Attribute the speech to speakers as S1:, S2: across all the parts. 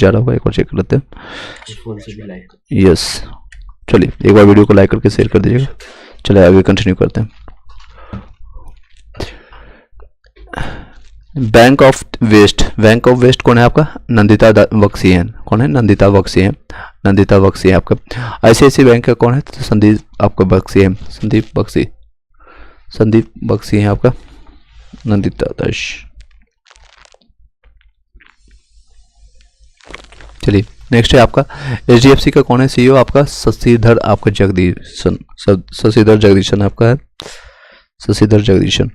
S1: ज़्यादा होगा, एक बार चेक कर लेते हैं।
S2: इस फोन से भी लाइक
S1: यस, चलिए एक बार वीडियो को लाइक करके शेयर कर दीजिएगा। चलिए आगे कंटिन्यू करते हैं। Bank of west, bank of west कौन है आपका? नंदिता बख्शी हैं। कौन है? नंदिता बख्शी हैं। नंदिता बख्शी है आपका। ICICI बैंक का कौन है? तो संदीप आपका बख्शी है, संदीप बख्शी, संदीप बख्शी है आपका। नंदिता दास। चलिए नेक्स्ट है आपका HDFC का कौन है CEO? आपका शशिधर आपका जगदीशन, शशिधर जगदीशन आपका है, शशिधर जगदीशन।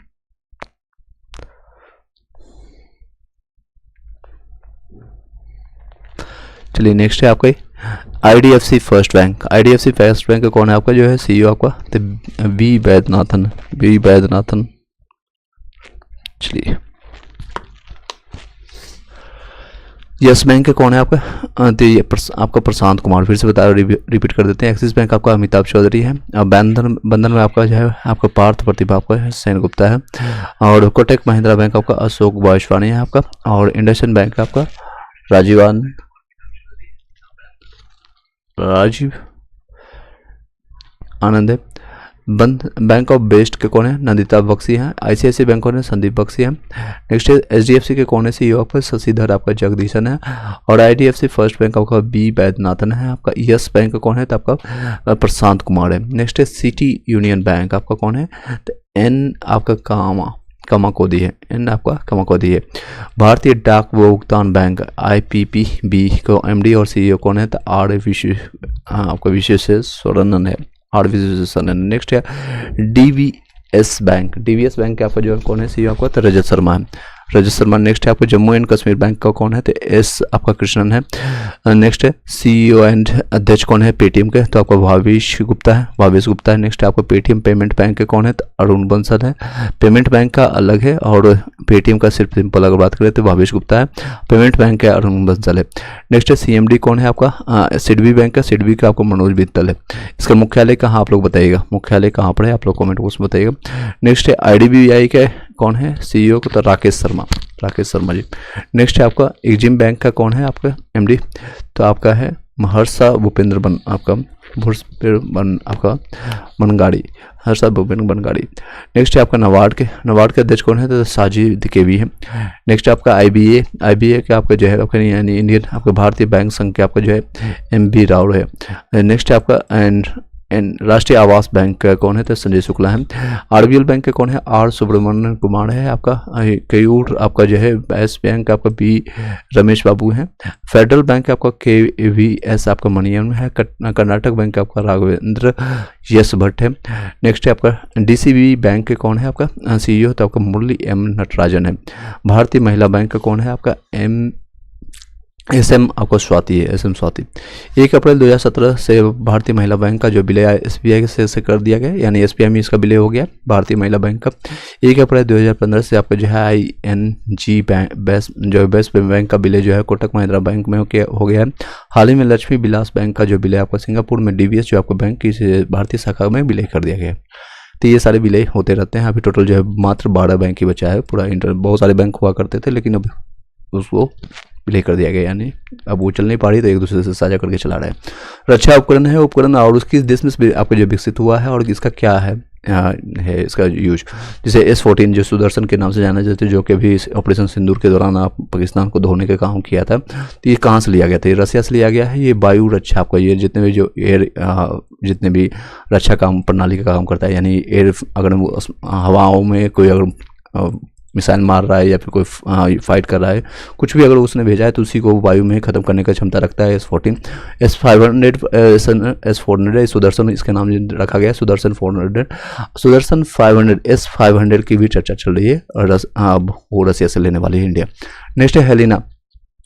S1: चलिए नेक्स्ट है आपका IDFC first bank. IDFC first bank का कौन है आपका जो है CEO आपका? तो वी वैद्यनाथन, वी वैद्यनाथन। चलिए यस बैंक का कौन है आपका? तो ये आपका प्रशांत कुमार। फिर से बता रिपीट कर देते हैं। एक्सिस बैंक आपका अमिताभ चौधरी है। बंधन में आपका जो है आपका पार्थ प्रतिभा आपका है सेन गुप्ता है। और कोटक महिंद्रा बैंक आपका अशोक वासवानी है आपका। और इंडसइंड बैंक आपका राजीव आनंद है। बैंक ऑफ वेस्ट के कौन है? नंदिता बख्शी हैं। ICICI बैंक कौन है? संदीप बख्शी हैं। नेक्स्ट है HDFC के कौन है CEO आपका? शशिधर आपका जगदीशन है। और IDFC फर्स्ट बैंक आपका बी वैद्यनाथन है आपका। यस बैंक का कौन है? तो आपका प्रशांत कुमार है। नेक्स्ट है सिटी यूनियन बैंक आपका कौन है? तो N आपका कामाकोदी है, N आपका कामाकोदी है। भारतीय डाक भुगतान बैंक IPPB को MD और CEO कौन है? तो आपका विशेषण है, आर विशेषण है। नेक्स्ट है DVS बैंक। DVS बैंक का आपका जो कौन है CEO आपका? तो रजत शर्मा है, रजत शर्मा। नेक्स्ट है आपको जम्मू एंड कश्मीर बैंक का कौन है? तो S आपका कृष्णन है। नेक्स्ट है CEO एंड अध्यक्ष कौन है पेटीएम के? तो आपका भावेश गुप्ता है, भावेश गुप्ता है। नेक्स्ट है आपको पेटीएम पेमेंट बैंक के कौन है? तो अरुण बंसल है। पेमेंट बैंक का अलग है और पेटीएम का सिर्फ सिंपल अगर बात करें तो भावेश गुप्ता है। पेमेंट बैंक का अरुण बंसल है। नेक्स्ट है CMD कौन है आपका? सिडबी बैंक का, सिडबी का आपको मनोज बित्तल है। इसका मुख्यालय कहाँ आप लोग बताइएगा? मुख्यालय कहाँ पर है आप लोग कॉमेंट बॉक्स में बताइएगा। नेक्स्ट है IDBI का कौन है CEO को? तो राकेश शर्मा, राकेश शर्मा जी। नेक्स्ट है आपका एग्जिम बैंक का कौन है आपका MD? तो आपका है महर्षा भूपेंद्र बन आपका आपका बनगाड़ी, हर्षा भूपेंद्र बनगाड़ी। नेक्स्ट है आपका नबार्ड के अध्यक्ष कौन है? तो साजिद केवी है। नेक्स्ट आपका IBA के आपका जो है आपका यानी इंडियन आपका भारतीय बैंक संघ के आपका जो है MB राव है। नेक्स्ट है आपका राष्ट्रीय आवास बैंक का कौन है? तो संजय शुक्ला है। RBL बैंक का कौन है? R सुब्रमण्यन कुमार है आपका। कयूर आपका जो है एस बैंक आपका B रमेश बाबू है। फेडरल बैंक आपका KVS आपका मणियन है। कर्नाटक बैंक आपका राघवेंद्र यश भट्ट है। नेक्स्ट है आपका DCB बैंक के कौन है आपका CEO? तो आपका मुरली M नटराजन है। भारतीय महिला बैंक का कौन है आपका SM आपको स्वाति है, SM स्वाति। 1 अप्रैल 2017 से भारतीय महिला बैंक का जो विलय SBI से कर दिया गया, यानी SBI में इसका विलय हो गया भारतीय महिला बैंक का। 1 अप्रैल 2015 से आपका जो है ING बैंक बेस्ट बैंक का विलय जो है कोटक महिंद्रा बैंक में हो गया है। हाल ही में लक्ष्मी विलास बैंक का जो विलय आपका सिंगापुर में DBS जो आपको बैंक की भारतीय शाखा में विलय कर दिया गया है। तो ये सारे विलय होते रहते हैं। अभी टोटल जो है मात्र 12 बैंक ही बचा है। पूरा बहुत सारे बैंक हुआ करते थे लेकिन अब उसको विलय कर दिया गया, यानी अब वो चल नहीं पा रही तो एक दूसरे से साझा करके चला रहा है। रक्षा उपकरण है, उपकरण और उसकी देश में आपको जो विकसित हुआ है और इसका क्या है इसका यूज, जैसे S14 जो सुदर्शन के नाम से जाना जाता है, जो कि अभी ऑपरेशन सिंदूर के दौरान आप पाकिस्तान को धोने का काम किया था। तो ये कहाँ से लिया गया था? ये रसिया से लिया गया है। ये वायु रक्षा आपका ये जितने भी जो एयर जितने भी रक्षा काम प्रणाली का काम करता है, यानी एयर अगर हवाओं में कोई अगर मिसाइल मार रहा है या फिर कोई फाइट कर रहा है, कुछ भी अगर उसने भेजा है तो उसी को वायु में ख़त्म करने का क्षमता रखता है S14। S400 सुदर्शन इसका नाम रखा गया है, सुदर्शन 400। सुदर्शन 500 S500 की भी चर्चा चल रही है और वो रसिया से लेने वाली है इंडिया। नेक्स्ट है हेलिना।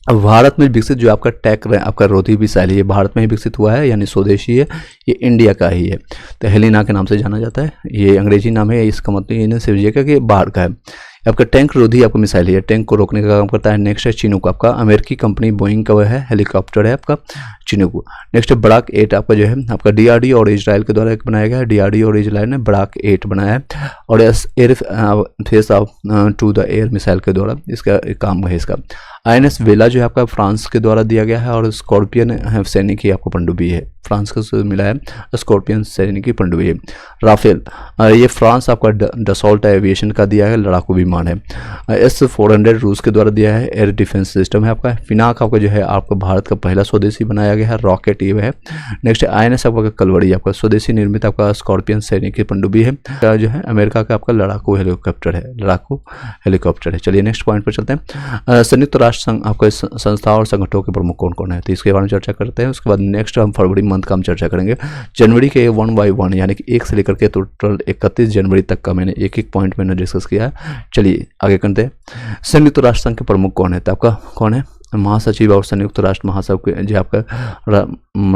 S1: भारत में विकसित जो आपका टैक आपका रोधी मिसाइल है, ये भारत में ही विकसित हुआ है, यानी स्वदेशी है, ये इंडिया का ही है। तो हेलिना के नाम से जाना जाता है, ये अंग्रेजी नाम है, इसका मतलब ये नहीं समझिएगा कि बाहर का है। आपका टैंक रोधी आपका मिसाइल है, टैंक को रोकने का काम करता है। नेक्स्ट है चिनूक, आपका अमेरिकी कंपनी बोइंग का है हेलीकॉप्टर है आपका चिनूक। नेक्स्ट है बराक 8 आपका जो है आपका DRDO और इजराइल के द्वारा एक बनाया गया है। DRDO और इजराइल ने बराक 8 बनाया है और air face off to the air missile के द्वारा इसका काम है इसका। INS वेला जो है आपका फ्रांस के द्वारा दिया गया है, और स्कॉर्पियन सैनिक की आपको पनडुब्बी है, फ्रांस को मिला है स्कॉर्पियन सैनिक की पनडुब्बी है। राफेल ये फ्रांस आपका डसॉल्ट एविएशन का दिया है, लड़ाकू विमान है। S-400 रूस के द्वारा दिया है, एयर डिफेंस सिस्टम है आपका। फिनाक आपका जो है आपका भारत का पहला स्वदेशी बनाया गया है, रॉकेट ये है। नेक्स्ट INS आपका कलवड़ी आपका स्वदेशी निर्मित आपका स्कॉर्पियन सैनिक की पनडुब्बी है, जो है अमेरिका का आपका लड़ाकू हेलीकॉप्टर है, लड़ाकू हेलीकॉप्टर है। चलिए नेक्स्ट पॉइंट पर चलते हैं। संयुक्त राष्ट्र संघ आपके संस्था और संगठनों के प्रमुख कौन कौन है, तो इसके बारे में चर्चा करते हैं। उसके बाद नेक्स्ट हम फरवरी मंथ का हम चर्चा करेंगे। जनवरी के 1 by 1 यानी कि 1 से लेकर के टोटल 31 जनवरी तक का मैंने एक एक पॉइंट मैंने डिस्कस किया है। चलिए आगे करते हैं। संयुक्त राष्ट्र संघ के प्रमुख कौन है, तो आपका कौन है, महासचिव और संयुक्त राष्ट्र महासभा के जो आपका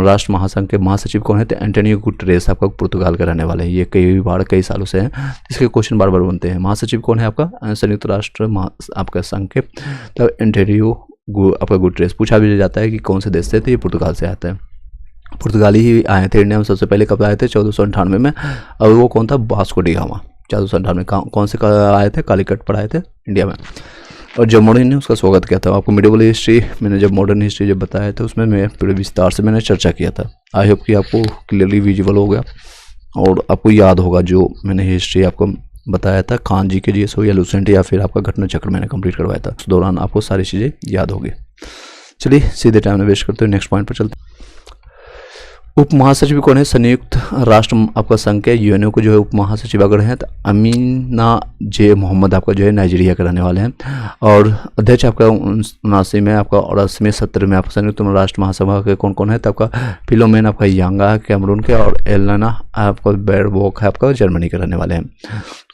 S1: राष्ट्र महासंघ के महासचिव कौन है, तो एंटोनियो गुटेरेस आपका पुर्तगाल के रहने वाले हैं। ये कई सालों से हैं, इसके क्वेश्चन बार बार बनते हैं। महासचिव कौन है आपका संयुक्त राष्ट्र आपका संघ के, तो एंटोनियो आपका गुटेरेस। पूछा भी जाता है कि कौन से देश से, तो ये पुर्तगाल से आता है, पुर्तगाली ही आए थे इंडिया में सबसे पहले। कब आए थे, 1498 में। और वो कौन था, वास्को डी गामा। 1498 में कौन से आए थे, कालीकट पर आए थे इंडिया में। और जब मॉडर्न ने उसका स्वागत किया था। आपको मिडिवल हिस्ट्री मैंने जब मॉडर्न हिस्ट्री जब बताया था उसमें मैं पूरे विस्तार से मैंने चर्चा किया था। आई होप कि आपको क्लियरली विजुअल हो गया और आपको याद होगा जो मैंने हिस्ट्री आपको बताया था। खान जी के GS हो या लुसेंट या फिर आपका घटना चक्र मैंने कंप्लीट करवाया था, उस दौरान आपको सारी चीज़ें याद होगी। चलिए सीधे टाइम में वेस्ट करते हुए नेक्स्ट पॉइंट पर चलते हैं। उप महासचिव कौन है, संयुक्त राष्ट्र आपका संघ के UNO को जो है उप महासचिव अगर हैं तो अमीना जे मोहम्मद आपका जो है नाइजीरिया के रहने वाले हैं। और अध्यक्ष आपका 79 में आपका और 80वें सत्र में आपका संयुक्त राष्ट्र महासभा के कौन कौन है, तो आपका फिलोमेन आपका यांगा कैमरून के, और एलेना आपका बेरबोक है आपका जर्मनी के रहने वाले हैं।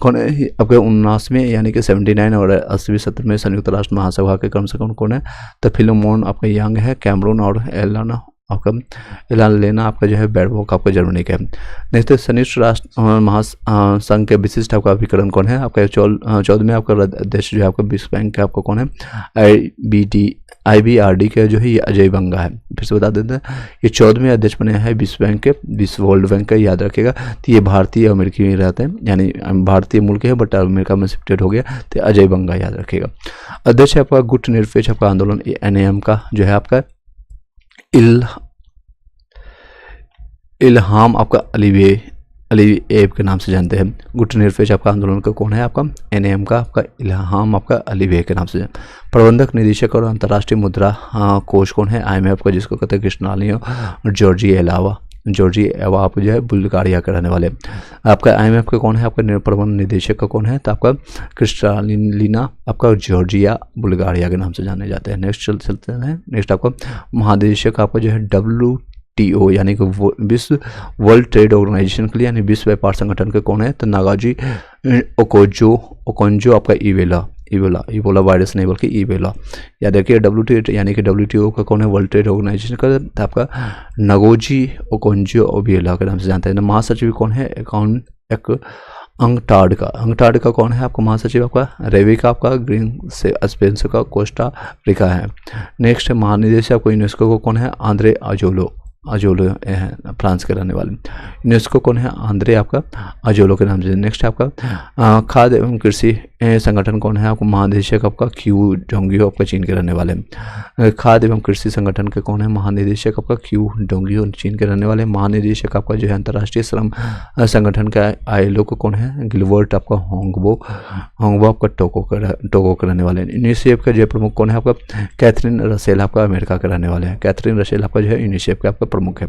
S1: कौन है आपके 79वें यानी कि 79 और 80वें सत्र में संयुक्त राष्ट्र महासभा के क्रम से कौन है, तो फिलोमोन आपका यांग है कैमरून, और एलेना आपका लेना आपका जो है बेरबोक आपका जर्मनी का है। नेक्स्ट संयुक्त राष्ट्र महासंघ के विशिष्ट आपका अभिकरण कौन है, आपका 14वें आपका अध्यक्ष जो है आपका विश्व बैंक का आपका कौन है, IBRD का जो है ये अजय बंगा है। फिर से बता देते हैं, ये 14वें अध्यक्ष बने हैं विश्व बैंक के, विश्व वर्ल्ड बैंक का, याद रखिएगा। तो ये भारतीय अमेरिकी में रहते हैं, यानी भारतीय मुल्क है बट अमेरिका में शिफ्टेड हो गया, तो अजय बंगा याद रखिएगा। अध्यक्ष आपका गुटनिरपेक्ष आपका आंदोलन NAM का जो है आपका इल्हाम आपका अलीवेव के नाम से जानते हैं। गुटनिरपेक्ष आपका आंदोलन का कौन है, आपका NAM का आपका इल्हाम आपका अलीवेव के नाम से। प्रबंधक निदेशक और अंतर्राष्ट्रीय मुद्रा कोष कौन है, IMF का, जिसको कहते हैं कृष्णालिनी और जॉर्जी एवा आप जो है बुल्गारिया के रहने वाले। आपका IMF का कौन है, आपका प्रबंध निदेशक का कौन है, तो आपका कृष्णालिना आपका जॉर्जिया बुल्गारिया के नाम से जाने जाते हैं। नेक्स्ट चलते हैं। नेक्स्ट आपका महानिदेशक आपका जो है WTO यानी कि विश्व वर्ल्ड ट्रेड ऑर्गेनाइजेशन के लिए यानी विश्व व्यापार संगठन के कौन है, तो नागाजी ओकोंजो आपका इबोला वायरस नहीं बल्कि इबोला, याद रखिए। WTO यानी कि WTO का कौन है, वर्ल्ड ट्रेड ऑर्गेनाइजेशन का, तो आपका नगोजी ओकोंजो ओबियोला के नाम से जानते हैं। महासचिव कौन है, अंगटार्ड का कौन है आपका महासचिव, आपका रेविका आपका ग्रीन से स्पेंस का कोस्टा रिका है। नेक्स्ट महानिदेशक आपको यूनेस्को को कौन है, आंद्रे अजोलो है फ्रांस के रहने वाले। यूनेस्को कौन है, आंद्रे आपका अजोलो के नाम से। नेक्स्ट आपका खाद्य एवं कृषि संगठन कौन है, आपको महानिदेशक आपका क्यू डोंगियो आपका चीन के रहने वाले। खाद्य एवं कृषि संगठन के कौन है, महानिदेशक आपका क्यू डोंगियो चीन के रहने वाले। महानिदेशक आपका जो है अंतर्राष्ट्रीय श्रम संगठन का ILO को कौन है, गिलबर्ट आपका होंगबो आपका टोगो के रहने वाले। यूनिसेफ का जो प्रमुख कौन है, आपका कैथरीन रसेल आपका अमेरिका के रहने वाले हैं। कैथरीन रसेल आपका जो है यूनिसेफ का आपका प्रमुख है।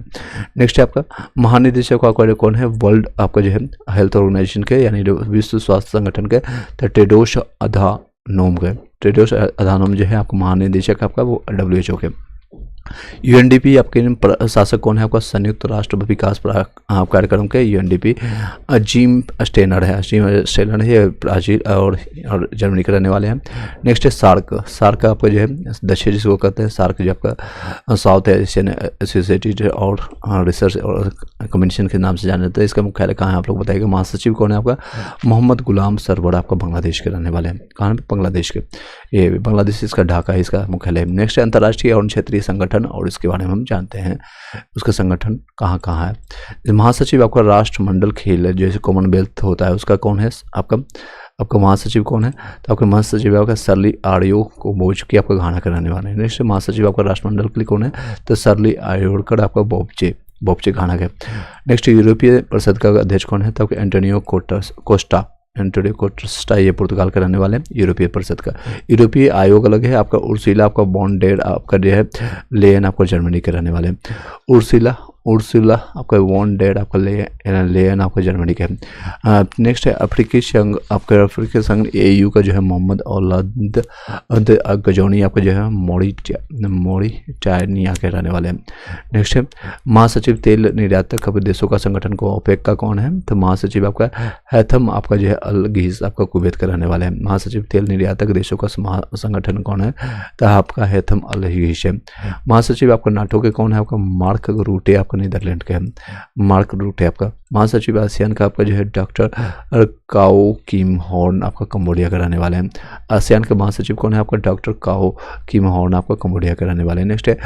S1: नेक्स्ट आपका महानिदेशक आपका कौन है, वर्ल्ड आपका जो है हेल्थ ऑर्गेनाइजेशन के यानी विश्व स्वास्थ्य संगठन के, टेड्रोस अधानोम जो है आपका महानिदेशक आपका वो WHO के। UNDP आपके शासक कौन है, आपका संयुक्त राष्ट्र विकास कार्यक्रम के UNDP जिम स्टेनर है, ब्राजील और जर्मनी के रहने वाले हैं। नेक्स्ट है सार्क आपका जो है दक्षिण जिसको कहते हैं सार्क, जो आपका साउथ एशियन एसोसिएटेड और रिसर्च और कम्युनिकेशन के नाम से जाना जाता है। इसका मुख्यालय कहाँ है आप लोग बताइएगा। महासचिव कौन है, आपका मोहम्मद गुलाम सरवर आपका बांग्लादेश के रहने वाले हैं। कहाँ, बांग्लादेश के, ये बांग्लादेश इसका ढाका है इसका मुख्यालय। नेक्स्ट है अंतर्राष्ट्रीय और क्षेत्रीय संगठन संगठन और इसके बारे में हम जानते हैं उसका संगठन कहाँ कहाँ है। महासचिव आपका राष्ट्रमंडल खेल है, जैसे कॉमनवेल्थ होता है उसका कौन है आपका महासचिव कौन है, तो आपका महासचिव आपका सरली आर्यो को बोझ के आपका घाना कराने वाले हैं। नेक्स्ट महासचिव आपका राष्ट्रमंडल के लिए कौन है, तो सरली आयोड़कर आपका बोपचे घाना है। नेक्स्ट यूरोपीय परिषद का अध्यक्ष कौन है, तो आपका एंटोनियो कोस्टा ये पुर्तगाल का रहने वाले हैं यूरोपीय परिषद का। यूरोपीय आयोग अलग है आपका उर्सुला आपका बॉन डेर आपका जो है लेयन आपका जर्मनी के रहने वाले हैं। उर्सुला आपका वॉन डेड आपका लेयन आपका जर्मनी का है। नेक्स्ट है अफ्रीकी संघ AU का जो है मोहम्मद औलाद गजौनी आपका जो है मोरिटानिया के रहने वाले हैं। नेक्स्ट है महासचिव तेल निर्यातक देशों का संगठन को ओपेक का कौन है, तो महासचिव आपका हैथम आपका जो है अलगीज आपका कुवैत का रहने वाले हैं। महासचिव तेल निर्यातक देशों का संगठन कौन है, तो आपका हैथम अलगीज है। महासचिव आपका नाटो के कौन है, आपका मार्क रूटे आपका नीदरलैंड के हैं, मार्क रूटे आपका। महासचिव आसियान का आपका जो है डॉक्टर काओ किम हॉर्न आपका कंबोडिया का रहने वाले हैं। आसियान का महासचिव कौन है, आपका डॉक्टर काओ किम हॉर्न आपका कंबोडिया का रहने वाले हैं। नेक्स्ट है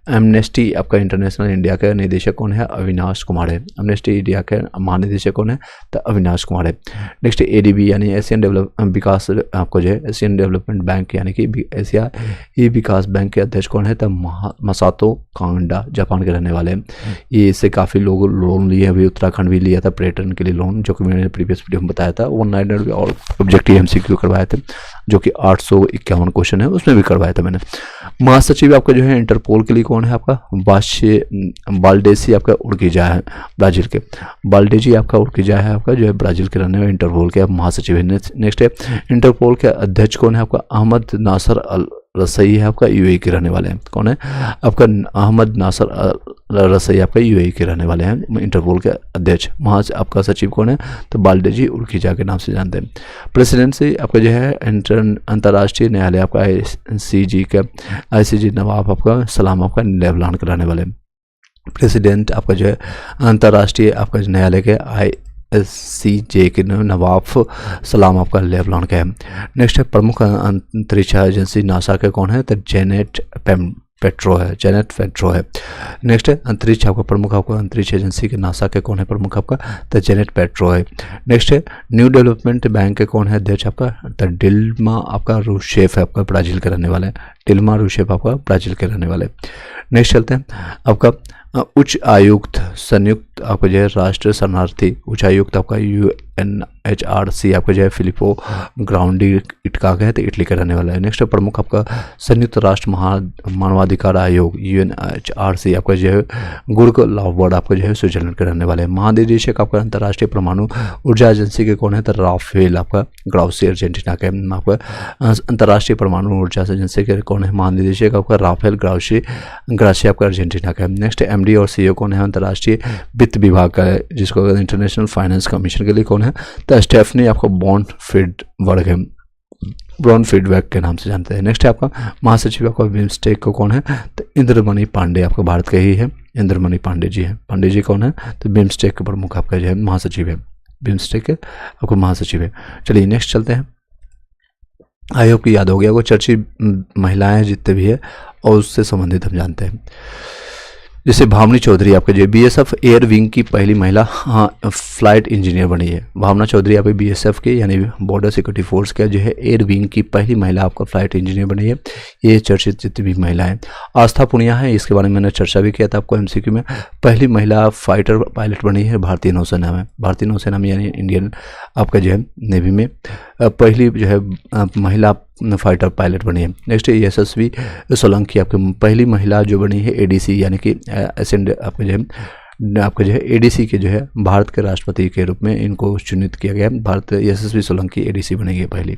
S1: एमनेस्टी आपका इंटरनेशनल इंडिया का निदेशक कौन है, अविनाश कुमार है। एमनेस्टी इंडिया के महानिदेशक कौन है, तो अविनाश कुमार है। नेक्स्ट ADB यानी एशियन विकास आपको जो है एशियन डेवलपमेंट बैंक यानी कि एशियाई विकास बैंक के अध्यक्ष कौन है, तो मसातो कांडा जापान के रहने वाले हैं। ये इससे काफ़ी लोग लोन लिए, अभी उत्तराखंड भी लिया था पर्यटन के लिए लोन, जो कि मैंने प्रीवियस वीडियो में बताया था। 190 और ऑब्जेक्टिव MCQ करवाए थे, जो कि 851 क्वेश्चन है उसमें भी करवाया था मैंने। महासचिव आपका जो है इंटरपोल के लिए कौन है, आपका बाल्डेसी आपका उर्किजा है ब्राज़ील के। बाल्डेजी आपका उर्किजा है आपका जो है ब्राज़ील के रहने वाले इंटरपोल के महासचिव है। नेक्स्ट है इंटरपोल के अध्यक्ष कौन है, आपका अहमद नासर अल रसई है आपका UAE के रहने वाले हैं। कौन है, आपका अहमद नासर रसई आपका UAE के रहने वाले हैं इंटरपोल के अध्यक्ष। वहाँ से आपका सचिव कौन है, तो बाल्डेजी उर्किजा के नाम से जानते हैं। प्रेसिडेंसी आपका जो है अंतर्राष्ट्रीय न्यायालय आपका ICJ नवाब आपका सलाम आपका लेबनान के रहने वाले हैं। प्रेसिडेंट आपका जो है अंतर्राष्ट्रीय आपका न्यायालय के ICJ के नवाब सलाम आपका लेबनान का है। नेक्स्ट है प्रमुख अंतरिक्ष एजेंसी नासा के कौन है, तो जेनेट पेट्रो है। नेक्स्ट है अंतरिक्ष आपका प्रमुख आपका अंतरिक्ष एजेंसी के नासा के कौन है प्रमुख आपका, तो जेनेट पेट्रो है। नेक्स्ट है न्यू डेवलपमेंट बैंक के कौन है अध्यक्ष आपका, तो डिल्मा आपका रूसेफ है आपका ब्राज़ील के रहने वाले हैं। डिल्मा रूसेफ आपका ब्राज़ील के रहने वाले। नेक्स्ट चलते हैं आपका उच्च आयुक्त संयुक्त आपका जो है राष्ट्रीय शरणार्थी उच्चायुक्त आपका UNHRC आपका जो है फिलिपो ग्राउंडी इटका का है, तो इटली का रहने वाला है। नेक्स्ट प्रमुख आपका संयुक्त राष्ट्र मानवाधिकार आयोग UNHRC आपका जो है गुर्ग लावबर्ड आपका जो है स्विट्जरलैंड के रहने वाले हैं। महानिदेशक आपका अंतर्राष्ट्रीय परमाणु ऊर्जा एजेंसी के कौन है, तो राफेल आपका ग्राउसी अर्जेंटीना के। आपका अंतर्राष्ट्रीय परमाणु ऊर्जा एजेंसी के कौन है महानिदेशक आपका राफेल ग्रासी आपका अर्जेंटीना का। नेक्स्ट MD और CEO कौन है अंतर्राष्ट्रीय वित्त विभाग का है, जिसको इंटरनेशनल फाइनेंस कमीशन के लिए कौन है, तो स्टेफनी आपको ब्रॉन फीडबैक के नाम से जानते हैं। नेक्स्ट है आपका महासचिव आपका बिम्स्टेक को कौन है, तो इंद्रमणि पांडे आपका भारत के ही है, इंद्रमणि पांडे जी है। पांडे जी कौन है, तो बिम्स्टेक के प्रमुख आपका जो है महासचिव है, बिम्स्टेक के आपको महासचिव है। चलिए नेक्स्ट चलते हैं। आयोग की याद हो गया, वो चर्चित महिलाएं जितने भी है और उससे संबंधित हम जानते हैं। जैसे भावनी चौधरी आपके जो BSF एयर विंग की पहली महिला फ्लाइट इंजीनियर बनी है। भावना चौधरी आपके BSF के यानी बॉर्डर सिक्योरिटी फोर्स का जो है एयर विंग की पहली महिला आपका फ्लाइट इंजीनियर बनी है। ये चर्चित जितनी भी महिलाएं। आस्था पुनिया है, इसके बारे में मैंने चर्चा भी किया था आपको MCQ में। पहली महिला फाइटर पायलट बनी है भारतीय नौसेना में। भारतीय नौसेना में यानी इंडियन आपका जो है नेवी में पहली जो है महिला फाइटर पायलट बनी है। नेक्स्ट है यशस्वी सोलंकी आपकी पहली महिला जो बनी है ADC यानी कि आपका जो है ADC के जो है भारत के राष्ट्रपति के रूप में इनको चुनित किया गया। भारत यशस्वी सोलंकी ADC बनेगी पहली।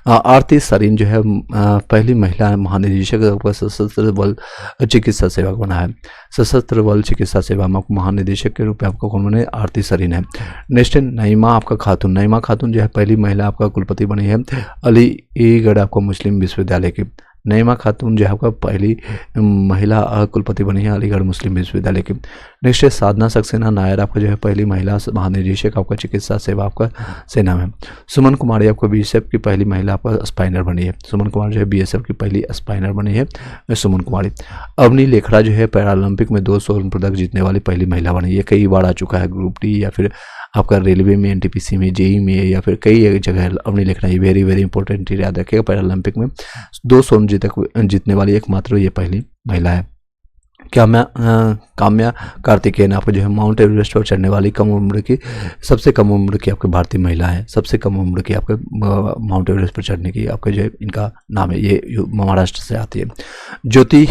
S1: आरती सरीन जो है पहली महिला महानिदेशक आपका सशस्त्र बल चिकित्सा सेवा बना है। सशस्त्र बल चिकित्सा सेवा में महानिदेशक के रूप में आपको कौन बने, आरती सरीन है। नेक्स्ट नईमा आपका खातून, नईमा खातून जो है पहली महिला आपका कुलपति बनी है अलीगढ़ आपका मुस्लिम विश्वविद्यालय की। नईमा खातून जो है आपका पहली महिला कुलपति बनी है अलीगढ़ मुस्लिम विश्वविद्यालय की। नेक्स्ट है साधना सक्सेना नायर आपका जो है पहली महिला महानिदेशक आपका चिकित्सा सेवा आपका सेना में। सुमन कुमारी आपको बीएसएफ की पहली महिला आपका स्पाइनर बनी है। सुमन कुमार जो है बीएसएफ की पहली स्पाइनर बनी है सुमन कुमारी। अवनी लेखड़ा जो है पैरालंपिक में 2 स्वर्ण पदक जीतने वाली पहली महिला बनी है। कई बार आ चुका है ग्रुप डी या फिर आपका रेलवे में, एनटीपीसी में, जेई में या फिर कई जगह अवनी लेखड़ा। ये वेरी वेरी इंपॉर्टेंट याद रखिएगा। पैरालंपिक में 2 स्वर्ण जीतने वाली एकमात्र ये पहली महिला है। काम्या कार्तिकेयन आपको जो है माउंट एवरेस्ट पर चढ़ने वाली सबसे कम उम्र की आपकी भारतीय महिला है। सबसे कम उम्र की आपके माउंट एवरेस्ट पर चढ़ने की आपका जो है इनका नाम है, ये महाराष्ट्र से आती है। ज्योति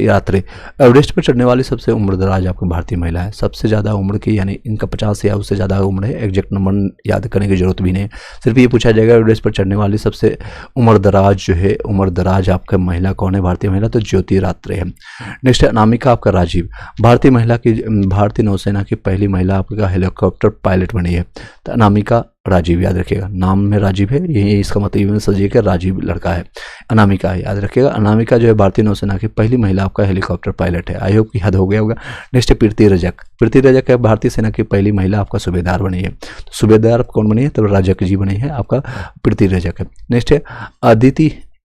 S1: यात्री एवरेस्ट पर चढ़ने वाली सबसे उम्रदराज आपकी भारतीय महिला है। सबसे ज़्यादा उम्र की, यानी इनका 50 या उससे ज़्यादा उम्र है। एग्जैक्ट नंबर याद करने की जरूरत भी नहीं है, सिर्फ ये पूछा जाएगा एवरेस्ट पर चढ़ने वाली सबसे उम्रदराज जो है, उम्रदराज आपका महिला कौन है भारतीय महिला, तो ज्योति यात्री है। नेक्स्ट अनामिका आपका राजीव भारतीय महिला की, भारतीय नौसेना की पहली महिला आपका हेलीकॉप्टर पायलट बनी है। तो अनामिका राजीव याद रखिएगा, नाम में राजीव है, यही इसका मतलब समझिए कि राजीव लड़का है, अनामिका है, याद रखिएगा। अनामिका जो है भारतीय नौसेना की पहली महिला आपका हेलीकॉप्टर पायलट है। आई होप कि याद हो गया होगा। नेक्स्ट है प्रीति रजक। प्रीति रजक है भारतीय सेना की पहली महिला आपका सूबेदार बनी है। तो सूबेदार कौन बनी है, तो रजक जी बनी है, आपका प्रीति रजक है। नेक्स्ट है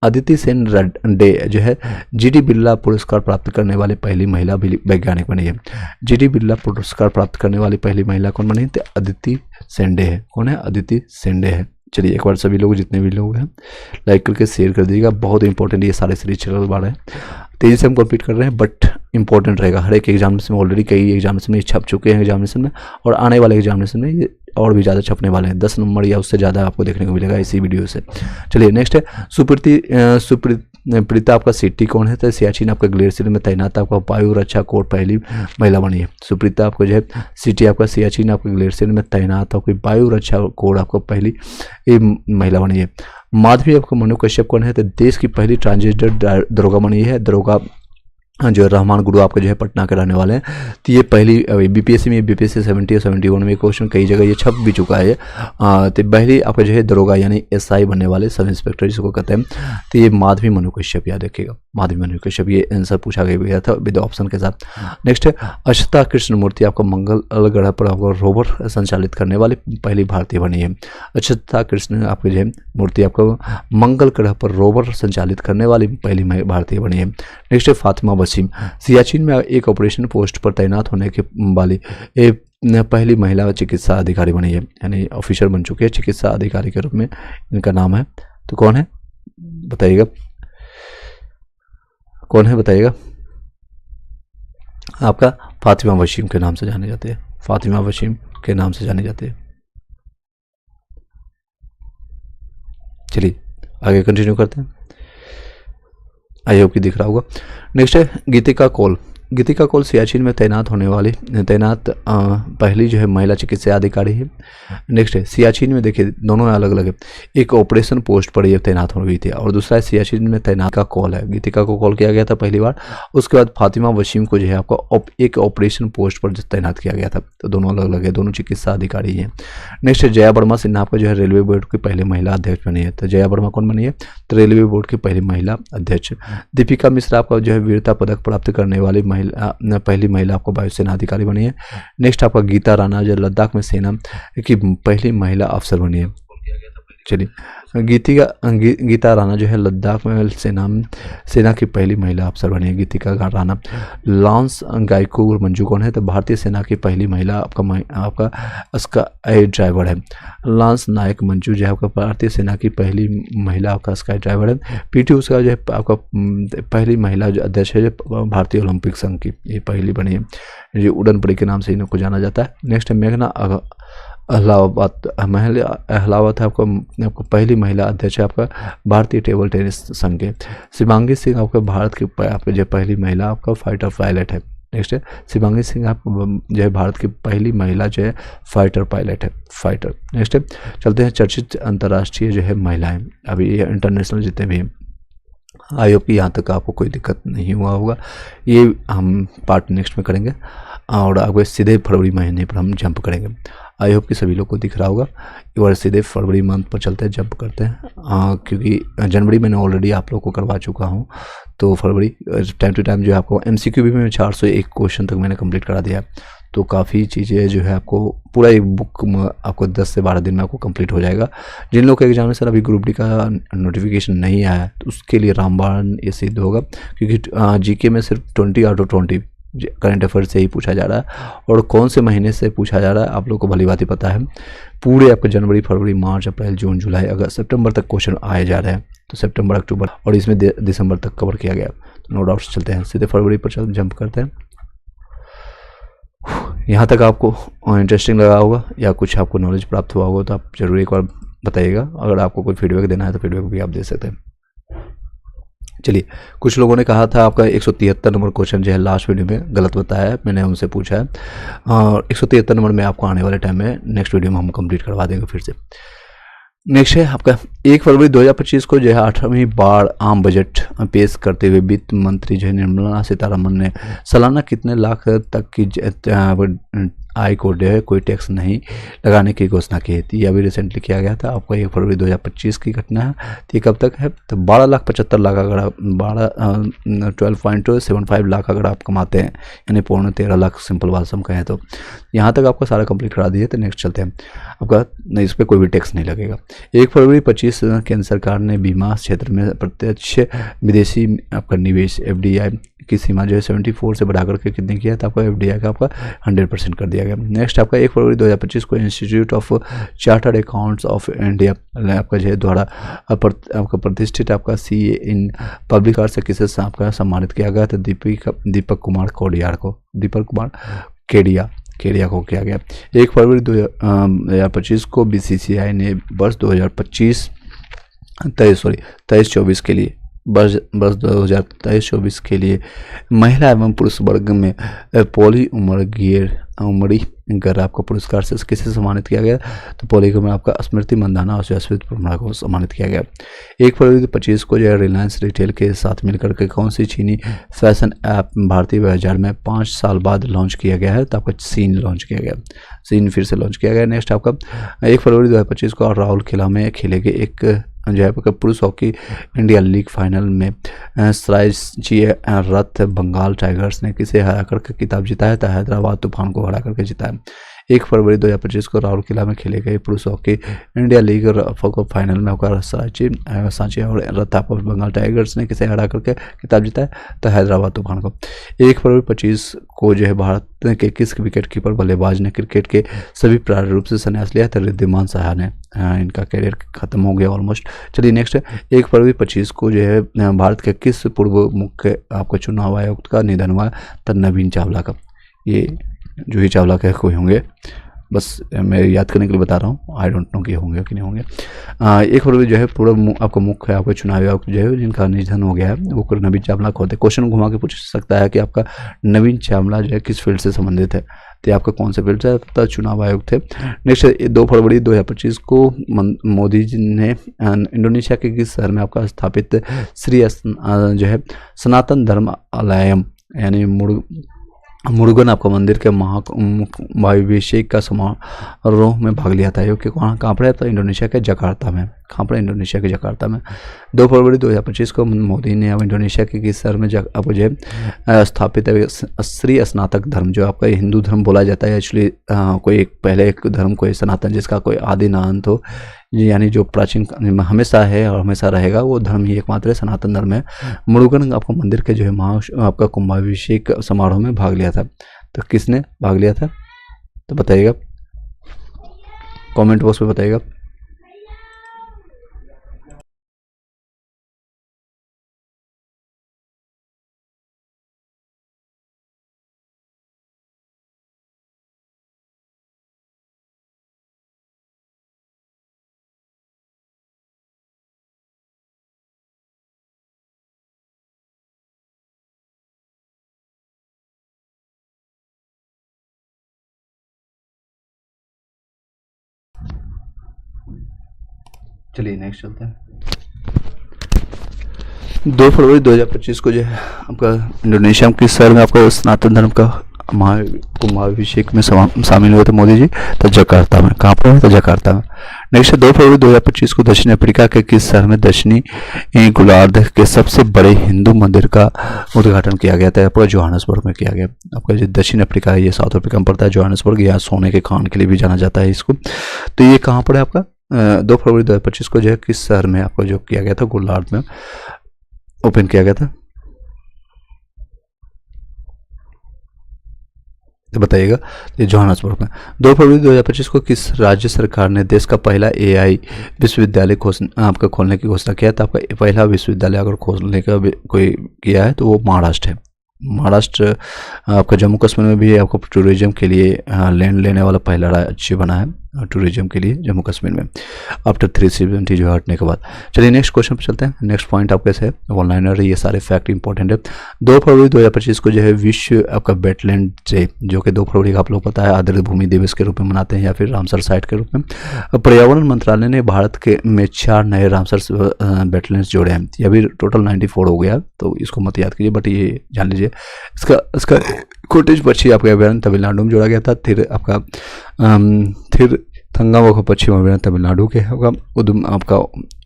S1: अदिति सेन डे जो है जीडी बिरला पुरस्कार प्राप्त करने वाली पहली महिला वैज्ञानिक बनी है। जीडी बिरला पुरस्कार प्राप्त करने वाली पहली महिला कौन बनी है, तो अदिति सेंडे है। कौन है, अदिति सेंडे है। चलिए एक बार सभी लोग, जितने भी लोग हैं, लाइक करके शेयर कर दीजिएगा। बहुत इंपॉर्टेंट ये सारे सीरीज चल रहे हैं, तेजी से हम कंप्लीट कर रहे हैं, बट इंपॉर्टेंट रहेगा। हर एक एग्जामिनेशन में ऑलरेडी कई एग्जामिनेशन में छप चुके हैं एग्जामिनेशन में, और आने वाले एग्जामिनेशन में ये और भी ज़्यादा छपने वाले हैं। 10 नंबर या उससे ज़्यादा आपको देखने को मिलेगा इसी वीडियो से। चलिए नेक्स्ट है सुप्रीता आपका सिटी कौन है, तो सियाचिन आपका ग्लेशियर में तैनात आपका वायु रक्षा कोर पहली महिला बनी है। सुप्रीता आपको जो है सिटी आपका सियाचिन आपका ग्लेशियर में तैनात आपकी वायु रक्षा कोर आपको पहली महिला बनी है। माधवी आपको मनु कश्यप कौन है, तो देश की पहली ट्रांसजेंडर दरोगा बनी है। दरोगा जो रहमान गुरु आपके जो है पटना के रहने वाले हैं। तो ये पहली बीपीएससी में, बीपीएससी 70 और 71 में क्वेश्चन कई जगह ये छप भी चुका है। तो पहली आपका जो है दरोगा यानी एसआई बनने वाले, सब इंस्पेक्टर जिसको कहते हैं, तो ये माधवी मनु कश्यप याद रखिएगा। माधवी मनु कश्यप, ये आंसर पूछा गया था विद ऑप्शन के साथ। नेक्स्ट है अक्षता कृष्ण मूर्ति आपको मंगल ग्रह पर आपको रोवर संचालित करने वाली पहली भारतीय बनी है। अक्षता कृष्ण आपके जो है मूर्ति आपको मंगल ग्रह पर रोवर संचालित करने वाली पहली भारतीय बनी है। नेक्स्ट है फातिमा वसीम सियाचिन में एक ऑपरेशन पोस्ट पर तैनात होने के वाली पहली महिला चिकित्सा अधिकारी बनी है, यानी ऑफिसर बन चुके हैं चिकित्सा अधिकारी के रूप में इनका नाम है। तो कौन है बताइएगा, कौन है बताइएगा। आपका फातिमा वसीम के नाम से जाने जाते हैं, फातिमा वसीम के नाम से जाने जाते हैं। चलिए आगे कंटिन्यू करते हैं, आई होप कि दिख रहा होगा। नेक्स्ट है गीतिका कौल। गीतिका कौल सियाचिन में तैनात पहली जो है महिला चिकित्सा अधिकारी है। नेक्स्ट है सियाचिन में, देखिए दोनों अलग अलग है, एक ऑपरेशन पोस्ट पर ये तैनात हो गई थी और दूसरा है सियाचिन में तैनात का कॉल है। गीतिका को कॉल किया गया था पहली बार, उसके बाद फातिमा वसीम को जो है आपका एक ऑपरेशन पोस्ट पर तैनात किया गया था। तो दोनों अलग अलग है, दोनों चिकित्सा अधिकारी हैं। नेक्स्ट है जया वर्मा सिन्हा आपका जो है रेलवे बोर्ड की पहली महिला अध्यक्ष बनी है। तो जया वर्मा कौन बनी है, तो रेलवे बोर्ड की पहली महिला अध्यक्ष। दीपिका मिश्रा आपका जो है वीरता पदक प्राप्त करने वाली पहली महिला आपको वायुसेना अधिकारी बनी है। नेक्स्ट आपका गीता राणा जो लद्दाख में सेना की पहली महिला अफसर बनी है। चलिए गीता राणा जो है लद्दाख में सेना की पहली महिला अफसर बनी है, गीतिका राणा। लांस गायकू मंजू कौन है, तो भारतीय सेना की पहली महिला आपका स्काई ड्राइवर है। लांस नायक मंजू जो है आपका भारतीय सेना की पहली महिला आपका स्काई ड्राइवर है। पीटी उषा जो है आपका पहली महिला जो अध्यक्ष है जो भारतीय ओलंपिक संघ की, ये पहली बनी है, ये उड़न पड़ी के नाम से इनको जाना जाता है। नेक्स्ट है मेघना अहलावत है आपको पहली महिला अध्यक्ष है आपका भारतीय टेबल टेनिस संघ के। शिवांगी सिंह आपका भारत की आपके जो पहली महिला आपका फाइटर पायलट है। नेक्स्ट है शिवांगी सिंह आप जो है भारत की पहली महिला जो है फाइटर पायलट है, फाइटर। नेक्स्ट है चलते हैं चर्चित अंतर्राष्ट्रीय जो है महिलाएं, अभी ये इंटरनेशनल जितने भी हैं आई होप कि यहाँ तक आपको कोई दिक्कत नहीं हुआ होगा। ये हम पार्ट नेक्स्ट में करेंगे और आगे सीधे फरवरी महीने पर हम जंप करेंगे। आई होप कि सभी लोग को दिख रहा होगा। एक बार सीधे फरवरी मंथ पर चलते हैं, जंप करते हैं, क्योंकि जनवरी मैंने ऑलरेडी आप लोग को करवा चुका हूँ। तो फरवरी टाइम टू टाइम जो है आपको MCQ भी मैं 401 क्वेश्चन तक मैंने कंप्लीट करा दिया। तो काफ़ी चीज़ें जो है आपको पूरा एक बुक आपको 10 से 12 दिन में आपको कंप्लीट हो जाएगा। जिन लोग का एग्जामिनेशन अभी ग्रुप डी का नोटिफिकेशन नहीं आया है तो उसके लिए रामबाण ये सिद्ध होगा, क्योंकि GK में सिर्फ 20 आउट ऑफ 20 करंट अफेयर से ही पूछा जा रहा है। और कौन से महीने से पूछा जा रहा है आप लोग को भली बात ही पता है। पूरे आपके जनवरी, फरवरी, मार्च, अप्रैल, जून, जुलाई, अगस्त, सितंबर तक क्वेश्चन आए जा रहे हैं। तो सितंबर, अक्टूबर और इसमें दिसंबर तक कवर किया गया। तो नो डाउट चलते हैं सीधे फरवरी पर जंप करते हैं। यहाँ तक आपको इंटरेस्टिंग लगा होगा या कुछ आपको नॉलेज प्राप्त हुआ होगा तो आप जरूर एक बार बताइएगा। अगर आपको कोई फीडबैक देना है तो फीडबैक भी आप दे सकते हैं। चलिए, कुछ लोगों ने कहा था आपका 173 नंबर क्वेश्चन जो है लास्ट वीडियो में गलत बताया है, मैंने उनसे पूछा है और 173 नंबर में आपको आने वाले टाइम में नेक्स्ट वीडियो में हम कंप्लीट करवा देंगे फिर से। नेक्स्ट है आपका 1 फरवरी 2025 को जो है 18वीं बार आम बजट पेश करते हुए वित्त मंत्री जो है निर्मला सीतारमण ने सालाना कितने लाख तक की आय को जो है कोई टैक्स नहीं लगाने की घोषणा की थी। यह अभी रिसेंटली किया गया था। आपको 1 फरवरी 2025 की घटना है। तो ये कब तक है? तो 12,75,00,000 अगर आप 12.75 लाख अगर आप कमाते हैं, यानी 13.5 लाख सिंपल बात हम कहें तो। यहाँ तक आपका सारा कंप्लीट करा दिए। तो नेक्स्ट चलते हैं, आपका इस पर कोई भी टैक्स नहीं लगेगा। 1 फरवरी 25 केंद्र सरकार ने बीमा क्षेत्र में प्रत्यक्ष विदेशी आपका निवेश FDI की सीमा जो है 74 से बढ़ाकर के कितनी किया था? आपका FDI का आपका 100% कर दिया गया। नेक्स्ट आपका 1 फरवरी 2025 को institute of chartered accounts of India आपका जो है द्वारा आपका प्रतिष्ठित आपका CA इन पब्लिक आर्ट से किसे आपका सम्मानित किया गया था? दीपक कुमार कोडियार को, दीपक कुमार केडिया को किया गया। 1 फरवरी 2025 को BCCI ने वर्ष 2023-24 के लिए वर्ष 2023-24 के लिए महिला एवं पुरुष वर्ग में पॉली उमरीगर आपको पुरस्कार से किसे सम्मानित किया गया? तो पॉलीगर में आपका स्मृति मंदाना और जसप्रीत बुमराह को सम्मानित किया गया। 1 फरवरी 2025 को जो है रिलायंस रिटेल के साथ मिलकर के कौन सी चीनी फैशन ऐप भारतीय बाजार में 5 साल बाद लॉन्च किया गया है? तो आपका सीन लॉन्च किया गया, सीन फिर से लॉन्च किया गया। नेक्स्ट आपका 1 फरवरी 2025 को राहुल किला में खेले गए एक जो है पुरुष हॉकी इंडिया लीग फाइनल में सरायची रथ बंगाल टाइगर्स ने किसे हरा करके खिताब जीता है? तो हैदराबाद तूफान को हरा करके जीता है। 1 फरवरी 2025 को राउरकेला में खेले गए पुरुष हॉकी इंडिया लीग फाइनल में होकर सांची और रथ बंगाल टाइगर्स ने किसे हरा करके खिताब जीता है? तो हैदराबाद तूफान को। 1 फरवरी 25 को जो है भारत के किस विकेट कीपर बल्लेबाज ने क्रिकेट के सभी प्रारूप से संन्यास लिया? तो रिद्धिमान साहा ने। इनका करियर खत्म हो गया ऑलमोस्ट। चलिए नेक्स्ट 1 फरवरी 25 को जो है भारत के किस पूर्व मुख्य आपको चुनाव आयुक्त का निधन हुआ? तो नवीन चावला का। ये जूही चावला के कोई होंगे, बस मैं याद करने के लिए बता रहा हूँ, आई डोंट नो कि होंगे कि नहीं होंगे। 1 फरवरी जो है पूरा आपका मुख्य आपका चुनावी आयुक्त जो है जिनका निधन हो गया है वो नवीन चावला को होते। क्वेश्चन घुमा के पूछ सकता है कि आपका नवीन चावला जो है किस फील्ड से संबंधित है? तो आपका कौन से फील्ड से? तो चुनाव आयुक्त थे। नेक्स्ट 2 फरवरी 2025 को मोदी जी ने इंडोनेशिया के किस शहर में आपका स्थापित श्री जो है सनातन धर्मालयम यानी मुरुगन आपका मंदिर के महाभिषेक का समारोह में भाग लिया था? ये कि कहाँ पर है? तो इंडोनेशिया के जकार्ता में। कहाँ पर? इंडोनेशिया के जकार्ता में। 2 फरवरी 2025 को मोदी ने अब इंडोनेशिया के किस शहर में आपको जो है स्थापित है श्री स्नातक धर्म, जो आपका हिंदू धर्म बोला जाता है एक्चुअली कोई एक पहले एक धर्म कोई सनातन जिसका कोई आदि ना अंत हो, यानी जो प्राचीन हमेशा है और हमेशा रहेगा वो धर्म ही एकमात्र सनातन धर्म है। मुरुगन आपको मंदिर के जो है आपका कुंभाभिषेक समारोह में भाग लिया था। तो किसने भाग लिया था? तो बताइएगा, कमेंट बॉक्स में बताइएगा। चलिए नेक्स्ट चलते हैं। 2 फरवरी 2025 को जो है आपका इंडोनेशिया के शहर में आपका सनातन धर्म का कुंभाभिषेक में शामिल हुए थे मोदी जी, तो जकार्ता में। कहाँ पर? तो जकार्ता में। नेक्स्ट 2 फरवरी 2025 को दक्षिण अफ्रीका के किस शहर में दक्षिणी गोलार्ध के सबसे बड़े हिंदू मंदिर का उद्घाटन किया गया था? आपका जोहान्सबर्ग में किया गया। आपका जो दक्षिण अफ्रीका है ये साउथ अफ्रीका में पड़ता है, जोहान्सबर्ग, या सोने के खान के लिए भी जाना जाता है इसको। तो ये कहाँ पर है आपका? 2 फरवरी 2025 को जो है किस शहर में आपको जो किया गया था? गोलार्ध में ओपन किया गया था, तो बताइएगा। ये जोहान्सबर्ग में। 2 फरवरी 2025 को किस राज्य सरकार ने देश का पहला एआई विश्वविद्यालय आपका खोलने की घोषणा किया था? आपका पहला विश्वविद्यालय अगर खोलने का कोई किया है तो वो महाराष्ट्र है। महाराष्ट्र आपका जम्मू कश्मीर में भी आपको टूरिज्म के लिए लैंड लेने वाला पहला राज्य बना है टूरिज्म के लिए, जम्मू कश्मीर में, आफ्टर 370 जो हटने के बाद। चलिए नेक्स्ट क्वेश्चन पर चलते हैं। नेक्स्ट पॉइंट आपके से ऑनलाइनर, ये सारे फैक्ट इंपॉर्टेंट है। 2 फरवरी 2025 को जो है विश्व आपका वेटलैंड डे, जो कि 2 फरवरी का आप लोग पता है आर्द्र भूमि दिवस के रूप में मनाते हैं, या फिर रामसर साइट के रूप में। पर्यावरण मंत्रालय ने भारत के में 4 नए रामसर वेटलैंड्स जोड़े हैं। ये अभी टोटल 94 हो गया, तो इसको मत याद कीजिए, बट ये जान लीजिए। इसका कोटेज पक्षी आपका अभ्यारण्य तमिलनाडु में जोड़ा गया था। फिर आपका फिर थंगावको पश्चिम अभ्यारण्य तमिलनाडु के आपका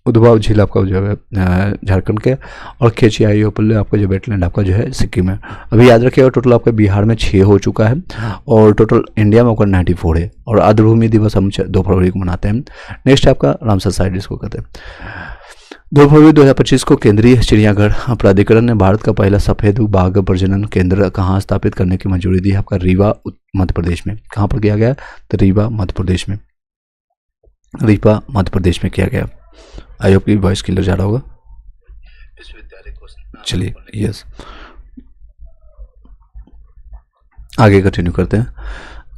S1: उद्भव झील आपका जो है झारखंड के, और खेचियाईपल्ले आपका जो वेटलैंड आपका जो है सिक्किम में। अभी याद रखिएगा टोटल आपका बिहार में 6 हो चुका है, और टोटल इंडिया में आपका 94 है, और आर्द्र भूमि दिवस हम 2 फरवरी को मनाते हैं। नेक्स्ट आपका रामसर साइट जिसको कहते हैं। 2 फरवरी 2025 को केंद्रीय चिड़ियाघर प्राधिकरण ने भारत का पहला सफेद बाघ प्रजनन केंद्र कहाँ स्थापित करने की मंजूरी दी? आपका रीवा मध्य प्रदेश में। कहाँ पर किया गया? तो रीवा मध्य प्रदेश में। रीवा मध्य प्रदेश में किया गया। आई होप की वॉइस क्लियर जा रहा होगा। चलिए यस, आगे कंटिन्यू करते हैं।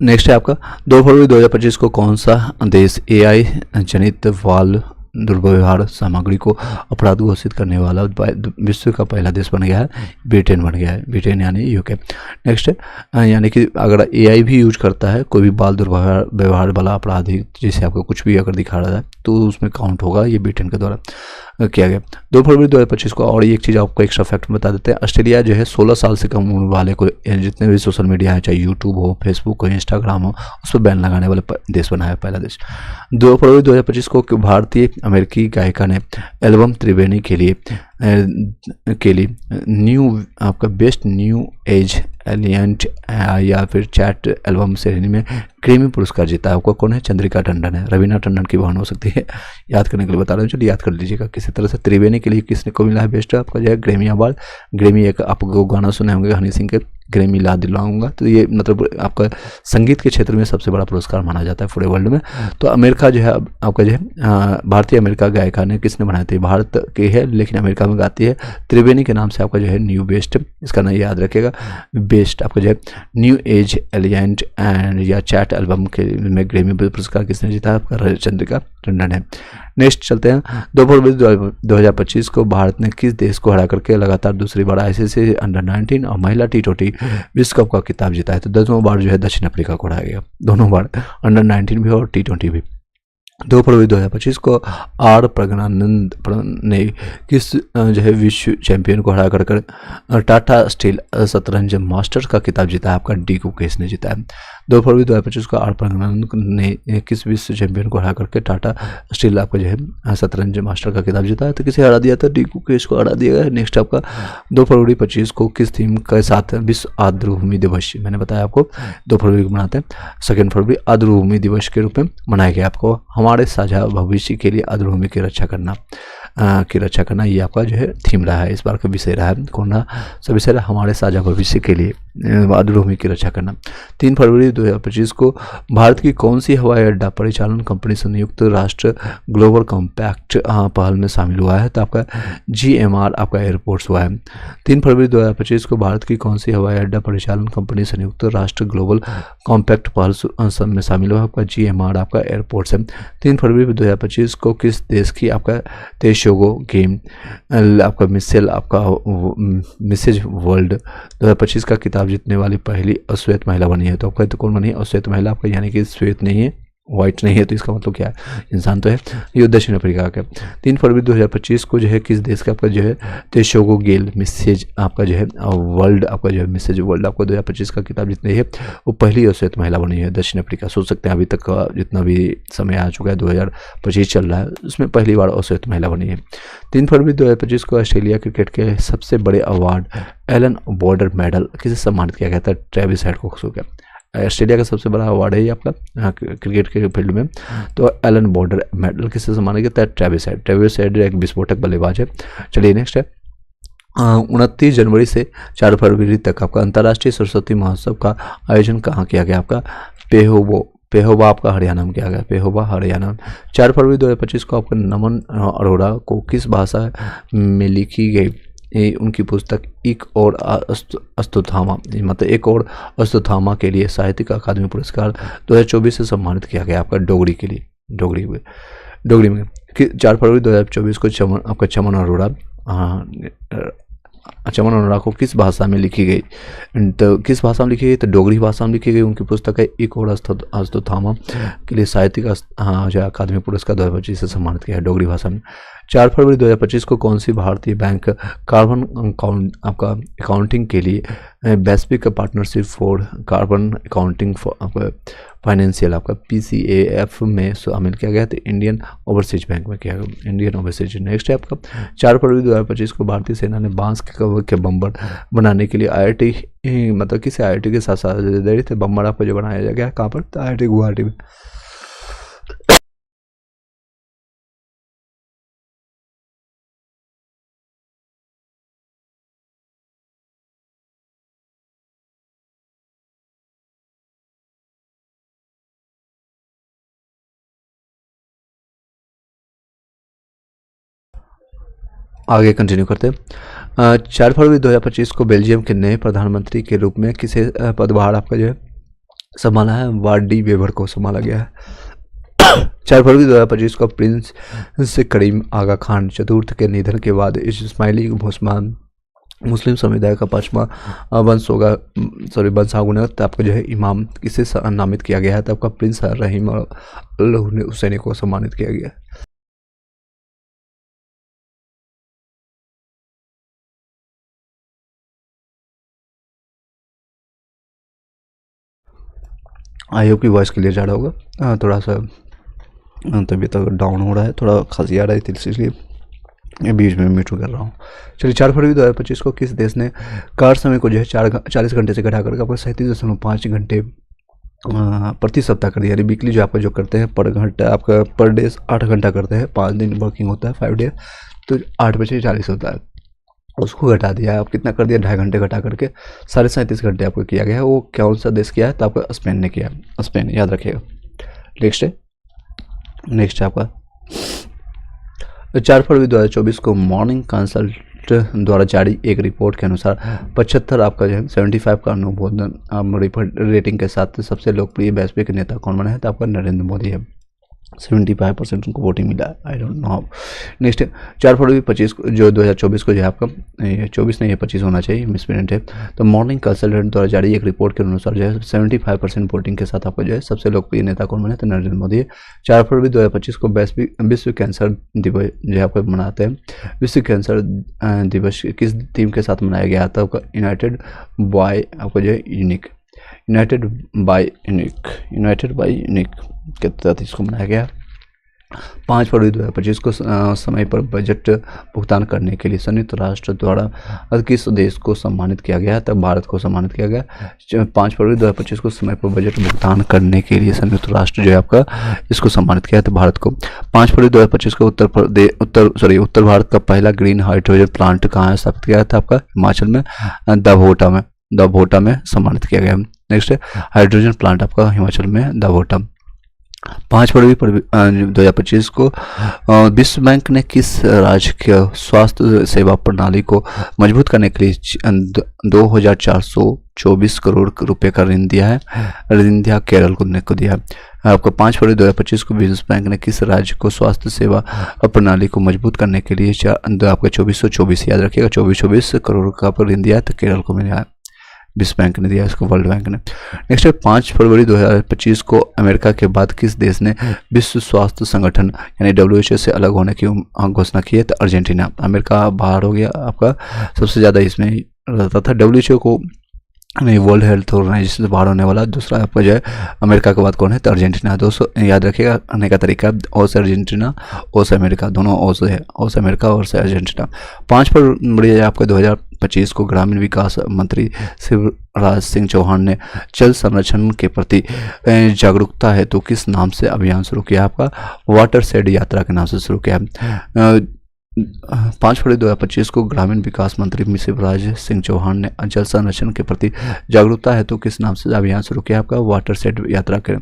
S1: नेक्स्ट है आपका 2 फरवरी 2025 को कौन सा देश एआई जनित बाल दुर्व्यवहार सामग्री को अपराध घोषित करने वाला विश्व का पहला देश बन गया है? ब्रिटेन बन गया है। ब्रिटेन यानी यूके। नेक्स्ट है यानी कि अगर एआई भी यूज करता है कोई भी बाल दुर्व्यवहार वाला अपराधी, जैसे आपको कुछ भी अगर दिखा रहा है तो उसमें काउंट होगा। ये ब्रिटेन के द्वारा किया गया 2 फरवरी 2025 को। और एक चीज़ आपको एक्स्ट्रा फैक्ट बता देते हैं, ऑस्ट्रेलिया जो है 16 साल से कम उम्र वाले को जितने भी सोशल मीडिया है, चाहे यूट्यूब हो, फेसबुक हो, इंस्टाग्राम हो, उस पर बैन लगाने वाले देश बना है, पहला देश। 2 फरवरी 2025 को भारतीय अमेरिकी गायिका ने एल्बम त्रिवेणी के लिए न्यू आपका बेस्ट न्यू एज एलियंट या फिर चैट एल्बम श्रेणी में ग्रैमी पुरस्कार जीता। आपको कौन है? चंद्रिका टंडन है। रवीना टंडन की बहन हो सकती है, याद करने के लिए बता रहे हैं, चलिए याद कर लीजिएगा किसी तरह से। त्रिवेणी के लिए किसने को मिला है बेस्ट? आपका जो है ग्रैमी अवार्ड। ग्रैमी एक आपको गाना सुने होंगे हनी सिंह के, ग्रैमी ला दिलाऊंगा, तो ये मतलब आपका संगीत के क्षेत्र में सबसे बड़ा पुरस्कार माना जाता है पूरे वर्ल्ड में। तो अमेरिका जो है आपका जो है भारतीय अमेरिका गायिका ने किसने बनाई थी? भारत की है लेकिन अमेरिका में गाती है। त्रिवेणी के नाम से आपका जो है न्यू बेस्ट, इसका नाम याद रखिएगा, बेस्ट आपका जो है न्यू एज एलियंट एंड या चैट एल्बम के में ग्रैमी पुरस्कार किसने जीता? आपका चंद्रिका टंडन है। नेक्स्ट चलते हैं 2 फरवरी 2025 को भारत ने किस देश को हरा करके लगातार दूसरी बार आईसीसी अंडर-19 और महिला टी20 विश्व कप का खिताब जीता है? तो 10वां बार जो है दक्षिण अफ्रीका को हराया गया, दोनों बार अंडर-19 भी और टी20 भी। 2 फरवरी 2025 को आर प्रज्ञानंद ने किस जो है विश्व चैंपियन को हरा कर टाटा स्टील शतरंज मास्टर्स का खिताब जीता है? आपका डी गुकेश ने जीता है। 2 फरवरी 2025 को आर प्रज्ञानंद ने किस विश्व चैंपियन को हरा करके टाटा स्टील आपका जो है शतरंज मास्टर का खिताब जीता है? तो किसे हरा दिया था? डी गुकेश को हरा दिया गया। नेक्स्ट आपका 2 फरवरी 25 को किस थीम के साथ विश्व आर्द्र भूमि दिवस, मैंने बताया आपको 2 फरवरी को मनाते हैं, 2 फरवरी आर्द्र भूमि दिवस के रूप में मनाया गया। आपको हमारे साझा भविष्य के लिए आर्द्र भूमि की रक्षा करना ये आपका जो है थीम रहा है, इस बार का विषय रहा है। कौन सा विषय रहा? हमारे साझा भविष्य के लिए आर्द्र भूमि की रक्षा करना। 3 फरवरी 2025 को भारत की कौन सी हवाई अड्डा परिचालन कंपनी संयुक्त राष्ट्र ग्लोबल कॉम्पैक्ट पहल में शामिल हुआ है? तो आपका GMR आपका एयरपोर्ट्स हुआ है। 3 फरवरी 2025 को भारत की कौन सी हवाई अड्डा परिचालन कंपनी संयुक्त राष्ट्र ग्लोबल कॉम्पैक्ट पहल में शामिल हुआ? आपका GMR आपका एयरपोर्ट्स है। 3 फरवरी 2025 को किस देश की आपका तेशोगो गेम आपका मिसेज वर्ल्ड 2025 का खिताब जीतने वाली पहली अश्वेत महिला बनी है? तो आपका तो कौन बनी है? अश्वेत महिला आपका, यानी कि श्वेत नहीं है, वाइट नहीं है तो इसका मतलब क्या है, इंसान तो है। ये दक्षिण अफ्रीका का। 3 फरवरी 2025 को जो है किस देश का आपका जो है तेशोगो गेल मिसेज आपका जो है वर्ल्ड आपका जो है मिसेज वर्ल्ड आपका 2025 का किताब जीतनी है, वो पहली अश्वेत महिला बनी है दक्षिण अफ्रीका। सोच सकते हैं अभी तक का जितना भी समय आ चुका है 2025 चल रहा है, उसमें पहली बार अश्वेत महिला बनी है। 3 फरवरी 2025 को ऑस्ट्रेलिया क्रिकेट के सबसे बड़े अवार्ड एलन बॉर्डर मेडल किसे सम्मानित किया गया था, ट्रेविस हेड को गया। ऑस्ट्रेलिया का सबसे बड़ा अवार्ड है ये आपका क्रिकेट के फील्ड में, तो एलन बॉर्डर मेडल किससे सम्मानित किया था, ट्रेविस हेड। ट्रेविस हेड एक विस्फोटक बल्लेबाज है। चलिए नेक्स्ट है 29 जनवरी से 4 फरवरी तक आपका अंतर्राष्ट्रीय सरस्वती महोत्सव का आयोजन कहाँ किया गया, आपका पेहोवा आपका हरियाणा में किया गया, पेहोवा हरियाणा। 4 फरवरी 2025 को आपका नमन अरोड़ा को किस भाषा में लिखी गई उनकी पुस्तक एक और अस्तुथामा मतलब एक और अस्तुथामा के लिए साहित्यिक अकादमी पुरस्कार 2024 से सम्मानित किया गया आपका डोगरी के लिए, डोगरी में। 4 फरवरी 2024 को चमन अरोड़ा को किस भाषा में लिखी गई, तो किस भाषा में लिखी गई, तो डोगरी भाषा में लिखी गई। उनकी पुस्तक है एक और अस्तुथामा के लिए साहित्यिक जो अकादमी पुरस्कार 2025 से सम्मानित किया है डोगरी भाषा में। 4 फरवरी 2025 को कौन सी भारतीय बैंक कार्बन आपका अकाउंटिंग के लिए वैश्विक पार्टनरशिप फॉर कार्बन अकाउंटिंग आपका फाइनेंशियल आपका PCAF में शामिल किया गया, तो इंडियन ओवरसीज बैंक में किया गया, इंडियन ओवरसीज। नेक्स्ट है आपका 4 फरवरी 2025 को भारतीय सेना ने बांस के बम्बर बनाने के लिए IIT मतलब किसी IIT के साथ साझेदारी थे, बम्बर आपको जो बनाया गया कहाँ पर, तो IIT गुवाहाटी में। आगे कंटिन्यू करते हैं। 4 फरवरी 2025 को बेल्जियम के नए प्रधानमंत्री के रूप में किसे पदभार आपका जो है संभाला है, वार्डी वेबर को संभाला गया है। 4 फरवरी 2025 को प्रिंस करीम आगा खान चतुर्थ के निधन के बाद इस्माइली मुस्लिम समुदाय का 5वां वंशागुनत आपका जो है इमाम किसे नामित किया गया है, तो आपका प्रिंस रहीम अल हुसैनी को सम्मानित किया गया। आई होप की वॉइस क्लियर जा रहा होगा, थोड़ा सा तबीयत डाउन हो रहा है, थोड़ा खांसी आ रही थी इसलिए बीच में म्यूट कर रहा हूँ। चलिए 4 फरवरी 2025 को किस देश ने कार समय को जो है 40 घंटे से घटा करके आपको 37.5 घंटे प्रति सप्ताह कर दिया। वीकली जो आपका जो करते हैं पर घंटा आपका पर डे 8 घंटा करते हैं, 5 दिन वर्किंग होता है 5 डे, तो 8/40 होता है, उसको घटा दिया है। आप कितना कर दिया, 2.5 घंटे घटा करके 37.5 घंटे आपको किया गया है। वो कौन सा देश किया है, तो आपका स्पेन ने किया है, स्पेन याद रखिएगा। नेक्स्ट है आपका 4 फरवरी 2024 को मॉर्निंग कंसल्ट द्वारा जारी एक रिपोर्ट के अनुसार 75 आपका जो है 75 का अनुमोदन रेटिंग के साथ सबसे लोकप्रिय वैश्विक नेता कौन बना है, तो आपका नरेंद्र मोदी है। 75% उनको वोटिंग मिला, I don't know how. Next 4 फरवरी 25 जो 2024 को जो है आपका 24 नहीं है 25 होना चाहिए, मिसप्रिंट है। तो मॉर्निंग कंसल्टेंट द्वारा जारी एक रिपोर्ट के अनुसार जो है 75% वोटिंग के साथ आपको जो है सबसे लोकप्रिय नेता कौन बने, तो नरेंद्र मोदी है। 4 फरवरी 2025 को विश्व कैंसर दिवस जो है आपको मनाते हैं। विश्व कैंसर दिवस किस थीम के साथ मनाया गया था, आपका यूनाइटेड बाय आपको जो है यूनाइटेड बाय यूनिक के तहत इसको मनाया गया। 5 फरवरी 2025 को समय पर बजट भुगतान करने के लिए संयुक्त राष्ट्र द्वारा किस देश को सम्मानित किया गया, तब भारत को सम्मानित किया गया। 5 फरवरी 2025 को समय पर बजट भुगतान करने के लिए संयुक्त राष्ट्र जो है आपका इसको सम्मानित किया था भारत को। 5 फरवरी 2025 को उत्तर भारत का पहला ग्रीन हाइड्रोजन प्लांट कहाँ स्थापित किया था, आपका हिमाचल में दभोटा में सम्मानित किया गया। नेक्स्ट है हाइड्रोजन प्लांट आपका हिमाचल में दभोटा। 5 फरवरी 2025 को विश्व बैंक ने किस राज्य के स्वास्थ्य सेवा प्रणाली को मजबूत करने के लिए 2424 करोड़ रुपए का ऋण दिया है, ऋण दिया केरल को दिया है। आपको 5 फरवरी 2025 को विश्व बैंक ने किस राज्य को स्वास्थ्य सेवा प्रणाली को मजबूत करने के लिए आपका 2424 याद रखिएगा 2424 करोड़ का ऋण दिया है, तो केरल को मिला है। विश्व बैंक ने दिया इसको, वर्ल्ड बैंक ने। नेक्स्ट है 5 फरवरी 2025 को अमेरिका के बाद किस देश ने विश्व स्वास्थ्य संगठन यानी WHO से अलग होने की घोषणा की है? तो अर्जेंटीना। अमेरिका बाहर हो गया आपका, सबसे ज़्यादा इसमें रहता था। WHO को नहीं, वर्ल्ड हेल्थ ऑर्गेनाइजेशन से बाहर होने वाला दूसरा आपका जो है अमेरिका के बाद कौन है? तो अर्जेंटीना। दोस्तों याद रखिएगा आने का तरीका, ओ से अर्जेंटीना, ओ से अमेरिका, दोनों ओ से है, ओ से अमेरिका और से अर्जेंटीना। 5 फरवरी आपका 2025 को ग्रामीण विकास मंत्री शिवराज सिंह चौहान ने जल संरक्षण के प्रति जागरूकता है तो किस नाम से अभियान शुरू किया? आपका वाटर शेड यात्रा के नाम से शुरू किया। 5 फरवरी 2025 को ग्रामीण विकास मंत्री शिवराज सिंह चौहान ने जल संरक्षण के प्रति जागरूकता है तो किस नाम से अभियान शुरू किया? आपका वाटर सेट यात्रा करें।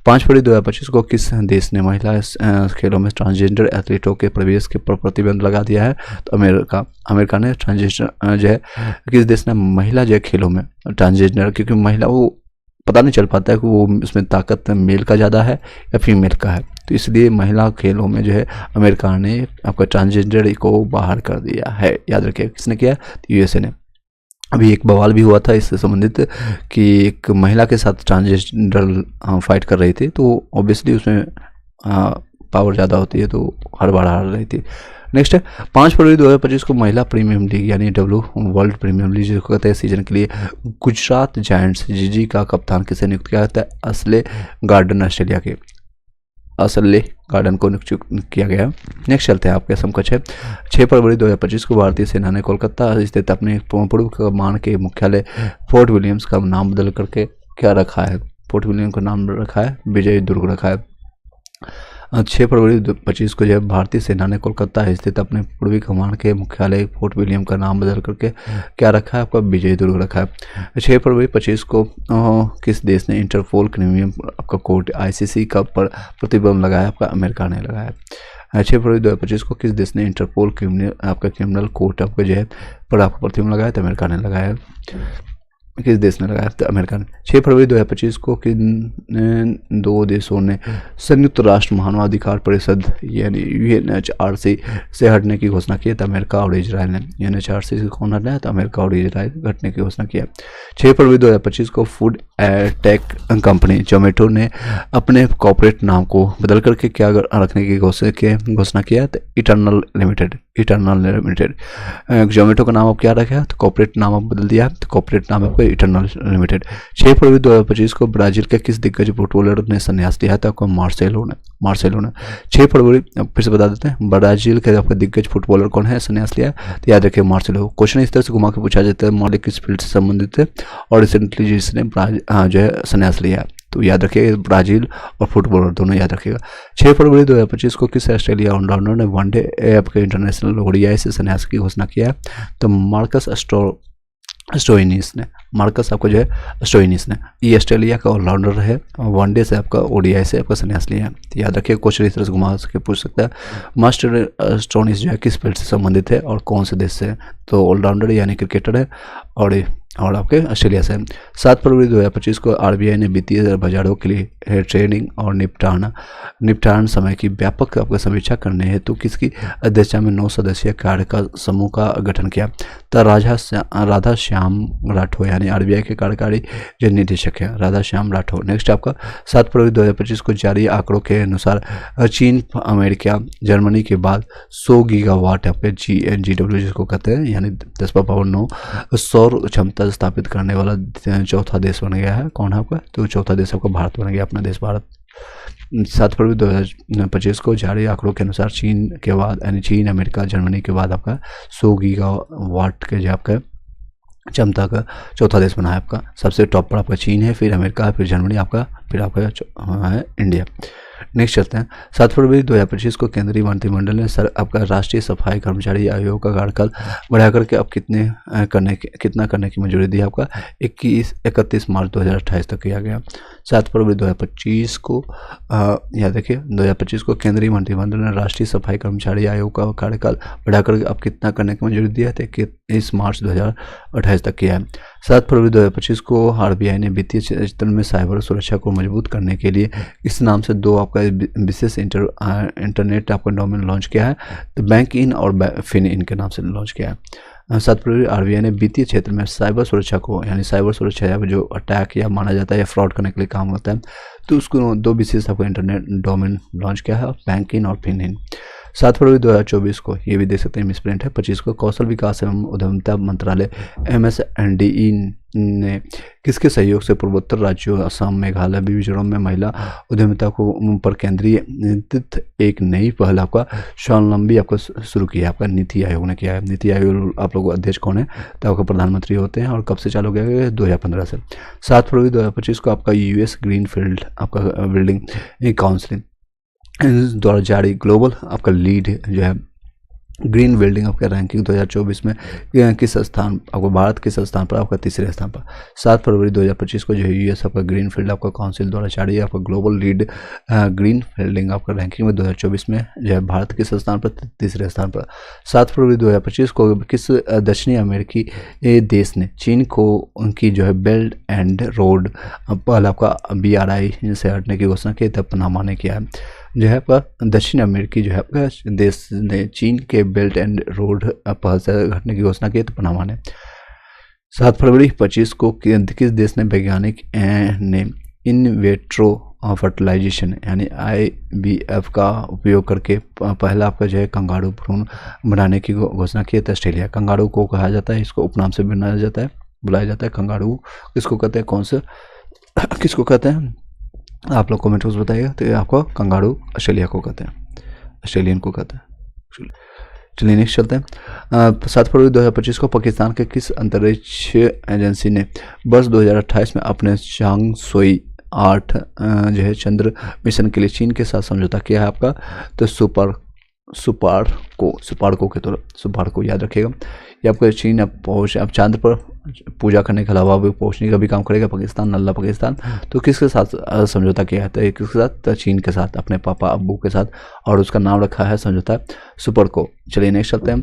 S1: 5 फरवरी 2025 को किस देश ने महिला खेलों में ट्रांसजेंडर एथलीटों के प्रवेश के पर प्रतिबंध लगा दिया है? तो अमेरिका ने ट्रांसजेंडर जो है, किस देश ने महिला जो है खेलों में ट्रांसजेंडर, क्योंकि महिला वो पता नहीं चल पाता है कि वो उसमें ताकत मेल का ज़्यादा है या फीमेल का है, तो इसलिए महिला खेलों में जो है अमेरिका ने आपका ट्रांसजेंडर को बाहर कर दिया है। याद रखिए किसने किया? तो USA ने। अभी एक बवाल भी हुआ था इससे संबंधित कि एक महिला के साथ ट्रांसजेंडर फाइट कर रही थी, तो ऑब्वियसली उसमें पावर ज़्यादा होती है, तो हर बार हार रही थी। नेक्स्ट है 5 फरवरी 2025 को महिला प्रीमियम लीग यानी वर्ल्ड प्रीमियम लीग जिसको कहते हैं सीजन के लिए गुजरात जायंट्स जीजी का कप्तान किसे नियुक्त किया जाता है? असले गार्डन, ऑस्ट्रेलिया के असले गार्डन को नियुक्त किया गया। नेक्स्ट चलते हैं आपके समकक्ष है 6 फरवरी 2025 को भारतीय सेना ने कोलकाता स्थित अपने पूर्व कमान के मुख्यालय फोर्ट विलियम्स का नाम बदल करके क्या रखा है? फोर्ट विलियम का नाम रखा है विजय दुर्ग रखा है। 6 फरवरी 2025 को जब भारतीय सेना ने कोलकाता स्थित अपने पूर्वी कमान के मुख्यालय फोर्ट विलियम का नाम बदल करके क्या रखा है? आपका विजय दुर्ग रखा है। 6 फरवरी 25 को किस देश ने इंटरपोल क्रिमिनल आपका कोर्ट ICC का पर प्रतिबंध लगाया? आपका अमेरिका ने लगाया। 6 फरवरी 2025 को किस देश ने इंटरपोल क्रिमिनल कोर्ट आपका जो है पर आपका प्रतिबंध लगाया? तो अमेरिका ने लगाया। किस देश ने लगाया? तो अमेरिका ने। 6 फरवरी 2025 को किन 2 देशों ने संयुक्त राष्ट्र मानवाधिकार परिषद यानी UNHRC से हटने की घोषणा की है? तो अमेरिका और इजराइल ने। UNHRC से कौन हटना है? तो अमेरिका और इजराइल हटने की घोषणा की है। 6 फरवरी 2025 को फूड टेक कंपनी जोमेटो ने अपने कॉर्पोरेट नाम को बदल करके क्या रखने की घोषणा किया है? तो इटर्नल लिमिटेड। जोमेटो का नाम अब क्या रखा है? तो कॉर्पोरेट नाम अब बदल दिया, तो कॉर्पोरेट नाम आपको इटर्नल लिमिटेड। 6 फरवरी 2025 को ब्राजील के किस दिग्गज फुटबॉलर ने संन्यास लिया था? आपको मार्सेलो ने। 6 फरवरी फिर से बता देते हैं, ब्राजील के आपका दिग्गज फुटबॉलर कौन है संन्यास लिया? तो याद रखिए मार्सेलो। क्वेश्चन इस तरह से घुमा के पूछा जाता है, मार्सेलो किस फील्ड से संबंधित है और रिसेंटली जिसने जो है संन्यास लिया, तो याद रखिएगा ब्राजील और फुटबॉलर दोनों याद रखिएगा। 6 फरवरी 2025 को किस ऑस्ट्रेलिया ऑलराउंडर ने वनडे आपके इंटरनेशनल ODI से संन्यास की घोषणा किया? तो मार्कस स्टोइनिस ने। मार्कस आपको जो है स्टोइनिस ने, ये ऑस्ट्रेलिया का ऑलराउंडर है, वनडे से आपका ODI से आपका संन्यास लिया है। तो याद रखिए क्वेश्चन इस तरह से घुमा के पूछ सकता है, मास्टर स्टोइनिस जो है किस फील्ड से संबंधित है और कौन से देश से है? तो ऑलराउंडर यानी क्रिकेटर है और आपके ऑस्ट्रेलिया से। 7 फरवरी 2025 को RBI ने वित्तीय बाजारों के लिए ट्रेडिंग और निपटान समय की व्यापक आपका समीक्षा करने हेतु तो किसकी अध्यक्षता में 9 सदस्यीय कार्य का समूह का गठन किया? तो राधा श्याम राठौर यानी RBI के कार्यकारी जो निदेशक है राधा श्याम राठौर। नेक्स्ट आपका 7 फरवरी 2025 को जारी आंकड़ों के अनुसार चीन, अमेरिका, जर्मनी के बाद 100 गीगावाट आपके GW जिसको कहते हैं यानी 10⁻9 सौर क्षमता स्थापित करने वाला चौथा देश बन गया है। कौन है आपका? तो चौथा देश आपका भारत बन गया, अपना देश भारत। 7 फरवरी 2025 को जारी आंकड़ों के अनुसार चीन के बाद यानी चीन, अमेरिका, जर्मनी के बाद आपका 100 गीगावाट के जो आपका क्षमता का चौथा देश बना है आपका। सबसे टॉप पर आपका चीन है, फिर अमेरिका, फिर जर्मनी आपका, फिर आपका है इंडिया। नेक्स्ट चलते हैं 7 फरवरी 2025 को केंद्रीय मंत्रिमंडल ने आपका राष्ट्रीय सफाई कर्मचारी आयोग का कार्यकाल बढ़ाकर के अब कितना करने की मंजूरी दी? आपका 31 मार्च 2028 तक किया गया। 7 फरवरी 2025 को याद रखिए 2025 को केंद्रीय मंत्रिमंडल ने राष्ट्रीय सफाई कर्मचारी आयोग का कार्यकाल बढ़ाकर अब कितना करने की मंजूरी दी है? 31 मार्च 2028 तक किया है। 7 फरवरी 2025 को RBI ने वित्तीय क्षेत्र में साइबर सुरक्षा को मजबूत करने के लिए इस नाम से 2 आपका विशेष इंटरनेट आपका डोमेन लॉन्च किया है, तो बैंक इन और फिन इन के नाम से लॉन्च किया है। 7 फरवरी आरबीआई ने वित्तीय क्षेत्र में साइबर सुरक्षा को, यानी साइबर सुरक्षा या जो अटैक या माना जाता है या फ्रॉड करने के लिए काम होता है, तो उसको 2 विशेष आपको इंटरनेट डोमेन लॉन्च किया है, बैंकिन और फिनइन। 7 फरवरी 2024 को, ये भी देख सकते हैं मिसप्रिंट है, 25 को कौशल विकास एवं उद्यमिता मंत्रालय MSNDE ने किसके सहयोग से पूर्वोत्तर राज्यों असम, मेघालय, मिजोरम में महिला उद्यमिता को पर केंद्रित एक नई पहल आपका स्वावलंबी आपको शुरू किया, आपका नीति आयोग ने किया है। नीति आयोग आप लोगों अध्यक्ष कौन है, तो आपका प्रधानमंत्री होते हैं, और कब से चालू किया गया, 2015 से। 7 फरवरी 2025 को आपका US ग्रीनफील्ड आपका बिल्डिंग काउंसिल द्वारा जारी ग्लोबल आपका लीड जो है ग्रीन बिल्डिंग आपका रैंकिंग 2024 में किस स्थान, आपको भारत किस स्थान पर, आपका तीसरे स्थान पर। 7 फरवरी 2025 को जो है US आपका ग्रीन फील्ड आपका काउंसिल द्वारा जारी आपका ग्लोबल लीड ग्रीन फील्डिंग आपका रैंकिंग में 2024 में जो है भारत किस स्थान पर, तीसरे स्थान पर। 7 फरवरी 2025 को किस दक्षिणी अमेरिकी देश ने चीन को उनकी जो है बेल्ट एंड रोड पहल आपका BRI से हटने की घोषणा की, तब पनामा ने किया है। जो है आपका दक्षिण अमेरिकी जो है आपका देश ने चीन के बेल्ट एंड रोड पहल से हटने की घोषणा की, तो पनामा ने। 7 फरवरी 25 को किस देश ने वैज्ञानिक ने इन वेट्रो फर्टिलाइजेशन यानी IVF का उपयोग करके पहला आपका जो है कंगारू भ्रूण बनाने की घोषणा की, तो ऑस्ट्रेलिया। कंगारू को कहा जाता है, इसको उपनाम से बुलाया जाता है कंगारू। किसको कहते हैं, कौन से किसको कहते हैं, आप लोग कमेंट में बताइएगा। तो आपको कंगारू ऑस्ट्रेलिया को कहते हैं, ऑस्ट्रेलियन को कहते हैं। चलिए नेक्स्ट चलते हैं। 7 फरवरी 2025 को पाकिस्तान के किस अंतरिक्ष एजेंसी ने वर्ष 2028 में अपने चांगसोई 8 जो है चंद्र मिशन के लिए चीन के साथ समझौता किया है आपका, तो सुपार्को के तौर, सुपार्को याद रखिएगा। ये आपको चीन अब चांद पर पूजा करने के अलावा भी पहुंचने का भी काम करेगा पाकिस्तान, नल्ला पाकिस्तान। तो किसके साथ समझौता किया है, तो किसके साथ, तो चीन के साथ, अपने पापा अब्बू के साथ, और उसका नाम रखा है समझौता सुपार्को। चलिए नेक्स्ट चलते हैं।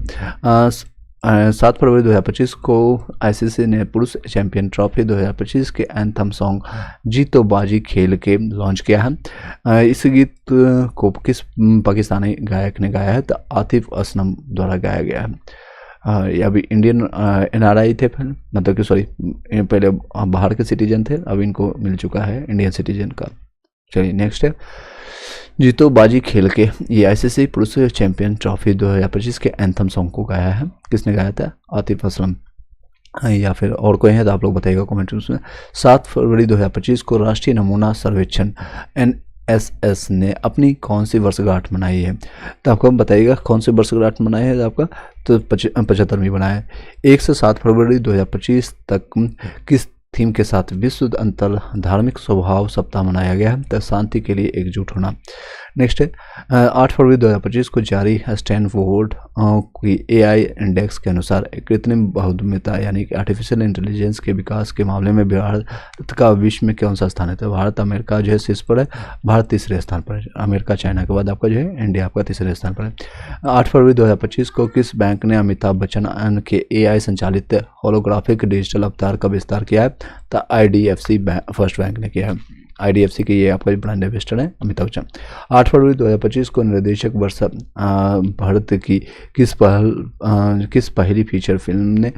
S1: 7 फरवरी 2025 को ICC ने पुरुष चैंपियन ट्रॉफी 2025 के एंथम सॉन्ग जीतो बाजी खेल के लॉन्च किया है। इस गीत को किस पाकिस्तानी गायक ने गाया है, तो आतिफ असलम द्वारा गाया गया है। ये अभी इंडियन NRI थे, फिर मतलब कि सॉरी पहले बाहर के सिटीजन थे, अब इनको मिल चुका है इंडियन सिटीजन का। चलिए नेक्स्ट है, जीतो बाजी खेल के ये ICC पुरुष चैंपियन ट्रॉफी 2025 के एंथम सॉन्ग को गाया है, किसने गाया था, आतिफ असलम या फिर और कोई है, तो आप लोग बताइएगा कमेंट में। 7 फरवरी 2025 को राष्ट्रीय नमूना सर्वेक्षण NSS ने अपनी कौन सी वर्षगांठ मनाई है, तो आपको बताइएगा कौन सी वर्षगांठ मनाई है आपका, तो 75वीं बनाया है। 1 से 7 फरवरी 2025 तक किस थीम के साथ विश्व अंतर धार्मिक स्वभाव सप्ताह मनाया गया है, तो शांति के लिए एकजुट होना। नेक्स्ट है 8 फरवरी 2025 को जारी स्टैनफोर्ड की AI इंडेक्स के अनुसार कृत्रिम बुद्धिमत्ता यानी कि आर्टिफिशियल इंटेलिजेंस के विकास के मामले में भारत का विश्व में कौन सा स्थान है, तो भारत अमेरिका जो है शीर्ष पर है, भारत तीसरे स्थान पर है, अमेरिका चाइना के बाद आपका जो है इंडिया आपका तीसरे स्थान पर है। 8 फरवरी 2025 को किस बैंक ने अमिताभ बच्चन के AI संचालित होलोग्राफिक डिजिटल अवतार का विस्तार किया है, तो IDFC फर्स्ट बैंक ने किया है। IDFC के ये आपका ब्रांड एम्बेसडर है अमिताभ बच्चन। 8 फरवरी 2025 को निर्देशक वर्षा भारत की किस पहली फीचर फिल्म ने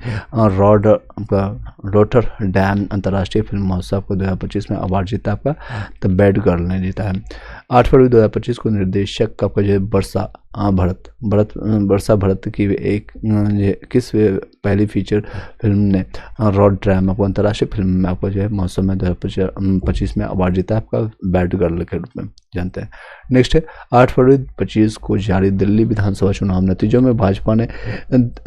S1: रोटरडैम अंतर्राष्ट्रीय फिल्म महोत्सव को 2025 में अवार्ड जीता आपका, द बैड गर्ल ने जीता है। 8 फरवरी 2025 को निर्देशक आपका जो वर्षा भरत की एक किस पहली फीचर फिल्म ने रोटरडैम आपको अंतर्राष्ट्रीय फिल्म में आपको जो है महोत्सव में 2025 में अवार्ड जीता है आपका, बैड गर्ल के रूप में जानते हैं। नेक्स्ट है 8 फरवरी 2025 को जारी दिल्ली विधानसभा चुनाव नतीजों में भाजपा ने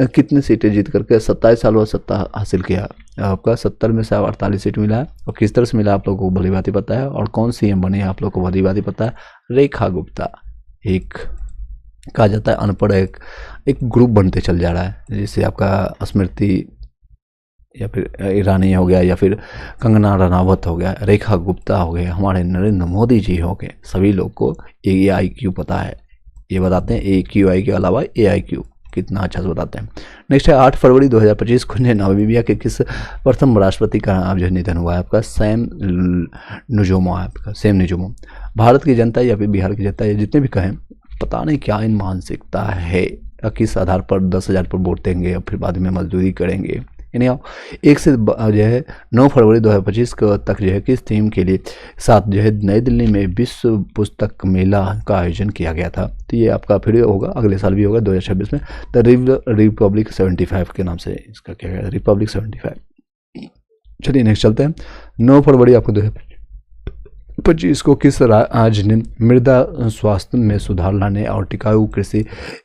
S1: कितनी सीटें जीत करके 27 साल बाद सत्ता हासिल किया, आपका 70 में से 48 सीट मिला है, और किस तरह से मिला आप लोगों को भली भांति पता है, और कौन CM बनी है आप लोगों को भली भांति पता है, रेखा गुप्ता। एक कहा जाता है अनपढ़ एक ग्रुप बनते चल जा रहा है, जैसे आपका स्मृति या फिर ईरानी हो गया, या फिर कंगना रनावत हो गया, रेखा गुप्ता हो गया, हमारे नरेंद्र मोदी जी हो गए, सभी लोग को AIQ पता है, ये बताते हैं AQI के अलावा AIQ कितना अच्छा से बताते हैं। नेक्स्ट है 8 फरवरी 2025 को नामीबिया के किस प्रथम राष्ट्रपति का आप जो निधन हुआ है, आपका सैम नुजोमो है, आपका सैम नुजोमो। भारत की जनता या फिर बिहार की जनता या जितने भी कहें, पता नहीं क्या इन मानसिकता है किस आधार पर 10,000 पर वोट देंगे और फिर बाद में मजदूरी करेंगे। यानी आप 1 से जो है 9 फरवरी 2025 को तक जो है किस थीम के लिए साथ जो है नई दिल्ली में विश्व पुस्तक मेला का आयोजन किया गया था। तो ये आपका फिर होगा, अगले साल भी होगा 2026 में। द रिपब्लिक 75 के नाम से इसका क्या है, रिपब्लिक 75। चलिए नेक्स्ट चलते हैं। 9 फरवरी आपको 2025 को किस राज्य ने मृदा स्वास्थ्य में सुधार लाने और टिकाऊ कृषि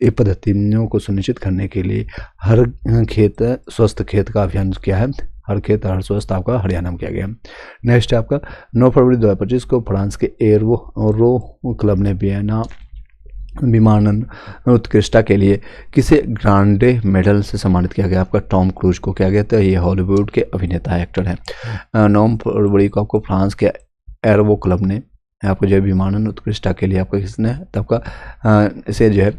S1: पद्धतियों को सुनिश्चित करने के लिए हर खेत स्वस्थ खेत का अभियान किया है। हर खेत हर स्वस्थ आपका हरियाणा में किया गया। नेक्स्ट है आपका 9 फरवरी 2025 को फ्रांस के एयरो क्लब ने वियना विमानन उत्कृष्टता के लिए किसे ग्रांडे मेडल से सम्मानित किया गया। आपका टॉम क्रूज को किया गया था। ये हॉलीवुड के अभिनेता एक्टर हैं। 9 फरवरी को आपको फ्रांस के एयरो क्लब ने आपको जो है विमानन उत्कृष्टता के लिए आपको किसने तब का इसे जो है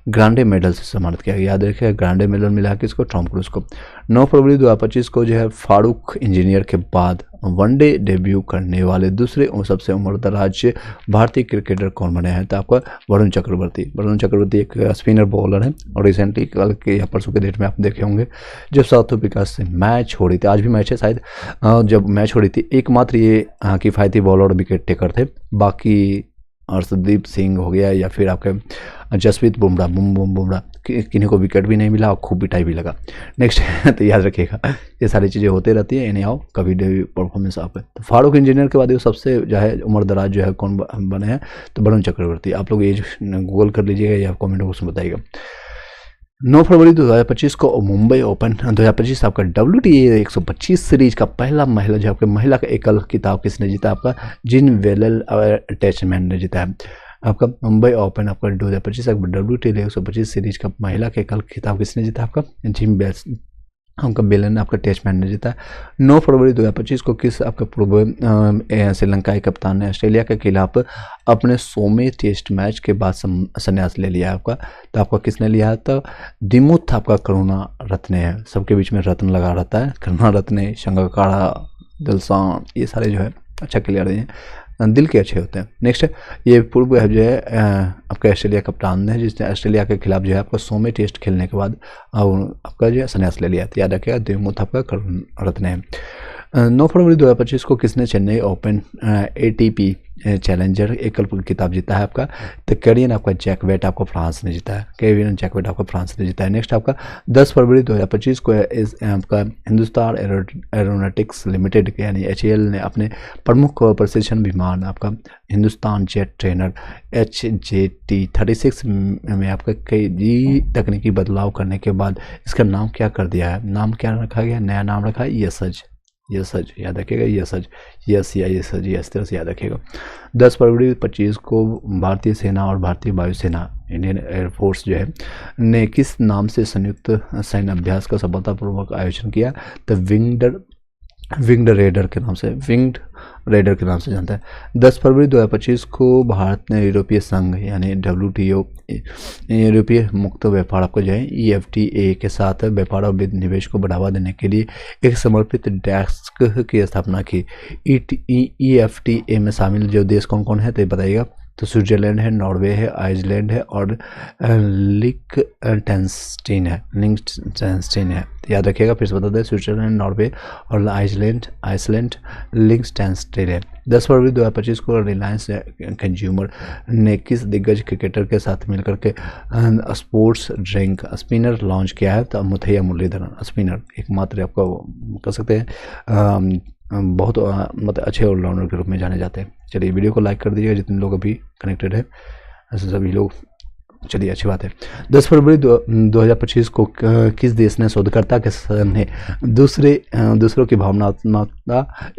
S1: ग्रांडे मेडल से सम्मानित किया गया। याद रखिए ग्रांडे मेडल मिला किसको, टॉम क्रूज को। 9 फरवरी 2025 को जो है फारूक इंजीनियर के बाद वनडे डेब्यू करने वाले दूसरे सबसे उम्रदराज भारतीय क्रिकेटर कौन बने हैं। तो आपका वरुण चक्रवर्ती। वरुण चक्रवर्ती एक स्पिनर बॉलर है और रिसेंटली कल के या परसों के डेट में आप देखे होंगे जब साउथ अफ्रीका से मैच हो रही थी, आज भी मैच है शायद, जब मैच हो रही थी एकमात्र ये किफ़ायती बॉलर और विकेट टेकर थे। बाकी अर्शदीप सिंह हो गया या फिर आपके जसप्रीत बुमराह किन्हीं को विकेट भी नहीं मिला और खूब पिटाई भी लगा। नेक्स्ट तो याद रखिएगा ये सारी चीज़ें होते रहती है। इन्हें आओ कभी भी परफॉर्मेंस आप है। तो फारूक इंजीनियर के बाद ये सबसे जो है उम्रदराज जो है कौन बने हैं, तो वरुण चक्रवर्ती। आप लोग ये गूगल कर लीजिएगा या कॉमेंट बॉक्स में बताइएगा। 9 फरवरी 2025 को मुंबई ओपन 2025 आपका WTA 125 सीरीज का पहला महिला जो आपके महिला का एकल खिताब किसने जीता। आपका जिन वेलेल अटैचमेंट ने जीता है। आपका मुंबई ओपन आपका 2025 WTA 125 सीरीज का महिला का एकल खिताब किसने जीता। आपका जिम बेल्स आपका बेलन आपका टेस्टमैन ने जीता। 9 फरवरी 2025 को किस आपका पूर्व श्रीलंकाई कप्तान ने ऑस्ट्रेलिया के खिलाफ अपने 100वें टेस्ट मैच के बाद संन्यास ले लिया आपका। तो आपका किसने लिया है, तो दिमुथ आपका करुणा रत्ने है। सबके बीच में रत्न लगा रहता है, करुणा रत्ने, संगकारा, दिलसान, ये सारे जो है अच्छा क्लियर हैं, दिल के अच्छे होते हैं। नेक्स्ट ये पूर्व जो है आपका ऑस्ट्रेलिया कप्तान ने जिसने ऑस्ट्रेलिया के खिलाफ जो है आपका 100वें टेस्ट खेलने के बाद आपका जो है संन्यास ले लिया। तो याद रखिएगा दिमुथ आपका करुणा रत्ने है। 9 फरवरी 2025 को किसने चेन्नई ओपन ATP चैलेंजर एकल खिताब जीता है। आपका तो कैरियन आपका जैकवेट आपको फ्रांस ने जीता है। कैरियन जैकवेट आपको फ्रांस ने जीता है। नेक्स्ट आपका 10 फरवरी 2025 को आपका हिंदुस्तान एरोनॉटिक्स लिमिटेड यानी HAL ने अपने प्रमुख प्रशिक्षण विमान आपका हिंदुस्तान जेट ट्रेनर HJT-36 में आपका कई तकनीकी बदलाव करने के बाद इसका नाम क्या कर दिया है। नाम क्या रखा गया, नया नाम रखा है यशज। याद रखिएगा यशज, यस या यशज, इस तरह से याद रखिएगा। 10 फरवरी 2025 को भारतीय सेना और भारतीय वायुसेना इंडियन एयरफोर्स जो है ने किस नाम से संयुक्त सैन्य अभ्यास का सफलतापूर्वक आयोजन किया। तो विंग्ड रेडर के नाम से जानता है। 10 फरवरी 2025 को भारत ने यूरोपीय संघ यानी WTO यूरोपीय मुक्त व्यापार आपको जो है EFTA के साथ व्यापार और निवेश को बढ़ावा देने के लिए एक समर्पित डेस्क की स्थापना की। EFTA में शामिल जो देश कौन कौन है तो बताइएगा। तो स्विट्जरलैंड है, नॉर्वे है, आइसलैंड है और लिंक्टेनस्टीन है। याद रखिएगा, फिर से बता दें, स्विट्जरलैंड, नॉर्वे और आइसलैंड, लिंक्टेनस्टीन है। 10 फरवरी 2025 को रिलायंस कंज्यूमर ने किस दिग्गज क्रिकेटर के साथ मिलकर के स्पोर्ट्स ड्रिंक स्पिनर लॉन्च किया है। तो मुथैया मुरलीधरन स्पिनर एकमात्र आपका कह सकते हैं बहुत मतलब अच्छे ऑलराउंडर के रूप में जाने जाते हैं। चलिए वीडियो को लाइक कर दीजिएगा जितने लोग अभी कनेक्टेड है, ऐसे सभी लोग। चलिए अच्छी बात है। 10 फरवरी 2025 को किस देश ने शोधकर्ता के सामने दूसरों की भावनात्मक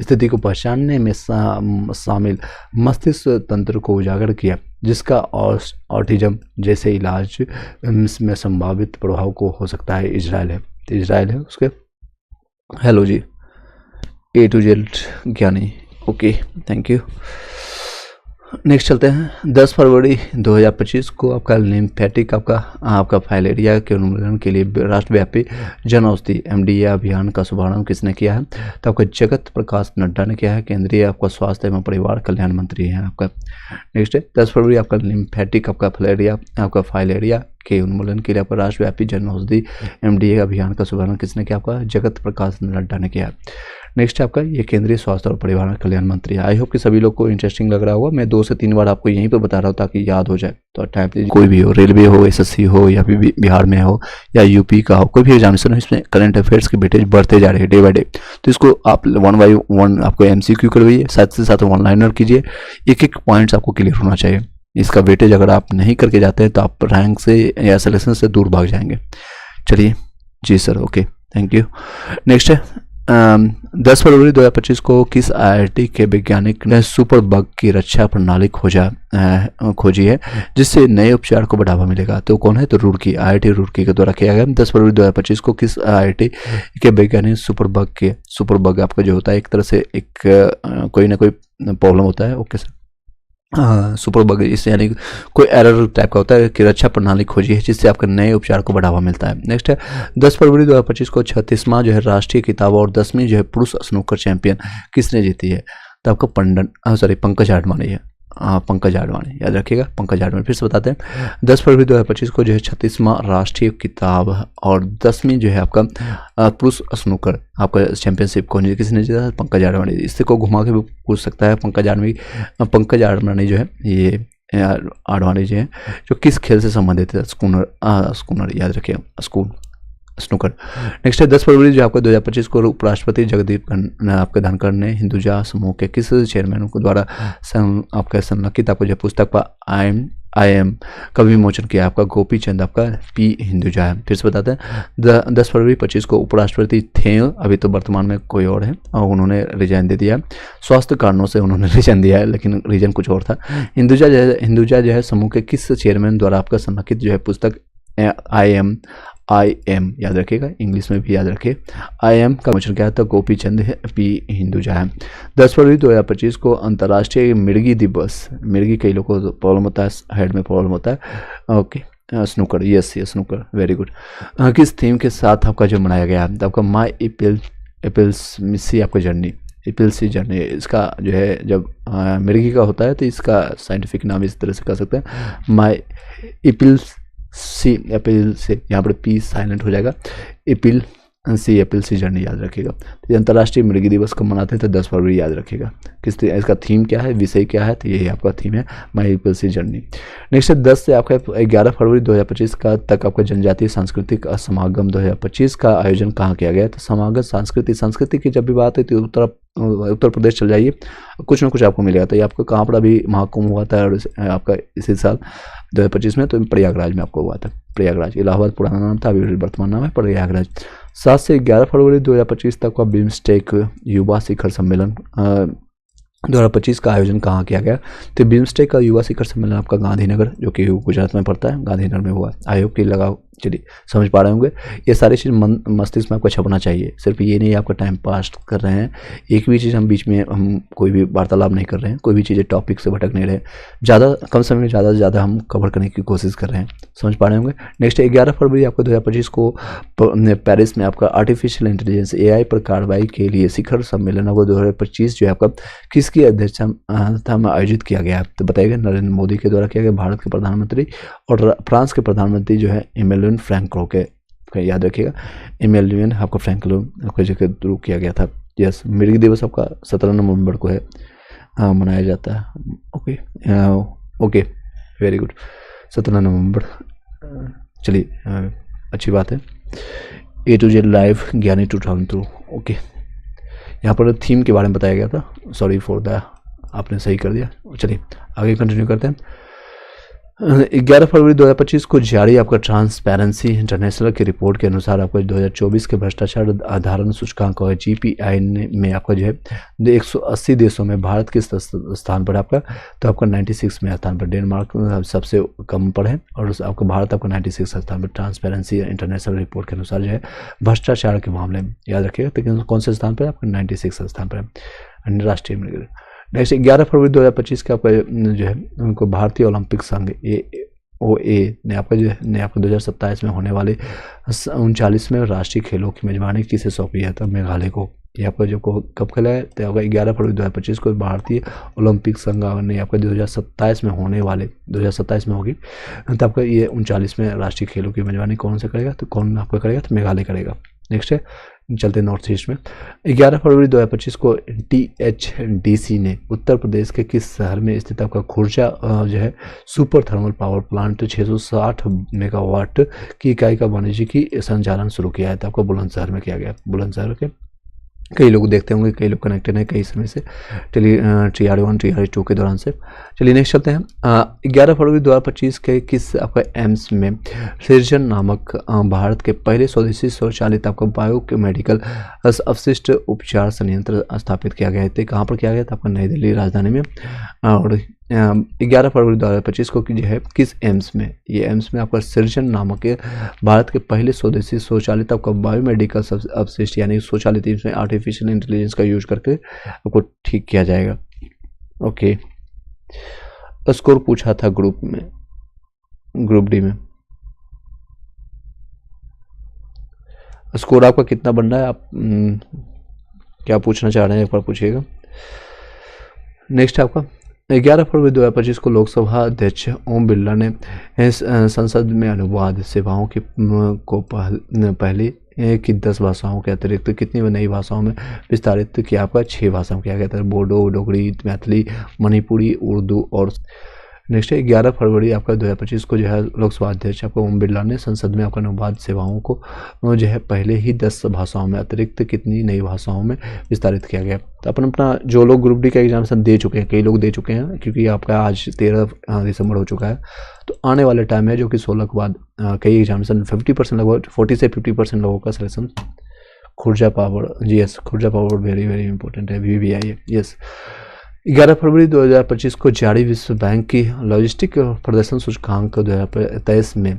S1: स्थिति को पहचानने में शामिल मस्तिष्क तंत्र को उजागर किया, जिसका ऑटिज्म जैसे इलाज में संभावित प्रभाव को हो सकता है। इजराइल है उसके। Hello ji, A to Z ज्ञानी, ओके, थैंक यू। नेक्स्ट चलते हैं। 10 फरवरी 2025 को आपका लिम्फेटिक आपका फाइलेरिया के उन्मूलन के लिए राष्ट्रव्यापी जन औषधि एमडीए अभियान का शुभारंभ किसने किया है? तो आपका जगत प्रकाश नड्डा ने किया है, केंद्रीय आपका स्वास्थ्य एवं परिवार कल्याण मंत्री हैं आपका। नेक्स्ट है 10 फरवरी आपका लिम्फेटिक फाइलेरिया के उन्मूलन के लिए आपका राष्ट्रव्यापी जन औषधि एमडीए अभियान का शुभारंभ किसने किया? आपका जगत प्रकाश नड्डा ने किया। नेक्स्ट आपका ये केंद्रीय स्वास्थ्य और परिवार कल्याण मंत्री है। आई होप कि सभी लोग को इंटरेस्टिंग लग रहा होगा। मैं 2 से 3 बार आपको यहीं पे बता रहा हूँ ताकि याद हो जाए। तो टाइम पे कोई भी हो, रेलवे हो, एसएससी हो, या फिर बिहार में हो या यूपी का हो, कोई भी एग्जामिनेशन हो, इसमें करंट अफेयर्स की वेटेज बढ़ते जा रहे हैं डे बाई डे। तो इसको आप 1 बाई 1 आपको एमसीक्यू करवाइए, साथ से साथ वन लाइनर कीजिए, एक पॉइंट्स आपको क्लियर होना चाहिए। इसका वेटेज अगर आप नहीं करके जाते हैं तो आप रैंक से या सिलेक्शन से दूर भाग जाएंगे। चलिए जी sir, okay, thank you. Next है 10 फरवरी 2025 को किस आईआईटी के वैज्ञानिक ने सुपर बग की रक्षा प्रणाली खोजी है जिससे नए उपचार को बढ़ावा मिलेगा? तो कौन है? तो रुड़की, आईआईटी रुड़की के द्वारा किया गया। 10 फरवरी 2025 को किस आईआईटी के वैज्ञानिक सुपर बग आपका जो होता है एक तरह से एक कोई ना कोई प्रॉब्लम होता है, ओके सर, सुपर बग इससे यानी कोई एरर टाइप का होता है कि रक्षा प्रणाली खोजी है जिससे आपके नए उपचार को बढ़ावा मिलता है। नेक्स्ट है 10 फरवरी 2025 को 36वां जो है राष्ट्रीय खिताब और 10वीं जो है पुरुष स्नूकर चैंपियन किसने जीती है? तो आपका पंकज आडवाणी है। पंकज आडवाणी याद रखिएगा, पंकज आडवाणी। फिर से बताते हैं 10 फरवरी 2025 को जो है 36वां राष्ट्रीय खिताब और 10वीं जो है आपका पुरुष स्नूकर आपका चैंपियनशिप कौन किसने जीता? पंकज आडवाणी। इससे को घुमा के भी पूछ सकता है। पंकज आडवाणी जो है ये आडवाणी जो है जो किस खेल से संबंधित है? स्कूनर याद रखिएगा, स्नूकर। नेक्स्ट है 10 फरवरी जो आपका 2025 को उपराष्ट्रपति जगदीप आपके धनखड़ ने हिंदुजा समूह के किस चेयरमैन को द्वारा आपका संलिखित आपको जो पुस्तक पर IM का विमोचन किया? आपका गोपी चंद आपका P हिंदुजा है। फिर से बताते हैं 10 फरवरी 25 को उपराष्ट्रपति थे, अभी तो वर्तमान में कोई और है और उन्होंने रिजाइन दे दिया, स्वास्थ्य कारणों से उन्होंने रिजाइन दिया है, लेकिन रीजन कुछ और था। हिंदुजा जो है समूह के किस चेयरमैन द्वारा आपका संलिखित जो है पुस्तक IM याद रखिएगा, इंग्लिश में भी याद रखिए। IM का विमोचन क्या था? गोपी चंद है, P हिंदुजा है। 10 फरवरी 2025 को अंतर्राष्ट्रीय मिर्गी दिवस, मिर्गी कई लोगों को प्रॉब्लम होता है, हेड में प्रॉब्लम होता है, okay, snooker, yes snooker, very good. किस थीम के साथ आपका जो मनाया गया है? आपका माई एपिल्स आपका जर्नी, इसका जो है जब मिर्गी का होता है तो इसका साइंटिफिक नाम इस तरह से कर सकते हैं, माई एपिल से यहाँ पर P साइलेंट हो जाएगा, एपिल सी जर्नी याद रखिएगा। तो अंतर्राष्ट्रीय मृगी दिवस कब मनाते हैं? तो 10 फरवरी याद रखिएगा। इसका थीम क्या है, विषय क्या है? तो यही आपका थीम है, माई एपिल सी जर्नी। नेक्स्ट है 10 से आपका 11 फरवरी 2025 का तक आपका जनजातीय सांस्कृतिक समागम 2025 का आयोजन कहाँ किया गया? तो समागम संस्कृति की जब भी बात है तो उत्तर प्रदेश चल जाइए, कुछ ना कुछ आपको मिलेगा। तो ये आपको कहाँ पर अभी महाकुंभ हुआ था और आपका इसी साल 2025 में, तो प्रयागराज में आपको हुआ था। प्रयागराज, इलाहाबाद पुराना नाम था, अभी वर्तमान नाम है प्रयागराज। 7 से 11 फरवरी 2025 तक का बिम्स्टेक युवा शिखर सम्मेलन 2025 का आयोजन कहाँ किया गया? तो बिम्स्टेक का युवा शिखर सम्मेलन आपका गांधीनगर, जो कि गुजरात में पड़ता है, गांधीनगर में हुआ। आयोग की लगाओ, चलिए समझ पा रहे होंगे। ये सारी चीज़ मस्तिष्क में आपको छपना चाहिए, सिर्फ ये नहीं आपका टाइम पास कर रहे हैं, एक भी चीज़ हम बीच में हम कोई भी वार्तालाप नहीं कर रहे हैं, कोई भी चीज़ें टॉपिक से भटक नहीं रहे, ज़्यादा कम समय में ज़्यादा से ज़्यादा हम कवर करने की कोशिश कर रहे हैं, समझ पा रहे होंगे। नेक्स्ट 11 फरवरी आपको 2025 को पेरिस में आपका आर्टिफिशियल इंटेलिजेंस AI पर कार्रवाई के लिए शिखर सम्मेलन आपको 2025 जो है आपका किसकी अध्यक्षता में आयोजित किया गया? तो बताइएगा, नरेंद्र मोदी के द्वारा किया गया, भारत के प्रधानमंत्री और फ्रांस के प्रधानमंत्री जो है इमैनुअल फ्रैंको के, याद रखिएगा, इमैनुअल आपको फ्रैंको के जगह थ्रू किया गया था। यस, मृगी दिवस आपका 17 नवंबर को है, मनाया जाता है। ओके, वेरी गुड, 17 नवंबर। चलिए, अच्छी बात है। A to Z लाइव ज्ञानी 2002, ओके। यहाँ पर थीम के बारे में बताया गया था, सॉरी फॉर द, आपने सही कर दिया। चलिए आगे कंटिन्यू करते हैं। 11 फरवरी 2025 को जारी आपका ट्रांसपेरेंसी इंटरनेशनल की रिपोर्ट के अनुसार आपका 2024 के भ्रष्टाचार आधारण सूचकांक और GPI में आपका जो है 180 देशों में भारत किस स्थान पर आपका? तो आपका 96वें स्थान पर, डेनमार्क सबसे कम पर है और आपका भारत आपका 96 स्थान पर ट्रांसपेरेंसी इंटरनेशनल रिपोर्ट के अनुसार जो है भ्रष्टाचार के मामले में, याद रखिएगा। तो कौन से स्थान पर? आपका 96 स्थान पर है, राष्ट्रीय। नेक्स्ट 11 फरवरी 2025 का आपका जो है उनको भारतीय ओलंपिक संघ OA ने आपका जो है आपका 2027 में होने वाले 39वें राष्ट्रीय खेलों की मेजबानी किसे सौंपी है? तब मेघालय को। ये आपका जो कब खेला है? तो होगा 11 फरवरी 2025 को भारतीय ओलंपिक संघ ने आपका 2027 में होने वाले 2027 में होगी, तो आपका ये 39वें राष्ट्रीय खेलों की मेजबानी कौन से करेगा? तो कौन आपका करेगा? तो मेघालय करेगा। नेक्स्ट है, चलते नॉर्थ ईस्ट में 11 फरवरी 2025 को THDC ने उत्तर प्रदेश के किस शहर में स्थित आपका खुर्जा जो है super thermal power plant 660 megawatt की इकाई का वाणिज्यिक संचालन शुरू किया है? तो आपको बुलंदशहर में किया गया। बुलंदशहर के कई लोग देखते होंगे, कई लोग कनेक्टेड हैं कई समय से TR1 TR2 के दौरान से। चलिए नेक्स्ट चलते हैं। 11 फरवरी 2025 के किस आपका एम्स में सृजन नामक भारत के पहले स्वदेशी स्वचालित आपका बायोमेडिकल अवशिष्ट उपचार संयंत्र स्थापित किया गया है? कहाँ पर किया गया था? आपका नई दिल्ली राजधानी में। और 11 फरवरी 2025 को जो है किस एम्स में, ये एम्स में आपका सृजन नामक भारत के पहले स्वदेशी स्वचालित आपका बायोमेडिकल अवशिष्ट यानी स्वचालित इसमें आर्टिफिशियल इंटेलिजेंस का यूज करके आपको ठीक किया जाएगा। ओके, स्कोर पूछा था ग्रुप डी में, स्कोर आपका कितना बन रहा है? आप क्या पूछना चाह रहे हैं एक बार पूछिएगा। नेक्स्ट आपका 11 फरवरी 2025 को लोकसभा अध्यक्ष ओम बिरला ने संसद में अनुवाद सेवाओं की को पहले की 10 भाषाओं के अतिरिक्त कितनी नई भाषाओं में विस्तारित किया? आपका 6 भाषाओं किया गया था, बोडो, डोगरी, मैथिली, मणिपुरी, उर्दू और नेक्स्ट है 11 फरवरी आपका 2025 को जो है लोकसभा अध्यक्ष आपको ओम बिरला ने संसद में आपका अनुवाद सेवाओं को जो है पहले ही 10 भाषाओं में अतिरिक्त कितनी नई भाषाओं में विस्तारित किया गया? तो अपन अपना जो लोग ग्रुप डी का एग्जामिनेशन दे चुके हैं, कई लोग दे चुके हैं क्योंकि आपका आज 13 दिसंबर हो चुका है, तो आने वाले टाइम है जो कि 16 के बाद कई एग्जामिनेशन 50% लगभग 40 से 50% लोगों का सिलेक्शन खुर्जा पावर, जी yes, Khurja power very very important है, VVI है, यस। 11 फरवरी 2025 को जारी विश्व बैंक की लॉजिस्टिक प्रदर्शन सूचकांक 2023 में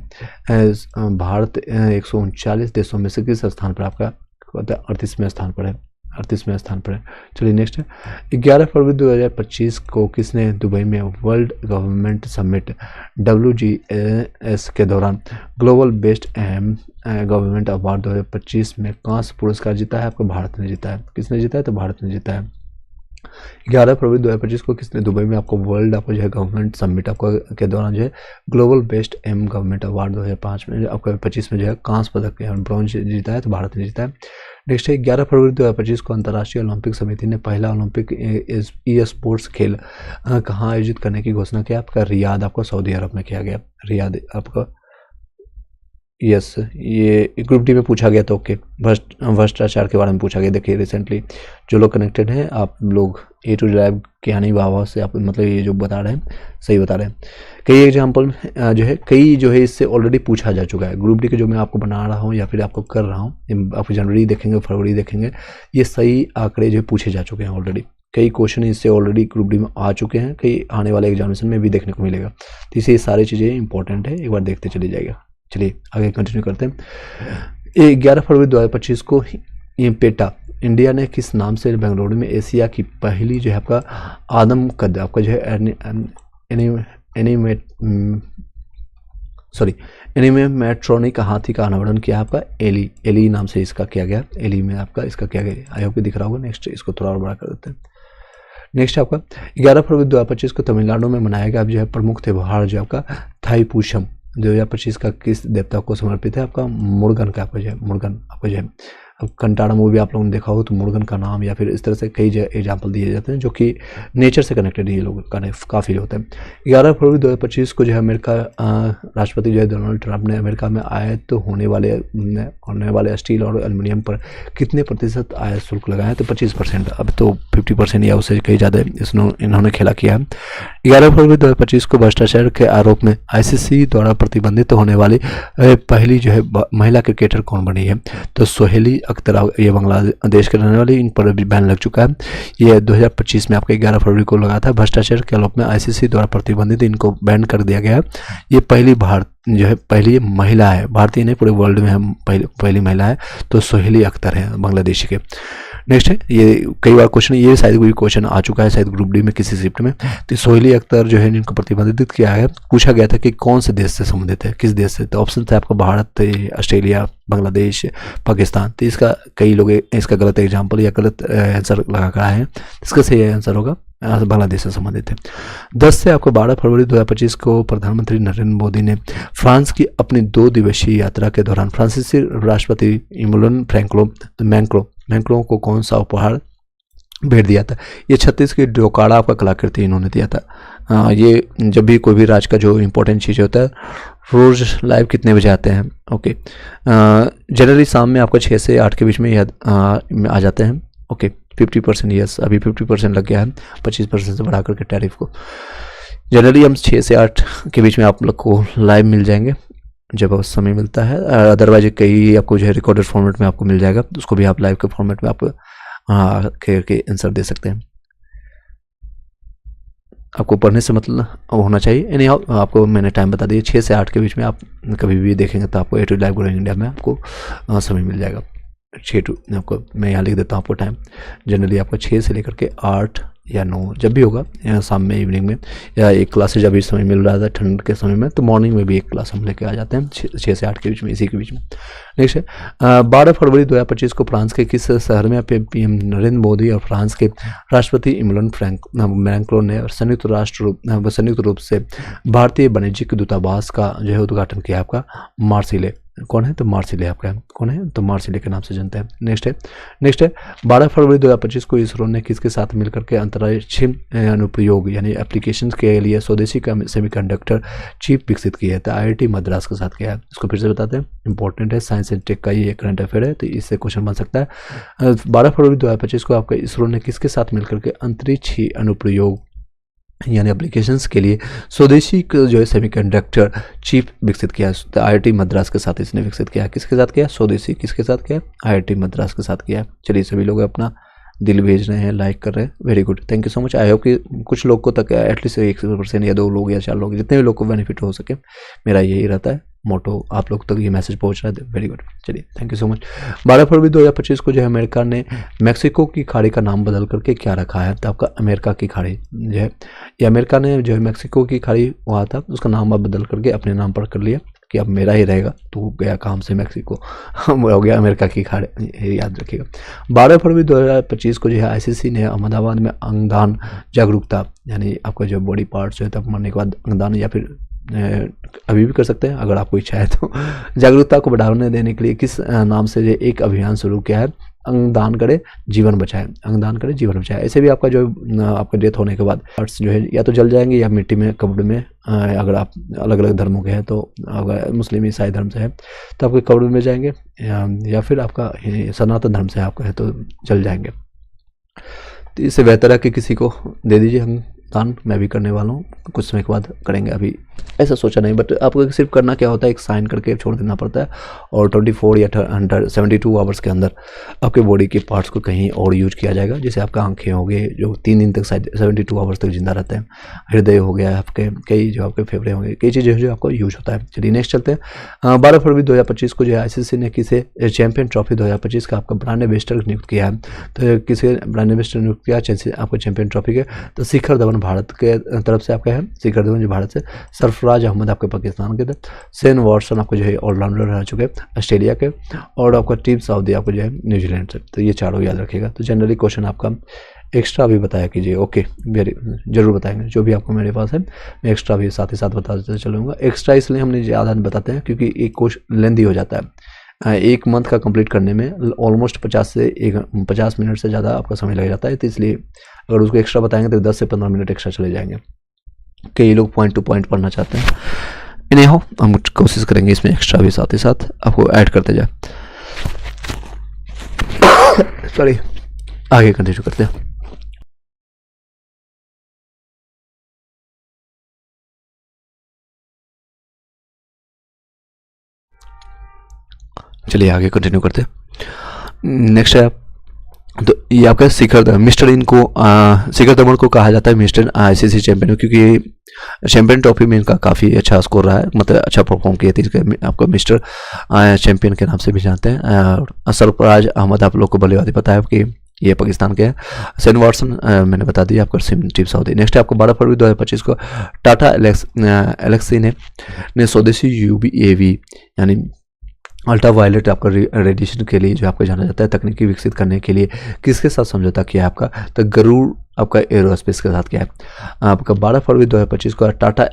S1: भारत 139 देशों में से किस स्थान पर आपका 38वें स्थान पर है? 38वें स्थान पर है। चलिए नेक्स्ट है 11 फरवरी 2025 को किसने दुबई में वर्ल्ड गवर्नमेंट समिट WGS के दौरान ग्लोबल बेस्ट गवर्नमेंट अवार्ड 2025 में कांस्य पुरस्कार जीता है? आपको भारत ने जीता है। किसने जीता है? तो भारत ने जीता है। 11 फरवरी 2025 को किसने दुबई में आपको वर्ल्ड आपको जो है गवर्नमेंट समिट आपको के दौरान जो है ग्लोबल बेस्ट गवर्नमेंट अवार्ड 2005 में आपको 25 में जो है कांस्य पदक ब्रॉन्ज जीता है? तो भारत ने जीता है। नेक्स्ट है 11 फरवरी 2025 को अंतर्राष्ट्रीय ओलंपिक समिति ने पहला ओलंपिक ई स्पोर्ट्स खेल कहाँ आयोजित करने की घोषणा की? आपका रियाद आपको सऊदी अरब में किया गया। रियाद आपका, यस, ये ग्रुप डी में पूछा गया था। ओके, भ्रष्टाचार के बारे में पूछा गया। देखिए रिसेंटली जो लोग कनेक्टेड हैं आप लोग A to Z के यानी वाह से आप मतलब ये जो बता रहे हैं सही बता रहे हैं। कई एग्जाम्पल जो है कई जो है इससे ऑलरेडी पूछा जा चुका है। ग्रुप डी के जो मैं आपको बना रहा हूँ या फिर आपको कर रहा हूँ, आप जनवरी देखेंगे, फरवरी देखेंगे, ये सही आंकड़े जो पूछे जा चुके हैं ऑलरेडी। कई क्वेश्चन इससे ऑलरेडी ग्रुप डी में आ चुके हैं, कई आने वाले एग्जामिनेशन में भी देखने को मिलेगा। तो इसे ये सारी चीज़ें इंपॉर्टेंट है, एक बार देखते चले जाएगा। चलिए आगे कंटिन्यू करते हैं। 11 फरवरी 2025 को पेटा इंडिया ने किस नाम से बेंगलुरु में एशिया की पहली जो है आपका आदमकद आपका जो है एनिमेट्रॉनिक हाथी का अनावरण किया आपका एली नाम से इसका किया गया। एली में आपका इसका किया गया, आई होप दिख रहा होगा। नेक्स्ट इसको थोड़ा और बड़ा कर देते हैं। नेक्स्ट आपका 11 फरवरी 2025 को तमिलनाडु में मनाया गया जो है प्रमुख त्यौहार जो आपका थाईपुषम 2025 का किस देवता को समर्पित है? आपका मुर्गन का आपका जो है मुर्गन आपका जो है अब कंटाड़ा मूवी आप लोगों ने देखा हो तो मुर्गन का नाम या फिर इस तरह से कई एग्जाम्पल दिए जाते हैं जो कि नेचर से कनेक्टेड ये लोग काफ़ी होते हैं। 11 फरवरी 2025 को जो है अमेरिका राष्ट्रपति जो है डोनाल्ड ट्रंप ने अमेरिका में आयात होने वाले स्टील और एल्युमिनियम पर कितने प्रतिशत आयात शुल्क लगाया है? तो 25%। अब तो 50% या उससे कहीं ज़्यादा इन्होंने खेला किया है। 11 फरवरी 2025 को भ्रष्टाचार के आरोप में ICC द्वारा प्रतिबंधित होने वाली पहली जो है महिला क्रिकेटर कौन बनी है? तो सोहेली अख्तर, ये बांग्लादेश के रहने वाली, इन पर भी बैन लग चुका है। ये 2025 में आपका 11 फरवरी को लगा था। भ्रष्टाचार के आरोप में ICC द्वारा प्रतिबंधित इनको बैन कर दिया गया है। ये पहली पहली महिला है, भारतीय नहीं पूरे वर्ल्ड में हम पहली महिला है, तो सोहेली अख्तर है बांग्लादेशी के। नेक्स्ट है, ये कई बार क्वेश्चन, ये शायद कोई क्वेश्चन आ चुका है शायद ग्रुप डी में किसी शिफ्ट में। तो सोहेली अख्तर जो है इनको प्रतिबंधित किया है, पूछा गया था कि कौन से देश से संबंधित है, किस देश से। तो ऑप्शन था आपका भारत, ऑस्ट्रेलिया, बांग्लादेश, पाकिस्तान। तो इसका कई लोग इसका गलत एग्जाम्पल या गलत आंसर लगा कर आए हैं। इसका सही आंसर होगा बांग्लादेश से संबंधित है। 10 से आपको 12 फरवरी 2025 को प्रधानमंत्री नरेंद्र मोदी ने फ्रांस की अपनी 2 दिवसीय यात्रा के दौरान फ्रांसीसी राष्ट्रपति इमैनुअल मैक्रों को कौन सा उपहार भेंट दिया था। ये 36 की डोकाड़ा आपका कलाकृति इन्होंने दिया था। ये जब भी कोई भी राज्य का जो इंपॉर्टेंट चीज़ होता है, रोज लाइव कितने बजे आते हैं, ओके, जनरली शाम में आपको 6 से 8 के बीच में आ जाते हैं, ओके। 50% यस, अभी 50% लग गया है 25% से बढ़ा करके टैरिफ को। जनरली हम 6 से 8 के बीच में आप लोग को लाइव मिल जाएंगे जब समय मिलता है। अदरवाइज कई आपको जो है रिकॉर्डेड फॉर्मेट में आपको मिल जाएगा, उसको भी आप लाइव के फॉर्मेट में आप के आंसर दे सकते हैं। आपको पढ़ने से मतलब होना चाहिए। यानी आपको मैंने टाइम बता दिया, 6 से 8 के बीच में आप कभी भी देखेंगे तो आपको A2 लाइव ग्रोइंग इंडिया में आपको समय मिल जाएगा। 6 टू आपको मैं यहाँ लिख देता हूँ आपको टाइम। जनरली आपको 6 से लेकर के 8 या 9 जब भी होगा, या शाम में, इवनिंग में, या एक क्लास जब भी समय मिल रहा था ठंड के समय में, तो मॉर्निंग में भी एक क्लास हम लेके आ जाते हैं 6 से 8 के बीच में, इसी के बीच में। नेक्स्ट है 12 फरवरी 2025 को फ्रांस के किस शहर में PM नरेंद्र मोदी और फ्रांस के राष्ट्रपति इमैनुअल मैक्रों ने संयुक्त रूप से भारतीय वाणिज्यिक दूतावास का जो है उद्घाटन किया। आपका मार्सिले कौन है, तो मार्सिले आपका कौन है, तो मार्सिले के नाम से जानते हैं। नेक्स्ट है 12 फरवरी 2025 को इसरो ने किसके साथ मिलकर के अंतरिक्ष अनुप्रयोग यानी एप्लीकेशन के लिए स्वदेशी सेमीकंडक्टर चिप विकसित की है। तो IIT मद्रास के साथ किया है। इसको फिर से बताते हैं, इंपॉर्टेंट है, साइंस एंड टेक का ये करंट अफेयर है, तो इससे क्वेश्चन बन सकता है। 12 फरवरी 2025 को आपका इसरो ने किसके साथ मिलकर के अंतरिक्ष अनुप्रयोग यानी एप्लीकेशंस के लिए स्वदेशी जो है सेमीकंडक्टर चिप विकसित किया। तो IIT मद्रास के साथ इसने विकसित किया। किसके साथ किया, स्वदेशी किसके साथ किया, IIT मद्रास के साथ किया। चलिए सभी लोग अपना दिल भेज रहे हैं, लाइक कर रहे हैं, very good, thank you so much. I hope कि कुछ लोग को तक एटलीस्ट 1% या 2 लोग या 4 लोग, जितने भी लोग को बेनिफिट हो सके, मेरा यही रहता है मोटो, आप लोग तक ये मैसेज पहुंच रहा है, वेरी गुड। चलिए थैंक यू सो मच। 12 फरवरी 2025 को जो है अमेरिका ने मैक्सिको की खाड़ी का नाम बदल करके क्या रखा है, तो आपका अमेरिका की खाड़ी जो है, ये अमेरिका ने जो है मैक्सिको की खाड़ी वहाँ था, उसका नाम अब बदल करके अपने नाम पर कर लिया कि अब मेरा ही रहेगा, तो गया काम से मैक्सिको हो गया अमेरिका की खाड़ी, ये याद रखिएगा। 12 फरवरी 2025 को जो है ICC ने अहमदाबाद में अंगदान जागरूकता यानी आपका जो बॉडी पार्ट्स जो है तब मरने के बाद अंगदान, या फिर अभी भी कर सकते हैं अगर आपको इच्छा है तो, जागरूकता को बढ़ावा देने के लिए किस नाम से जो एक अभियान शुरू किया है, अंगदान करे जीवन बचाए, अंगदान करे जीवन बचाए। ऐसे भी आपका जो आपका डेथ होने के बाद पार्ट्स जो है या तो जल जाएंगे या मिट्टी में कब्र में, अगर आप अलग अलग धर्मों के हैं तो अगर मुस्लिम ईसाई धर्म से है तो आपके कब्र में जाएंगे, या फिर आपका सनातन धर्म से आपका है तो जल जाएंगे। तो इससे बेहतर है कि किसी को दे दीजिए हम दान, मैं भी करने वाला हूँ, कुछ समय के बाद करेंगे, अभी ऐसा सोचा नहीं, बट आपको सिर्फ करना क्या होता है, एक साइन करके छोड़ देना पड़ता है, और 24 या 72 आवर्स के अंदर आपके बॉडी के पार्ट्स को कहीं और यूज किया जाएगा। जैसे आपका आंखें हो गए जो 3 दिन तक 72 आवर्स तक जिंदा रहते हैं, हृदय हो गया आपके, कई जो आपके फेफड़े होंगे, कई चीज़ें जो आपको यूज होता है। चलिए नेक्स्ट चलते हैं। 12 फरवरी 2025 को जो है ICC ने किसे चैंपियन ट्रॉफी 2025 का आपका ब्रांड एम्बेसडर नियुक्त किया है। तो किसे ब्रांड एम्बेसडर नियुक्त किया आपको चैंपियन ट्रॉफी के, तो शिखर धवन भारत के तरफ से आपका है, शिखर धवन जो भारत से, सरफराज अहमद आपके पाकिस्तान के थे, शेन वॉटसन आपको जो है ऑलराउंडर रह चुके ऑस्ट्रेलिया के, और आपका टीम साउदी आपको जो है न्यूजीलैंड से। तो ये चारों याद रखिएगा। तो जनरली क्वेश्चन आपका एक्स्ट्रा भी बताया कीजिए, ओके, वेरी जरूर बताएंगे, जो भी आपको मेरे पास है मैं एक्स्ट्रा भी साथ ही साथ बताते चलूँगा। एक्स्ट्रा इसलिए हमने ज़्यादा बताते हैं क्योंकि एक क्वेश्चन लेंदी हो जाता है, एक मंथ का कंप्लीट करने में ऑलमोस्ट 50 मिनट से ज़्यादा आपका समय लग जाता है, तो इसलिए अगर उसको एक्स्ट्रा बताएंगे तो 10 से 15 मिनट एक्स्ट्रा चले जाएंगे। कई लोग पॉइंट टू पॉइंट पढ़ना चाहते हैं, इन्हें हो हम कोशिश करेंगे इसमें एक्स्ट्रा भी साथ ही साथ आपको ऐड करते जाए। सॉरी, आगे कंटिन्यू करते हैं। चलिए आगे कंटिन्यू करते हैं। नेक्स्ट है तो ये आपका शिखर धवन को कहा जाता है मिस्टर ICC चैंपियन, क्योंकि चैंपियन ट्रॉफी में इनका काफ़ी अच्छा स्कोर रहा है, मतलब अच्छा परफॉर्म किया था, आपको मिस्टर चैंपियन के नाम से भी जानते हैं। सरफराज अहमद आप लोग को बल्लेबाजी पता है कि ये पाकिस्तान के हैं। सेन वाटसन मैंने बता दिया आपका सिम टीम सऊदी। नेक्स्ट है आपको 12 फरवरी 2025 को टाटा एलेक्सी ने स्वदेशी UAV यानी अल्ट्रा वायलेट आपका रेडिएशन के लिए जो आपको जाना जाता है तकनीकी विकसित करने के लिए किसके साथ समझौता किया आपका, तो गरुड़ आपका एरोस्पेस के साथ किया है। आपका 12 फरवरी 2025 को टाटा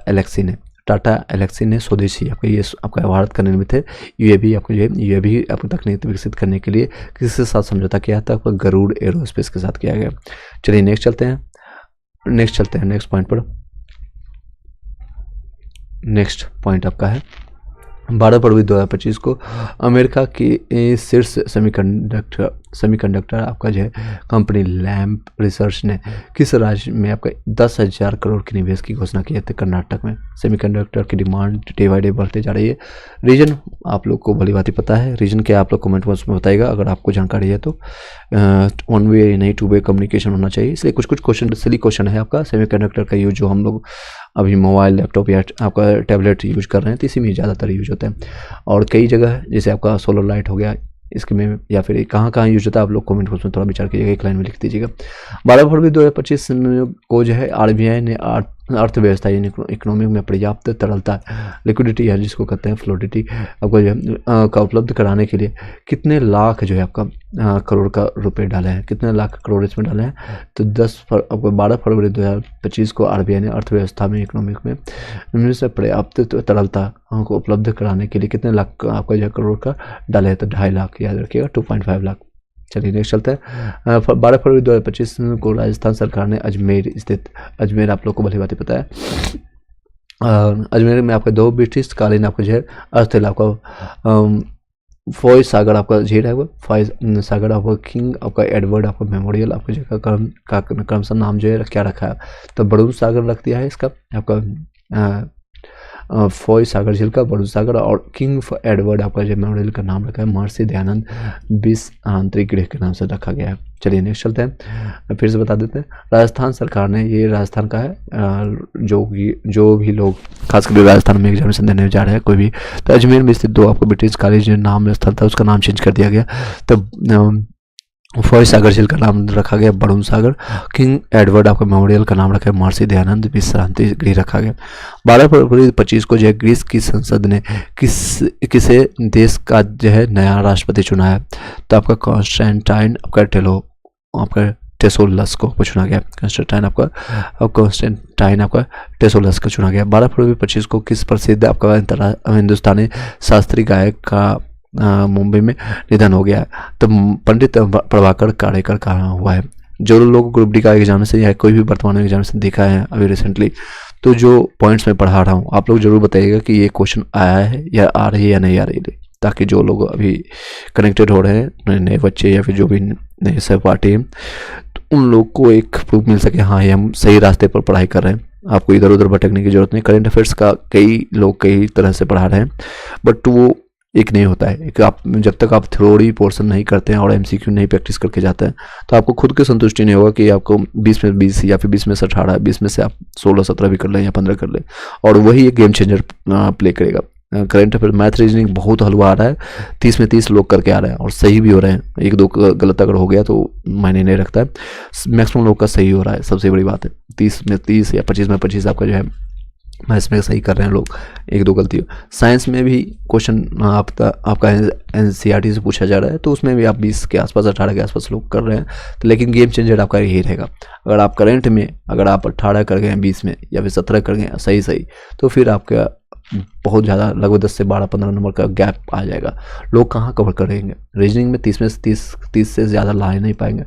S1: एलेक्सी ने स्वदेशी आपका ये आपका भारत का निर्मित है UAV आपको जो है UAV आपको तकनीक विकसित करने के लिए किसके साथ समझौता किया था, आपका गरुड़ एरोस्पेस के साथ किया गया। चलिए नेक्स्ट चलते हैं नेक्स्ट पॉइंट पर। नेक्स्ट पॉइंट आपका है 12 फरवरी 2025 को अमेरिका की शीर्ष सेमीकंडक्टर आपका जो है कंपनी लैम्प रिसर्च ने किस राज्य में आपका 10,000 करोड़ के निवेश की घोषणा की है, तो कर्नाटक में। सेमीकंडक्टर की डिमांड डे बाई डे बढ़ते जा रही है। रीजन आप लोग को भली बात पता है, रीजन क्या आप लोग कमेंट बॉक्स में बताइएगा अगर आपको जानकारी है तो। 1 वे नहीं 2 वे कम्युनिकेशन होना चाहिए, इसलिए कुछ क्वेश्चन सिली क्वेश्चन है आपका। सेमीकंडक्टर का यूज जो हम लोग अभी मोबाइल लैपटॉप या आपका टैबलेट यूज कर रहे हैं तो इसी में ज़्यादातर यूज होता है। और कई जगह जैसे आपका सोलर लाइट हो गया इसके में या फिर कहाँ यूज होता है आप लोग कमेंट बॉक्स में थोड़ा विचार कीजिएगा, एक लाइन में लिख दीजिएगा। 12 फरवरी 2025 को जो है RBI ने अर्थव्यवस्था यानी इकोनॉमी में पर्याप्त तरलता लिक्विडिटी या जिसको कहते हैं फ्लोडिटी आपको जो है का उपलब्ध कराने के लिए कितने लाख जो है आपका करोड़ का रुपए डाले हैं, कितने लाख करोड़ इसमें डाले हैं, तो 12 फरवरी 2025 को RBI ने अर्थव्यवस्था में इकोनॉमिक में इनमें से पर्याप्त तरलता को उपलब्ध कराने के लिए कितने लाख आपका जो करोड़ का डाले हैं, तो 2.5 लाख याद रखिएगा, 2.5 लाख। चलिए नेक्स्ट चलते हैं। 12 फरवरी 2025 को राजस्थान सरकार ने अजमेर आप लोग को भली बात पता है, अजमेर में आपका 2 ब्रिटिश कालीन आपका जो है अस्थल आपका फॉय सागर आपका झील है, वो फॉय सागर आपका किंग आपका एडवर्ड आपका मेमोरियल आपका जगह का क्रमशः नाम जो है क्या रखा है, तो बड़ून सागर रख दिया है इसका आपका फॉय सागर झील का बड़ून सागर, और किंग एडवर्ड आपका जो मेमोरियल का नाम रखा है महर्षि दयानंद 20 आंतरिक गृह के नाम से रखा गया है। चलिए नेक्स्ट चलते हैं, फिर से बता देते हैं। राजस्थान सरकार ने, ये राजस्थान का है, जो भी लोग खासकर राजस्थान में एग्जामिनेशन देने जा रहे हैं कोई भी, तो अजमेर में स्थित 2 आपको ब्रिटिश कॉलेज नाम स्थल था उसका नाम चेंज कर दिया गया, तब फॉय सागर झील का नाम रखा गया बड़ून सागर, किंग एडवर्ड आपका मेमोरियल का नाम रखा है महर्षि दयानंद विश्रांति गृह रखा गया। 12 फरवरी 2025 को जो है ग्रीस की संसद ने किसे देश का जो है नया राष्ट्रपति चुना है, तो आपका कॉन्स्टेंटाइन आपका टेसोलस को चुना गया। कॉन्स्टेंटाइन आपका टेसोलस को चुना गया। 12 फरवरी 2025 को किस प्रसिद्ध आपका हिंदुस्तानी शास्त्रीय गायक का मुंबई में निधन हो गया है, तो पंडित प्रभाकर कारेकर का हुआ है। जो लोग ग्रुप डी का एग्जामिनेशन या कोई भी वर्तमान में एग्जामिनेशन देखा है अभी रिसेंटली, तो जो पॉइंट्स मैं पढ़ा रहा हूँ आप लोग जरूर बताइएगा कि ये क्वेश्चन आया है या आ रही है या नहीं आ रही है, ताकि जो लोग अभी कनेक्टेड हो रहे हैं नए बच्चे या फिर जो भी नए सहपाठी हैं तो उन लोग को एक प्रूफ मिल सके, हाँ ये हम सही रास्ते पर पढ़ाई कर रहे हैं, आपको इधर उधर भटकने की जरूरत नहीं। करेंट अफेयर्स का कई लोग कई तरह से पढ़ा रहे हैं, बट वो एक नहीं होता है। एक आप जब तक आप थ्योरी पोर्शन नहीं करते हैं और MCQ नहीं प्रैक्टिस करके जाते हैं तो आपको खुद की संतुष्टि नहीं होगा कि आपको 20 में 20 या फिर 20 में से 18, 20 में से आप 16-17 भी कर लें या 15 कर लें, और वही एक गेम चेंजर प्ले करेगा। करेंट अफेयर मैथ रीजनिंग बहुत हलवा आ रहा है, 30 में 30 लोग करके आ रहे हैं और सही भी हो रहे हैं, 1-2 गलत अगर हो गया तो मायने नहीं रखता है, मैक्सिमम लोग का सही हो रहा है, सबसे बड़ी बात है। 30 में 30 या 25 में 25 आपका जो है मैथ्स में सही कर रहे हैं लोग, 1-2 गलती हो। साइंस में भी क्वेश्चन आपका NCERT से पूछा जा रहा है तो उसमें भी आप 20 के आसपास 18 के आसपास लोग कर रहे हैं, तो लेकिन गेम चेंजर आपका यही रहेगा। अगर आप करेंट में अगर आप 18 कर गए 20 में या फिर 17 कर गए सही तो फिर आपका बहुत ज़्यादा लगभग 10 से 12-15 नंबर का गैप आ जाएगा। लोग कहाँ कवर करेंगे? रीजनिंग में 30 में से 30 से ज़्यादा ला नहीं पाएंगे,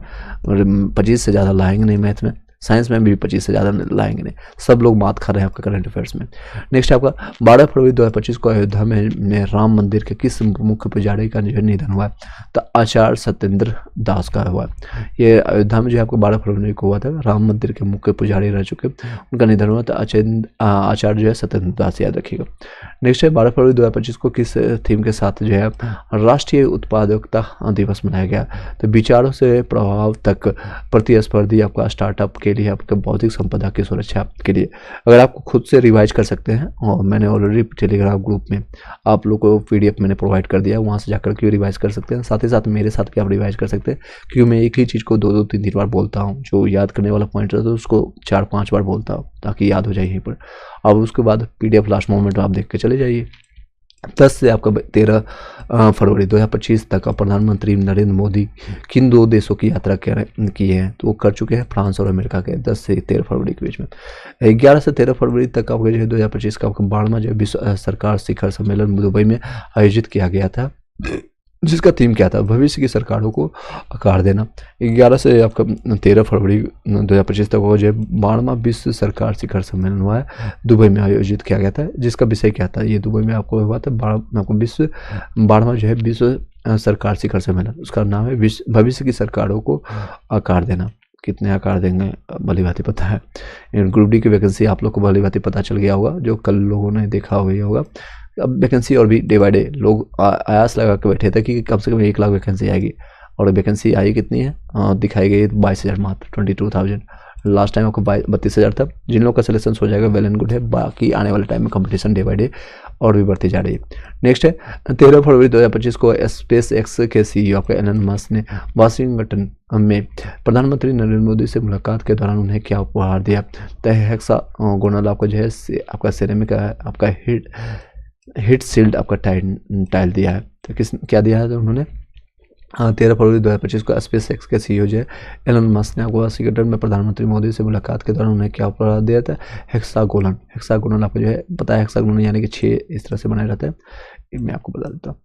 S1: 25 से ज़्यादा लाएंगे नहीं, मैथ में साइंस में भी 25 से ज़्यादा लाएंगे नहीं, सब लोग मात खा रहे हैं आपका करंट अफेयर्स में। नेक्स्ट आपका 12 फरवरी 2025 को अयोध्या में राम मंदिर के किस मुख्य पुजारी का जो निधन हुआ है, तो आचार्य सत्येंद्र दास का हुआ है। ये अयोध्या में जो आपको 12 फरवरी को हुआ था, राम मंदिर के मुख्य पुजारी रह चुके उनका निधन हुआ, तो आचार्य जो है सत्येंद्र दास याद रखिएगा। नेक्स्ट है 12 फरवरी 2025 को किस थीम के साथ जो है राष्ट्रीय उत्पादकता दिवस मनाया गया, तो विचारों से प्रभाव तक प्रतिस्पर्धी आपका स्टार्टअप के लिए आपके बौद्धिक संपदा की सुरक्षा के लिए। अगर आपको खुद से रिवाइज कर सकते हैं, और मैंने ऑलरेडी टेलीग्राम ग्रुप में आप लोग को PDF मैंने प्रोवाइड कर दिया, वहाँ से जाकर के रिवाइज कर सकते हैं। साथ ही साथ मेरे साथ भी आप रिवाइज कर सकते हैं, क्योंकि मैं एक ही चीज़ को 2-2 3-3 बार बोलता हूँ। जो याद करने वाला पॉइंट रहता है उसको 4-5 बार बोलता हूँ ताकि याद हो जाए यहीं पर। अब उसके बाद PDF लास्ट मोमेंट में आप देख के चले जाइए। 10 से आपका 13 फरवरी 2025 तक प्रधानमंत्री नरेंद्र मोदी किन 2 देशों की यात्रा की है, तो वो कर चुके हैं फ्रांस और अमेरिका के 10 से 13 फरवरी के बीच में। 11 से 13 फरवरी तक आपका जो है 2025 का आपका 12वां जो विश्व सरकार शिखर सम्मेलन दुबई में आयोजित किया गया था, जिसका थीम क्या था, भविष्य की सरकारों को आकार देना। 11 से आपका 13 फरवरी 2025 तक वो जो है 12वां विश्व सरकार शिखर सम्मेलन हुआ है, दुबई में आयोजित किया गया था, जिसका विषय क्या था, ये दुबई में आपको हुआ था 12वां जो है विश्व सरकार शिखर सम्मेलन, उसका नाम है भविष्य की सरकारों को आकार देना। कितने आकार देंगे भली भांति पता है। ग्रुप डी की वैकेंसी आप लोग को भली भांति पता चल गया होगा, जो कल लोगों ने देखा होगा। अब वैकेंसी और भी डे बाय डे लोग आयास लगा के बैठे थे कि कम से कम 1 लाख वैकेंसी आएगी, और वैकेंसी आई कितनी है, दिखाई गई 22,000 मात्र, 22,000। लास्ट टाइम आपको 32,000 था। जिन लोगों का सिलेक्शन हो जाएगा वेल एंड गुड है, बाकी आने वाले टाइम में कंपटीशन डे बाय डे और भी बढ़ती जा रही है। नेक्स्ट है 13 फरवरी 2025 को स्पेस एक्स के CEO आपका एलन मस्क ने वाशिंगटन में प्रधानमंत्री नरेंद्र मोदी से मुलाकात के दौरान उन्हें क्या उपहार दिया, तो हेक्सागोनल आपको जो है आपका सिरेमिक आपका हिट शील्ड आपका टाइल दिया है। तो क्या दिया है तो उन्होंने 13 फरवरी 2025 को स्पेस एक्स के CEO जो है एलन मस्क ने आपको वाशिंगटन में प्रधानमंत्री मोदी से मुलाकात के दौरान उन्हें क्या उपहार दिया था, हेक्सागोनल आपको जो है पता है, हेक्सागोनल यानी कि 6 इस तरह से बनाए रहते हैं। मैं आपको बता देता हूँ,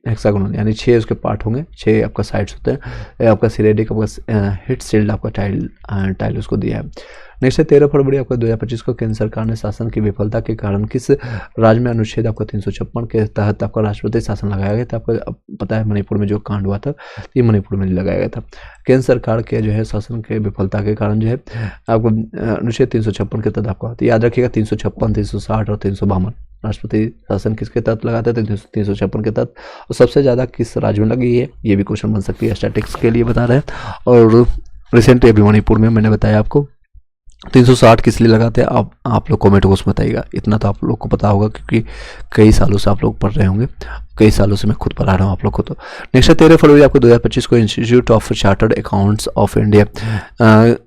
S1: हेक्सागोनल यानी 6 उसके पार्ट होंगे, 6 आपका साइड्स होते हैं। आपका सिरेडिक आपका हिट शील्ड आपका टाइल उसको दिया है। नेक्स्ट है 13 फरवरी आपका 2025 को केंद्र सरकार ने शासन की विफलता के कारण किस राज्य में अनुच्छेद आपका 356 के तहत आपका राष्ट्रपति शासन लगाया गया था। आपको पता है मणिपुर में जो कांड हुआ था, ये मणिपुर में लगाया गया था। केंद्र सरकार के जो है शासन के विफलता के कारण जो है आपको अनुच्छेद 356 के तहत आपको याद रखिएगा 356, 360 और 352 राष्ट्रपति शासन किसके तहत लगाते थे, 356 के तहत। और सबसे ज़्यादा किस राज्य में लगी है, ये भी क्वेश्चन बन सकती है, स्टैटिक्स के लिए बता रहे हैं। और रिसेंटली अभी मणिपुर में मैंने बताया आपको 360 किस लिए लगाते हैं, आप लोग कमेंट बॉक्स में बताइएगा। इतना तो आप लोग को पता होगा क्योंकि कई सालों से आप लोग पढ़ रहे होंगे, कई सालों से मैं खुद पढ़ा रहा हूँ आप लोग को। तो नेक्स्ट है 13 फरवरी आपको 2025 को institute of chartered accounts of India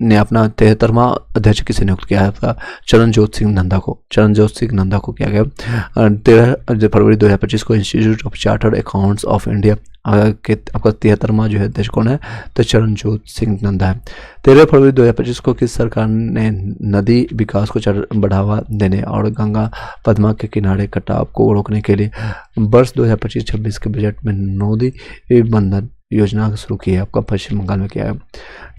S1: ने अपना 73वां अध्यक्ष किसे नियुक्त किया है, आपका चरणजोत सिंह नंदा को किया गया। 13 फरवरी 2025 को institute of chartered accounts of India के आपका 73वां जो है अध्यक्ष कौन है, तो चरणजोत सिंह नंदा है। 13 फरवरी 2025 को किस सरकार ने नदी विकास को बढ़ावा देने और गंगा पद्मा के किनारे कटाव को रोकने के लिए वर्ष 2025-26 के बजट में नदी बंधन योजना शुरू की है, आपका पश्चिम बंगाल में किया है।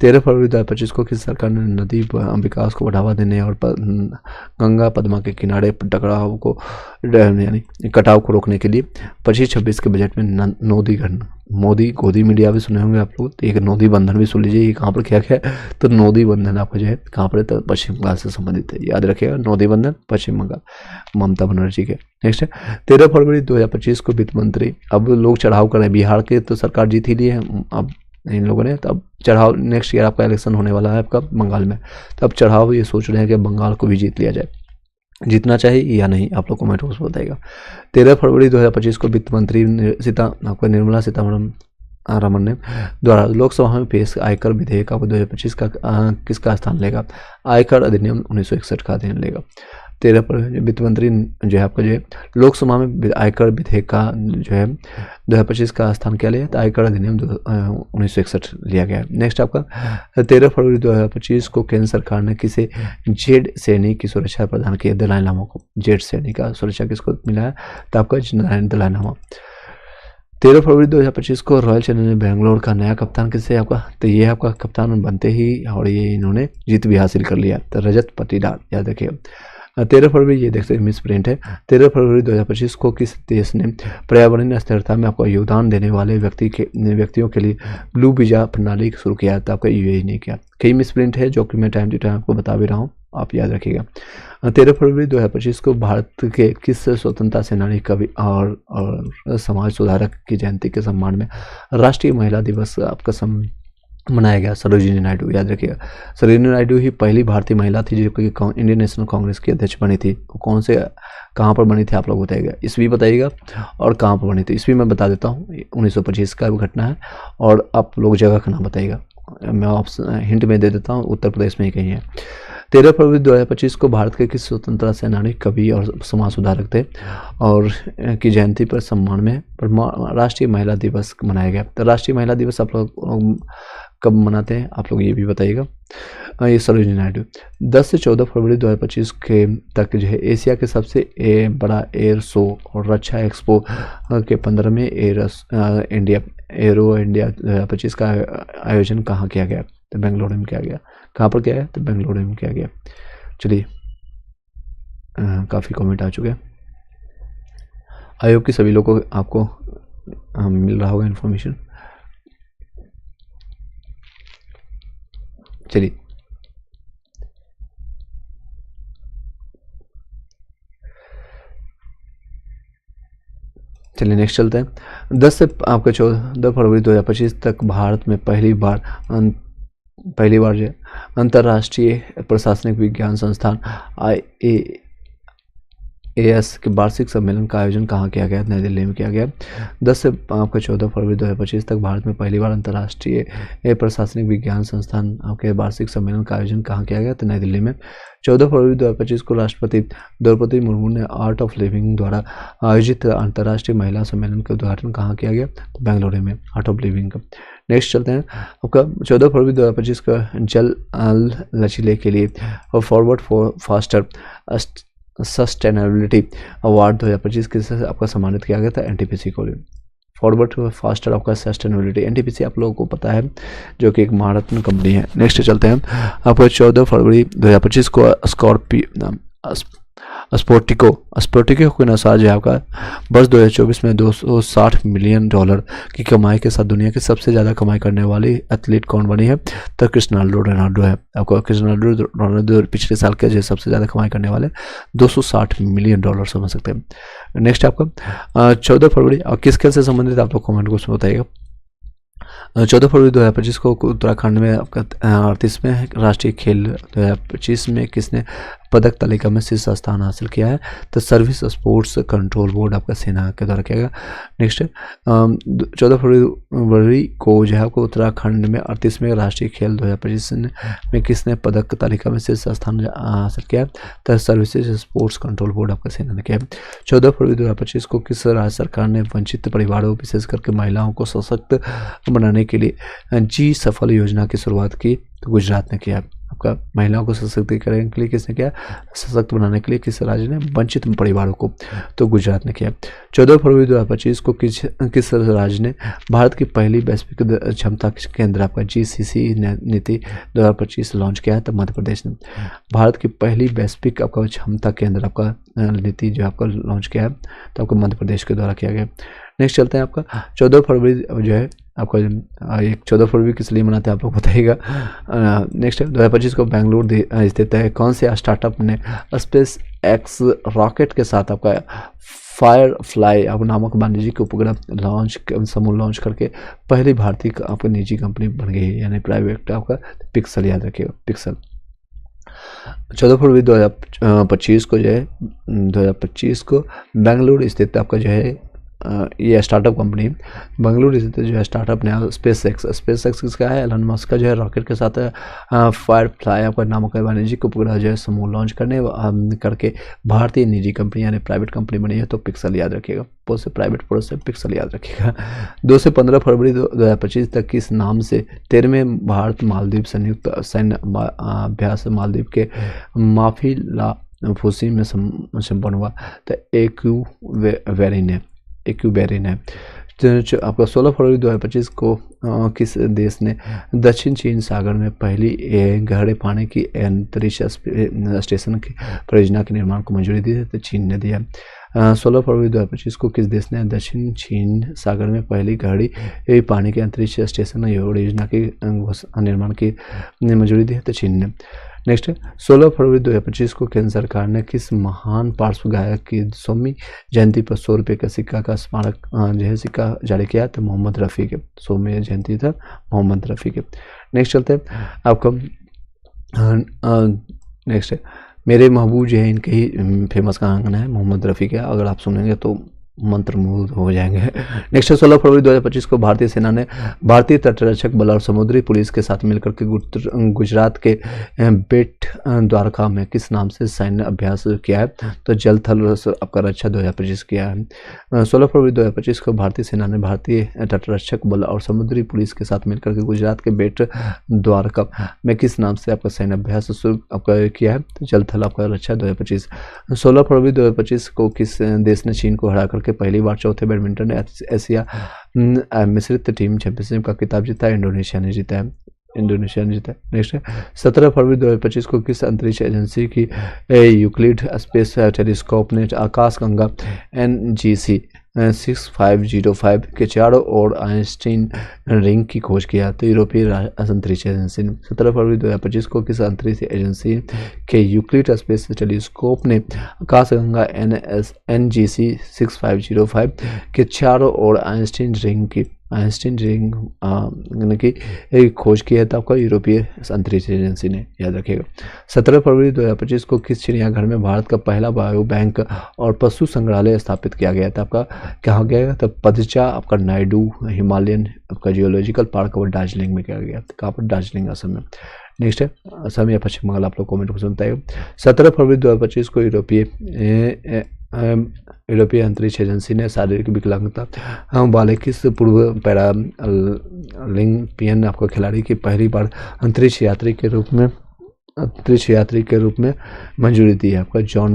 S1: 13 फरवरी 2025 को किस सरकार ने नदी विकास को बढ़ावा देने और गंगा पद्मा के किनारे टकराव को यानी कटाव को रोकने के लिए 25-26 के बजट में मोदी गोदी मीडिया भी सुने होंगे आप लोग, तो एक नोदी बंधन भी सुन लीजिए। ये कहाँ पर क्या है, तो नोदी बंधन आपका जो है कहाँ पर है, तो पश्चिम बंगाल से संबंधित है, याद रखिएगा नोदी बंधन पश्चिम बंगाल, ममता बनर्जी के। नेक्स्ट है 13 फरवरी 2025 को वित्त मंत्री, अब लोग चढ़ाव कर रहे हैं, बिहार के तो सरकार जीत ही ली है अब इन लोगों ने, तो अब चढ़ाव नेक्स्ट ईयर आपका इलेक्शन होने वाला है आपका बंगाल में, तो अब चढ़ाव ये सोच रहे हैं कि बंगाल को भी जीत लिया जाए, जीतना चाहिए या नहीं, आप लोग कमेंट बॉक्स में बताइएगा। 13 फरवरी 2025 को वित्त मंत्री निर्मला सीतारमण ने द्वारा लोकसभा में पेश आयकर विधेयक आपको 2025 का किसका स्थान लेगा, आयकर अधिनियम 1961 का अधीन लेगा। 13 फरवरी वित्त मंत्री जो है आपका जो है लोकसभा में आयकर विधेयक का जो है 2025 का स्थान क्या लिया, तो आयकर अधिनियम 1961 लिया गया। नेक्स्ट आपका 13 फरवरी 2025 को केंद्र सरकार ने किसे जेड श्रेणी की सुरक्षा प्रदान की है, दलाई लामा को जेड श्रेणी का सुरक्षा किसको मिला है, तो आपका दलाई लामा। 13 फरवरी 2025 को रॉयल चैलेंजर्स बेंगलोर का नया कप्तान किसे आपका, तो ये आपका कप्तान बनते ही और ये इन्होंने जीत भी हासिल कर लिया, तो रजत पाटीदार, याद रखिए। 13 फरवरी ये देखते हैं मिस प्रिंट है। 13 फरवरी 2025 को किस देश ने पर्यावरणीय स्थिरता में आपको योगदान देने वाले व्यक्तियों के लिए ब्लू वीजा प्रणाली शुरू किया, तो आपका UAE ने किया। कई मिस प्रिंट है जो कि मैं टाइम टू टाइम आपको बता भी रहा हूँ, आप याद रखिएगा। 13 फरवरी 2025 को भारत के किस स्वतंत्रता सेनानी कवि और समाज सुधारक की जयंती के सम्मान में राष्ट्रीय महिला दिवस आपका मनाया गया? सरोजिनी नायडू, याद रखिएगा। सरोजिनी नायडू ही पहली भारतीय महिला थी जो कि इंडियन नेशनल कांग्रेस की अध्यक्ष बनी थी। वो कौन से कहाँ पर बनी थी आप लोग बताइएगा, ईस्वी बताइएगा और कहाँ पर बनी थी। ईस्वी मैं बता देता हूँ, 1925 का घटना है, और आप लोग जगह का नाम बताइएगा। मैं ऑप्शन हिंट में दे देता हूँ, उत्तर प्रदेश में ही कहीं है। 13 फरवरी 2025 को भारत के किस स्वतंत्रता सेनानी, कवि और समाज सुधारक थे और की जयंती पर सम्मान में राष्ट्रीय महिला दिवस मनाया गया? तो राष्ट्रीय महिला दिवस आप लोग कब मनाते हैं आप लोग ये भी बताइएगा। ये सरोजिनी नायडू। 10 से 14 फरवरी 2025 के तक जो है एशिया के सबसे बड़ा एयर शो और रक्षा एक्सपो के 15वें एरो इंडिया 2025 का आयोजन कहाँ किया गया? तो बेंगलुरु में किया गया। कहाँ पर किया गया? तो बेंगलुरु में किया गया। चलिए, काफ़ी कमेंट आ चुके हैं। आयोग की सभी लोगों को आपको मिल रहा होगा इन्फॉर्मेशन। चलिए, नेक्स्ट चलते हैं। 10 से आपका 14 फरवरी 2025 तक भारत में पहली बार जो है अंतर्राष्ट्रीय प्रशासनिक विज्ञान संस्थान IAS के वार्षिक सम्मेलन का आयोजन कहाँ किया गया? नई दिल्ली में किया गया। 10 से आपका 14 फरवरी 2025 तक भारत में पहली बार अंतर्राष्ट्रीय प्रशासनिक विज्ञान संस्थान आपके वार्षिक सम्मेलन का आयोजन कहाँ किया गया? तो नई दिल्ली में। 14 फरवरी 2025 को राष्ट्रपति द्रौपदी मुर्मू ने आर्ट ऑफ लिविंग द्वारा आयोजित अंतर्राष्ट्रीय महिला सम्मेलन का उद्घाटन कहाँ किया गया? तो बेंगलुरु में, आर्ट ऑफ लिविंग का। नेक्स्ट चलते हैं आपका 14 फरवरी 2025 का जल लचीले के लिए forward for faster sustainability award 2025 किससे आपका सम्मानित किया गया था? एनटीपीसी को। फॉरवर्ड फास्टर आपका सस्टेनेबिलिटी, एनटीपीसी आप लोगों को पता है जो कि एक महारत्न कंपनी है। नेक्स्ट चलते हैं आपको 14 फरवरी 2025 को स्पोर्टिको के अनुसार जो है आपका वर्ष 2024 में $260 मिलियन की कमाई के साथ दुनिया की सबसे ज़्यादा कमाई करने वाली एथलीट कौन बनी है? तो क्रिस्टियानो रोनाल्डो है। आपको क्रिस्टियानो रोनाल्डो पिछले साल के जो सबसे ज़्यादा कमाई करने वाले $260 मिलियन समझ सकते हैं। नेक्स्ट आपका 14 फरवरी और किस खेल से संबंधित आप लोग कमेंट को बताइएगा। 14 फरवरी 2025 को उत्तराखंड में आपका 38वें राष्ट्रीय खेल 2025 में किसने पदक तालिका में शीर्ष स्थान हासिल किया है? तो सर्विस स्पोर्ट्स कंट्रोल बोर्ड आपका सेना के द्वारा किया गया। नेक्स्ट 14 फरवरी को जो है आपको उत्तराखंड में 38वें राष्ट्रीय खेल 2025 में किसने पदक तालिका में शीर्ष स्थान हासिल किया है? तो सर्विसेज स्पोर्ट्स कंट्रोल बोर्ड आपका सेना ने किया है। 14 फरवरी 2025 को किस राज्य सरकार ने वंचित परिवारों विशेष करके महिलाओं को सशक्त बनाने के लिए जी सफल योजना की शुरुआत की? तो गुजरात ने किया। आपका महिलाओं को सशक्तिकरण के लिए किसने किया? सशक्त बनाने के लिए किस राज्य ने? वंचित परिवारों को, तो गुजरात ने किया। 14 फरवरी 2025 को किस राज्य ने भारत की पहली वैश्विक क्षमता केंद्र आपका GCC नीति 2025 लॉन्च किया है? तो मध्य प्रदेश ने। भारत की पहली वैश्विक आपका क्षमता केंद्र आपका नीति जो आपका लॉन्च किया है तो आपको मध्य प्रदेश के द्वारा किया गया। नेक्स्ट चलते हैं आपका 14 फरवरी जो है आपका एक 14 फरवरी किस लिए मनाते हैं आप लोग बताइएगा। नेक्स्ट 2025 को बेंगलुरु स्थित है कौन से स्टार्टअप ने स्पेस एक्स रॉकेट के साथ आपका फायरफ्लाई आप नामक वाणिज्यिक उपग्रह समूह लॉन्च करके पहली भारतीय आपकी निजी कंपनी बन गई है, यानी प्राइवेट आपका पिक्सल, याद रखिएगा पिक्सल। 14 फरवरी 2025 को जो है 2025 को बेंगलुरु स्थित आपका जो है ये स्टार्टअप कंपनी बेंगलुरु स्थित जो है स्टार्टअप ने स्पेस एक्स किसका है? एलन मस्क का जो है रॉकेट के साथ फायरफ्लाई आपका नामक वाणिज्यिक उपग्रह जो है समूह लॉन्च करके भारतीय निजी कंपनी यानी प्राइवेट कंपनी बनी है, तो पिक्सल याद रखिएगा। पोस्ट से प्राइवेट, पोस्ट से पिक्सल याद रखिएगा। 2 से 15 फरवरी 2025 तक किस नाम से 13वें भारत मालदीव संयुक्त सैन्य अभ्यास मालदीव के माफिला फूसी में संपन्न हुआ? तो एक्यूबेरिन है। आपका 16 फरवरी 2025 को किस देश ने दक्षिण चीन सागर में पहली गहरे पानी की अंतरिक्ष स्टेशन की परियोजना के निर्माण को मंजूरी दी है? तो चीन ने दिया। 16 फरवरी 2025 को किस देश ने दक्षिण चीन सागर में पहली गहरी पानी के अंतरिक्ष स्टेशन योजना के निर्माण की मंजूरी दी है? तो चीन ने। नेक्स्ट 16 फरवरी 2025 को केंद्र सरकार ने किस महान पार्श्व गायक की 100वीं जयंती पर 100 रुपये का सिक्का का स्मारक जो है सिक्का जारी किया? तो मोहम्मद रफ़ी के 100वीं जयंती था मोहम्मद रफ़ी के। नेक्स्ट चलते हैं आपका नेक्स्ट है मेरे महबूब जो है इनके ही फेमस गाना है मोहम्मद रफ़ी का, अगर आप सुनेंगे तो मंत्रमुग्ध हो जाएंगे। नेक्स्ट 16 फरवरी 2025 को भारतीय सेना ने भारतीय तटरक्षक बल और समुद्री पुलिस के साथ मिलकर के गुजरात के बेट द्वारका में किस नाम से सैन्य अभ्यास किया है? तो जल थल आपका रक्षा 2025 किया है। 16 फरवरी 2025 को भारतीय सेना ने भारतीय तटरक्षक बल और समुद्री पुलिस के साथ मिलकर के गुजरात के बेट द्वारका में किस नाम से आपका सैन्य अभ्यास आपका किया है? तो जल थल आपका रक्षा 2025। 16 फरवरी 2025 को किस देश ने चीन को हरा करके पहली बार चौथे बैडमिंटन एशिया मिश्रित टीम चैंपियनशिप का खिताब जीता? इंडोनेशिया ने जीता है। नेक्स्ट है 17 फरवरी 2025 को किस अंतरिक्ष एजेंसी की यूक्लिड स्पेस टेलीस्कोप ने आकाशगंगा NGC 6505 के चारों ओर आइंस्टीन रिंग की खोज किया? तो यूरोपीय अंतरिक्ष एजेंसी ने। 17 फरवरी 2025 को किस अंतरिक्ष एजेंसी के यूक्लिड स्पेस टेलीस्कोप ने आकाशगंगा NGC 6505 के चारों ओर आइंस्टीन रिंग यानी कि खोज की है? तो आपका यूरोपीय अंतरिक्ष एजेंसी ने, याद रखिएगा। 17 फरवरी 2025 को किस चिड़ियाघर में भारत का पहला बायो बैंक और पशु संग्रहालय स्थापित किया गया था? आपका कहाँ गया? तो पदचा आपका नायडू हिमालयन आपका जियोलॉजिकल पार्क और दार्जिलिंग में किया गया। कहाँ पर? दार्जिलिंग असम में। नेक्स्ट है असम या पश्चिम बंगाल, आप लोग कमेंट में बताइए। 17 फरवरी 2025 को यूरोपीय अंतरिक्ष एजेंसी ने शारीरिक विकलांगता वाले किस पूर्व पैरालिम्पियन आपको खिलाड़ी की पहली बार अंतरिक्ष यात्री के रूप में मंजूरी दी है? आपका जॉन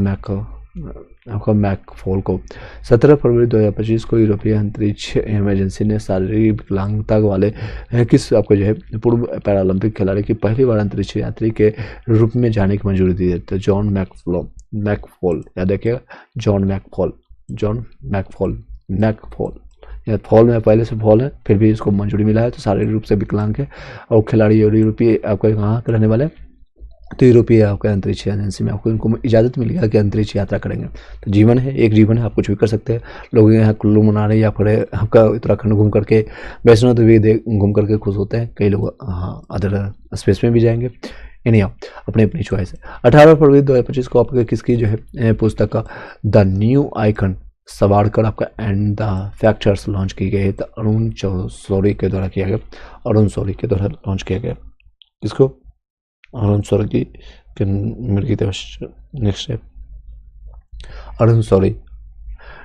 S1: मैकफॉल को। 17 फरवरी 2025 को यूरोपीय अंतरिक्ष एजेंसी ने शारीरिक विकलांगता वाले किस आपको जो है पूर्व पैरालंपिक खिलाड़ी की पहली बार अंतरिक्ष यात्री के रूप में जाने की मंजूरी दी है? तो जॉन मैकफॉल, याद रखिएगा, जॉन मैकफॉल या फॉल में पहले से फॉल है फिर भी इसको मंजूरी मिला है, तो शारीरिक रूप से विकलांग है और खिलाड़ी और यूरोपीय आपको कहाँ रहने वाले? तो यूरोपीय आपका अंतरिक्ष एजेंसी में आपको इनको इजाज़त मिल गया कि अंतरिक्ष यात्रा करेंगे। तो जीवन है, एक जीवन है, आप कुछ भी कर सकते हैं। लोग यहाँ कुल्लू मनाली या फिर आपका उत्तराखंड घूम करके वैष्णो देवी घूम करके खुश होते हैं, कई लोग अदर स्पेस में भी जाएंगे। यानी आप अपनी चॉइस है। 18 फरवरी 2025 को आपके किसकी जो है पुस्तक का द न्यू आइकन सवारकर आपका एंड द फैक्टर्स लॉन्च की गई है? तो अरुण शौरी के द्वारा लॉन्च किया गया। किसको? अरुण शौरी की नेक्स्ट है अरुण शौरी।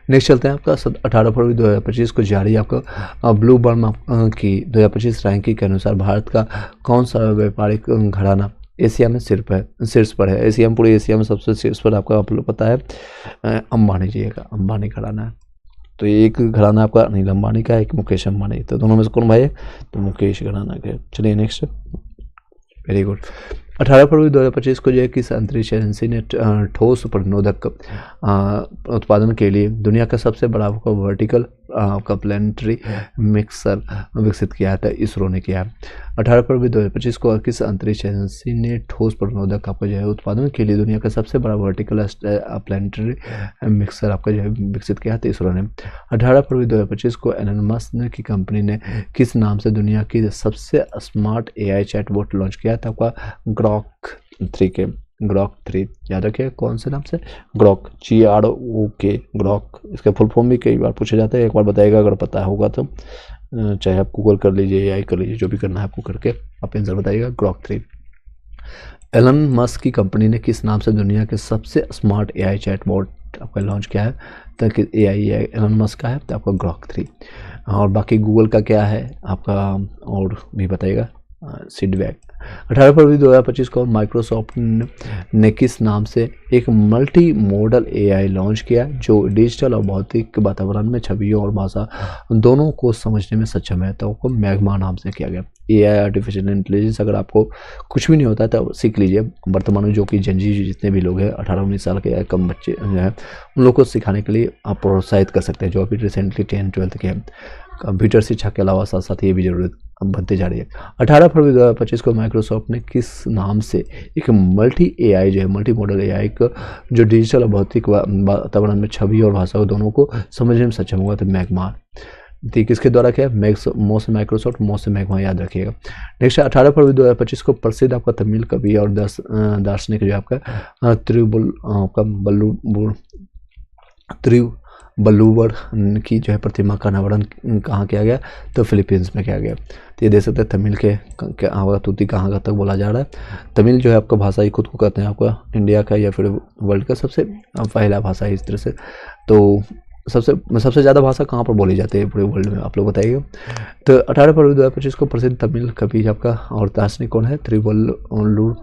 S1: नेक्स्ट चलते हैं आपका 18 फरवरी 2025 को जारी आपका ब्लूबर्म की 2025 रैंकिंग के अनुसार भारत का कौन सा व्यापारिक घराना एशिया में शीर्ष पर है? एशिया में, पूरे एशिया में सबसे शीर्ष पर आपका आप लोग पता है अंबानी जी का, अंबानी घराना है। तो एक घराना आपका अनिल अंबानी का है, एक मुकेश अंबानी, तो दोनों में से कौन भाई है? तो मुकेश घराना के। चलिए नेक्स्ट, वेरी गुड। 18 फरवरी 2025 को जो है किस अंतरिक्ष एजेंसी ने ठोस प्रतिरोधक उत्पादन के लिए दुनिया का सबसे बड़ा आपका वर्टिकल आपका प्लानिटरी मिक्सर विकसित किया था? इसरो ने किया है। 18 फरवरी 2025 को किस अंतरिक्ष एजेंसी ने ठोस प्रतिरोधक आपका जो है उत्पादन के लिए दुनिया का सबसे बड़ा वर्टिकल प्लानिटरी मिक्सर आपका जो है विकसित किया था? इसरो ने। 18 फरवरी 2025 को एलन मस्क की कंपनी ने किस नाम से दुनिया की सबसे स्मार्ट AI चैटबॉट लॉन्च किया था? आपका ग्रॉक 3, याद रखिए कौन से नाम से? Grok, GROK, Grok. इसका फुल फॉर्म भी कई बार पूछा जाता है, एक बार बताइएगा अगर पता होगा तो, चाहे आप गूगल कर लीजिए, AI कर लीजिए, जो भी करना है आपको करके आप आंसर बताइएगा। ग्रॉक 3। एलन मस्क की कंपनी ने किस नाम से दुनिया के सबसे स्मार्ट AI चैटबॉट आपका लॉन्च किया है? ताकि AI एलन मस्क का है तो आपका ग्रॉक 3। और बाकी गूगल का क्या है आपका और भी बताइएगा, सीडबैक। 18 फरवरी 2025 को माइक्रोसॉफ्ट ने किस नाम से एक मल्टी मॉडल AI लॉन्च किया जो डिजिटल और भौतिक वातावरण में छवियों और भाषा दोनों को समझने में सक्षम है? तो आपको मैग्मा नाम से किया गया। AI आर्टिफिशियल इंटेलिजेंस अगर आपको कुछ भी नहीं होता है तो सीख लीजिए। वर्तमान में जो कि जनजी जितने भी लोग हैं 18-19 साल के या कम बच्चे जो हैं उन लोग को सिखाने के लिए आप प्रोत्साहित कर सकते हैं, जो अभी रिसेंटली 10-12 के हैं। कंप्यूटर शिक्षा के अलावा साथ साथ ये भी जरूरत अब बनती जा रही है। 18 फरवरी 2025 को माइक्रोसॉफ्ट ने किस नाम से एक मल्टी एआई जो है मल्टी मॉडल एआई का जो डिजिटल और भौतिक वातावरण में छवि और भाषा को दोनों को समझने में सक्षम हुआ, तो मैग्मा तो किसके द्वारा क्या है, मो से माइक्रोसॉफ्ट, मो से मैग्मा, याद रखिएगा। नेक्स्ट 18 फरवरी 2025 को प्रसिद्ध आपका तमिल कवि और दार्शनिक जो आपका तिरुवल्लुवर की जो है प्रतिमा का अनावरण कहाँ किया गया, तो फिलीपींस में किया गया। तो ये देख सकते हैं तमिल के तुति कहाँ तक बोला जा रहा है। तमिल जो है आपका भाषा ही खुद को कहते हैं आपका इंडिया का या फिर वर्ल्ड का सबसे पहला भाषा है इस तरह से। तो सबसे ज़्यादा भाषा कहाँ पर बोली जाती है पूरे वर्ल्ड में, आप लोग बताइएगा। तो 18 फरवरी 2025 को प्रसिद्ध तमिल कवि आपका और दार्शनिक कौन है, तिरुवल्लुवर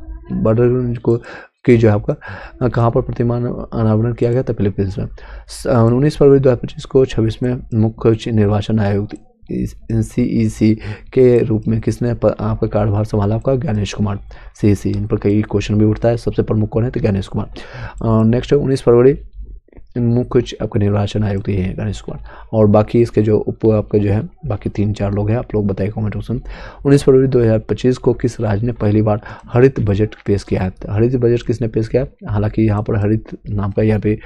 S1: को की जो है आपका कहाँ पर प्रतिमा अनावरण किया गया था, फिलीपींस में। 19 फरवरी 2025 को 26वें मुख्य निर्वाचन आयोग CEC के रूप में किसने आपका कार्यभार संभाला, आपका ज्ञानेश कुमार। CEC इन पर कई क्वेश्चन भी उठता है, सबसे प्रमुख कौन है, तो ज्ञानेश कुमार। नेक्स्ट 19 फरवरी मुख्य आपका निर्वाचन आयोग तो ये है गणेश कुमार, और बाकी इसके जो आपके जो है बाकी 3-4 लोग हैं, आप लोग बताइए कमेंट सेक्शन। 19 फरवरी 2025 को किस राज्य ने पहली बार हरित बजट पेश किया है, हरित बजट किसने पेश किया है, हालांकि यहाँ पर हरित नाम का यहाँ पे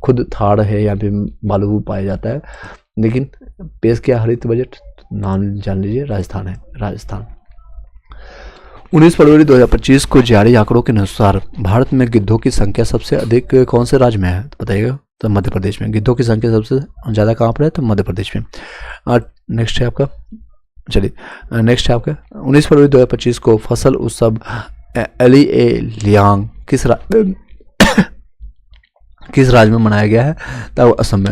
S1: खुद थाड़ है, यहाँ पे बालू पाया जाता है, लेकिन पेश किया हरित बजट नाम जान लीजिए, राजस्थान है, राजस्थान। 19 फरवरी 2025 को जारी आंकड़ों के अनुसार भारत में गिद्धों की संख्या सबसे अधिक कौन से राज्य में है, तो बताइएगा, तो मध्य प्रदेश में। गिद्धों की संख्या सबसे ज़्यादा कहाँ पर है, तो मध्य प्रदेश में। नेक्स्ट है आपका, चलिए नेक्स्ट है आपका 19 फरवरी 2025 को फसल उत्सव लियांग किस राज्य में मनाया गया है, तो असम में।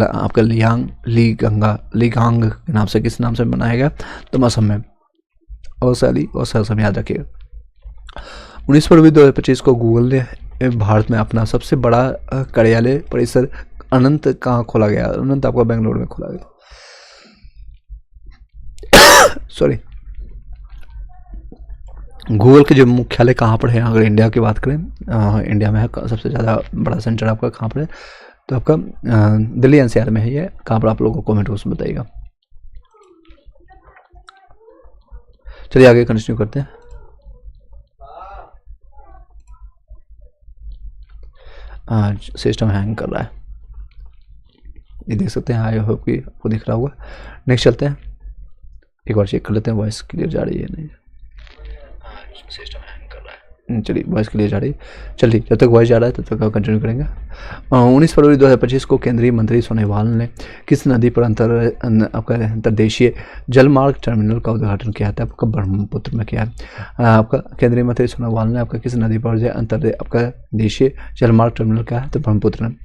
S1: आपका लिगांग के नाम से किस नाम से मनाया गया, तो असम में। और असम याद रखिएगा। 19 फरवरी 2025 को गूगल ने भारत में अपना सबसे बड़ा कार्यालय परिसर अनंत कहाँ खोला गया, अनंत आपका बेंगलोर में खोला गया। सॉरी, गूगल के जो मुख्यालय कहाँ पर है, अगर इंडिया की बात करें, इंडिया में है सबसे ज़्यादा बड़ा सेंटर आपका कहाँ पर है, तो आपका दिल्ली NCR में है। ये कहाँ पर आप लोगों को कमेंट बॉक्स में बताइएगा। चलिए आगे कंटिन्यू करते हैं। सिस्टम हैंग कर रहा है, ये देख सकते हैं, आई होप कि आपको दिख रहा होगा। नेक्स्ट चलते हैं, एक बार चेक कर लेते हैं वॉइस क्लियर जा रही है नहीं। सिस्टम हैंग कर रहा है, चलिए वॉइस क्लियर जा रही है। चलिए जब तक वॉइस जा रहा है तब तक कंटिन्यू करेंगे। 19 फरवरी 2025 को केंद्रीय मंत्री सोनोवाल ने किस नदी पर आपका अंतर्देशीय जलमार्ग टर्मिनल का उद्घाटन किया था, आपका ब्रह्मपुत्र में किया है। आपका केंद्रीय मंत्री सोनोवाल ने आपका किस नदी पर आपका देशीय जलमार्ग टर्मिनल किया है, तो ब्रह्मपुत्र में।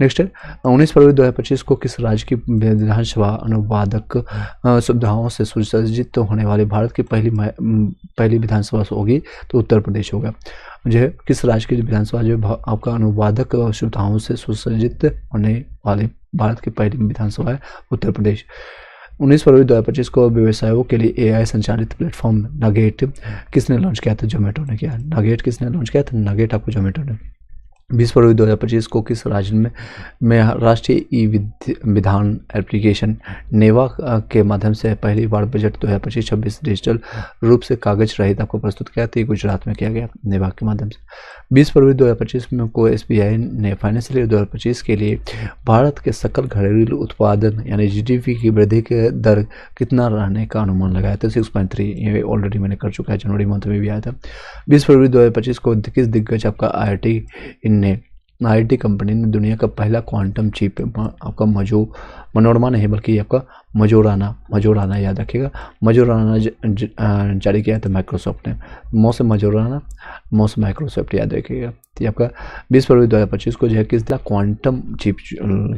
S1: नेक्स्ट है 19 फरवरी 2025 को किस राज्य की विधानसभा अनुवादक सुविधाओं से सुसज्जित होने वाली भारत की पहली विधानसभा होगी, तो उत्तर प्रदेश होगा। जो है किस राज्य की विधानसभा जो आपका अनुवादक सुविधाओं से सुसज्जित होने वाली भारत की पहली विधानसभा है, उत्तर प्रदेश। 19 फरवरी 2025 को व्यवसायों के लिए AI संचालित प्लेटफॉर्म नगेट किसने लॉन्च किया था, जोमेटो ने किया। नगेट किसने लॉन्च किया था, नगेट आपको जोमेटो ने। 20 फरवरी 2025 को किस राज्य में राष्ट्रीय विधान एप्लीकेशन नेवा के माध्यम से पहली बार बजट 2025-26 डिजिटल रूप से कागज रहित आपको प्रस्तुत किया था, गुजरात में किया गया नेवा के माध्यम से। 20 फरवरी 2025 में को SBI ने फाइनेंशियल ईयर 2025 के लिए भारत के सकल घरेलू उत्पादन यानी GDP की वृद्धि के दर कितना रहने का अनुमान लगाया था, 6.3। ये ऑलरेडी मैंने कर चुका है, जनवरी मंथ में भी आया था। 20 फरवरी 2025 को किस दिग्गज आपका IIT कंपनी ने दुनिया का पहला क्वांटम चिप आपका मनोरमा नहीं बल्कि आपका मजोराना याद रखिएगा, मजोराना जारी किया था माइक्रोसॉफ्ट ने। मो से माइक्रोसॉफ्ट याद रखिएगा। तो आपका 20 फरवरी 2025 को जो है किस क्वांटम चिप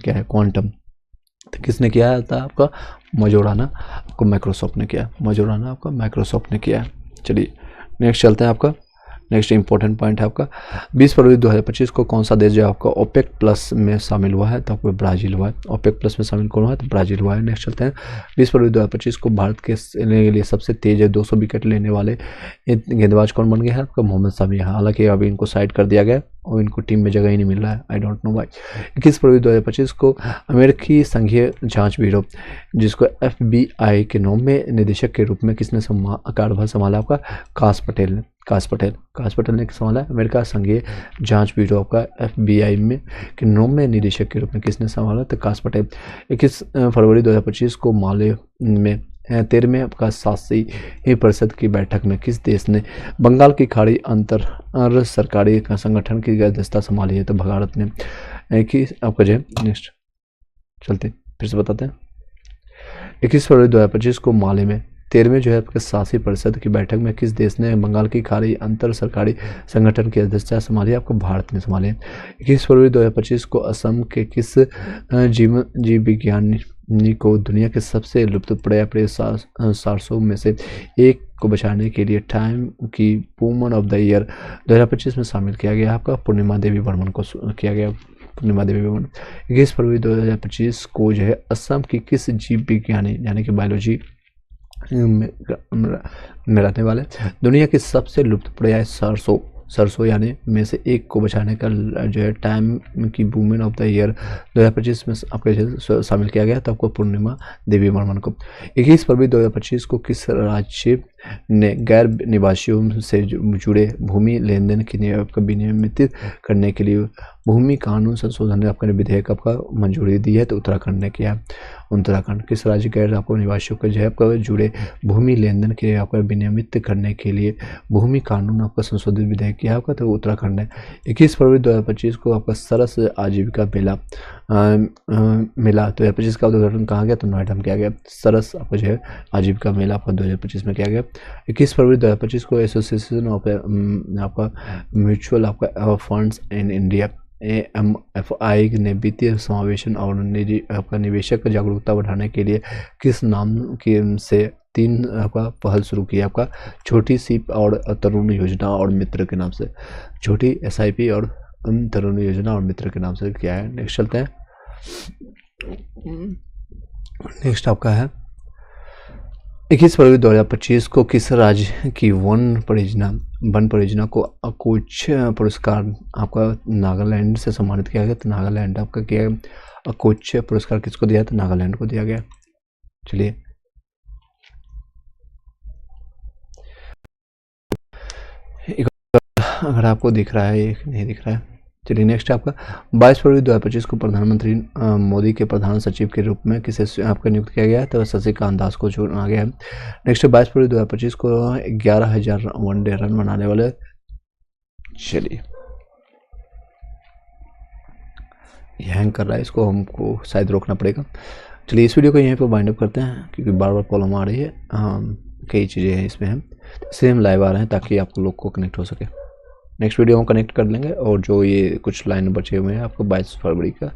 S1: क्या है, क्वांटम तो किसने किया था, आपका मजोराना आपको माइक्रोसॉफ्ट ने किया, मजोराना आपका माइक्रोसॉफ्ट ने किया। चलिए नेक्स्ट चलते हैं। आपका नेक्स्ट इंपॉर्टेंट पॉइंट है आपका 20 फरवरी 2025 को कौन सा देश जो आपका OPEC प्लस में शामिल हुआ है, तो आपको ब्राज़ील हुआ है। OPEC प्लस में शामिल कौन हुआ है, तो ब्राज़ील हुआ है। नेक्स्ट चलते हैं। 20 फरवरी 2025 को भारत के लिए सबसे तेज 200 विकेट लेने वाले गेंदबाज कौन बन गए हैं, आपका मोहम्मद शमी। हालांकि अभी इनको साइड कर दिया गया, और इनको टीम में जगह ही नहीं मिल रहा है, आई डोंट नो व्हाई। 21 फरवरी 2025 को अमेरिकी संघीय जांच ब्यूरो जिसको FBI के 9वें निदेशक के रूप में किसने कार्यभार संभाला? आपका काश पटेल ने। काश पटेल ने संभाला। अमेरिका संघीय जांच ब्यूरो आपका FBI में के 9वें निदेशक के रूप में किसने संभाला? तो काश पटेल। 21 फरवरी 2025 को माले में 13वें आपका शासी परिषद की बैठक में किस देश ने बंगाल की खाड़ी अंतर सरकारी संगठन की अध्यक्षता संभाली है? तो भारत ने। कि आपका जो नेक्स्ट चलते फिर से बताते हैं। 21 फरवरी 2025 को माले में 13वें जो है आपके शासी परिषद की बैठक में किस देश ने बंगाल की खाड़ी अंतर सरकारी संगठन की अध्यक्षता संभाली? आपको भारत ने संभाली है। 21 फरवरी 2025 को असम के किस जीव विज्ञानी को दुनिया के सबसे लुप्तप्राय सारसों में से एक को बचाने के लिए टाइम की वुमन ऑफ द ईयर 2025 में शामिल किया गया? आपका पूर्णिमा देवी बर्मन को किया गया। पूर्णिमा देवी बर्मन। 21 फरवरी 2025 को जो है असम की किस जीव विज्ञानी यानी कि बायोलॉजी में रहने वाले दुनिया की सबसे लुप्तप्राय सरसों यानी में से एक को बचाने का जो है टाइम की वुमेन ऑफ द ईयर 2025 में आपके शामिल किया गया? तो आपको पूर्णिमा देवी बर्मन को। 21 फरवरी 2025 को किस राज्य ने गैर निवासियों से जुड़े भूमि लेन देन की विनियमित करने के लिए भूमि कानून संशोधन आपका विधेयक आपका मंजूरी दी है? तो उत्तराखंड ने किया। उत्तराखंड। किस राज्य गैर आपको निवासियों को जो है आपका जुड़े भूमि लेन देन के लिए आपका विनियमित करने के लिए भूमि कानून आपका संशोधित विधेयक किया आपका? तो उत्तराखंड ने। 21 फरवरी 2025 को आपका सरस आजीविका मेला 2025 का उद्घाटन कहाँ गया? तो नोएडा में किया गया। सरस आपका जो है आजीविका मेला आपका 2025 में किया गया। 21 फरवरी 2025 को एसोसिएशन ऑफ आपका म्यूचुअल आपका फंड्स इन इंडिया AMFI ने वित्तीय समावेशन और आपका निवेशक जागरूकता बढ़ाने के लिए किस नाम की से 3 आपका पहल शुरू किया? आपका छोटी सिप और तरुण योजना और मित्र के नाम से। छोटी SIP और तरुण योजना और मित्र के नाम से किया है। नेक्स्ट चलते हैं। नेक्स्ट आपका है 21 फरवरी 2025 को किस राज्य की वन परियोजना को अकोच पुरस्कार आपका नागालैंड से सम्मानित किया गया? तो नागालैंड आपका किया गया। अकोच पुरस्कार किसको दिया? तो नागालैंड को दिया गया। चलिए अगर आपको दिख रहा है एक नहीं दिख रहा है। चलिए नेक्स्ट आपका 22 फरवरी 2025 को प्रधानमंत्री मोदी के प्रधान सचिव के रूप में किसे आपका नियुक्त किया गया है? तो शशिकांत दास को चुना गया है। नेक्स्ट 22 फरवरी 2025 को 11,000 वनडे रन बनाने वाले। चलिए ये हैंग कर रहा है, इसको हमको शायद रोकना पड़ेगा। चलिए इस वीडियो को यहीं पर वाइंड अप करते हैं क्योंकि बार बार प्रॉब्लम आ रही है। कई चीज़ें हैं इसमें हम सेम लाइव आ रहे हैं ताकि आप लोग को कनेक्ट हो सके। नेक्स्ट वीडियो हम कनेक्ट कर लेंगे और जो ये कुछ लाइन बचे हुए हैं आपको 22 फरवरी का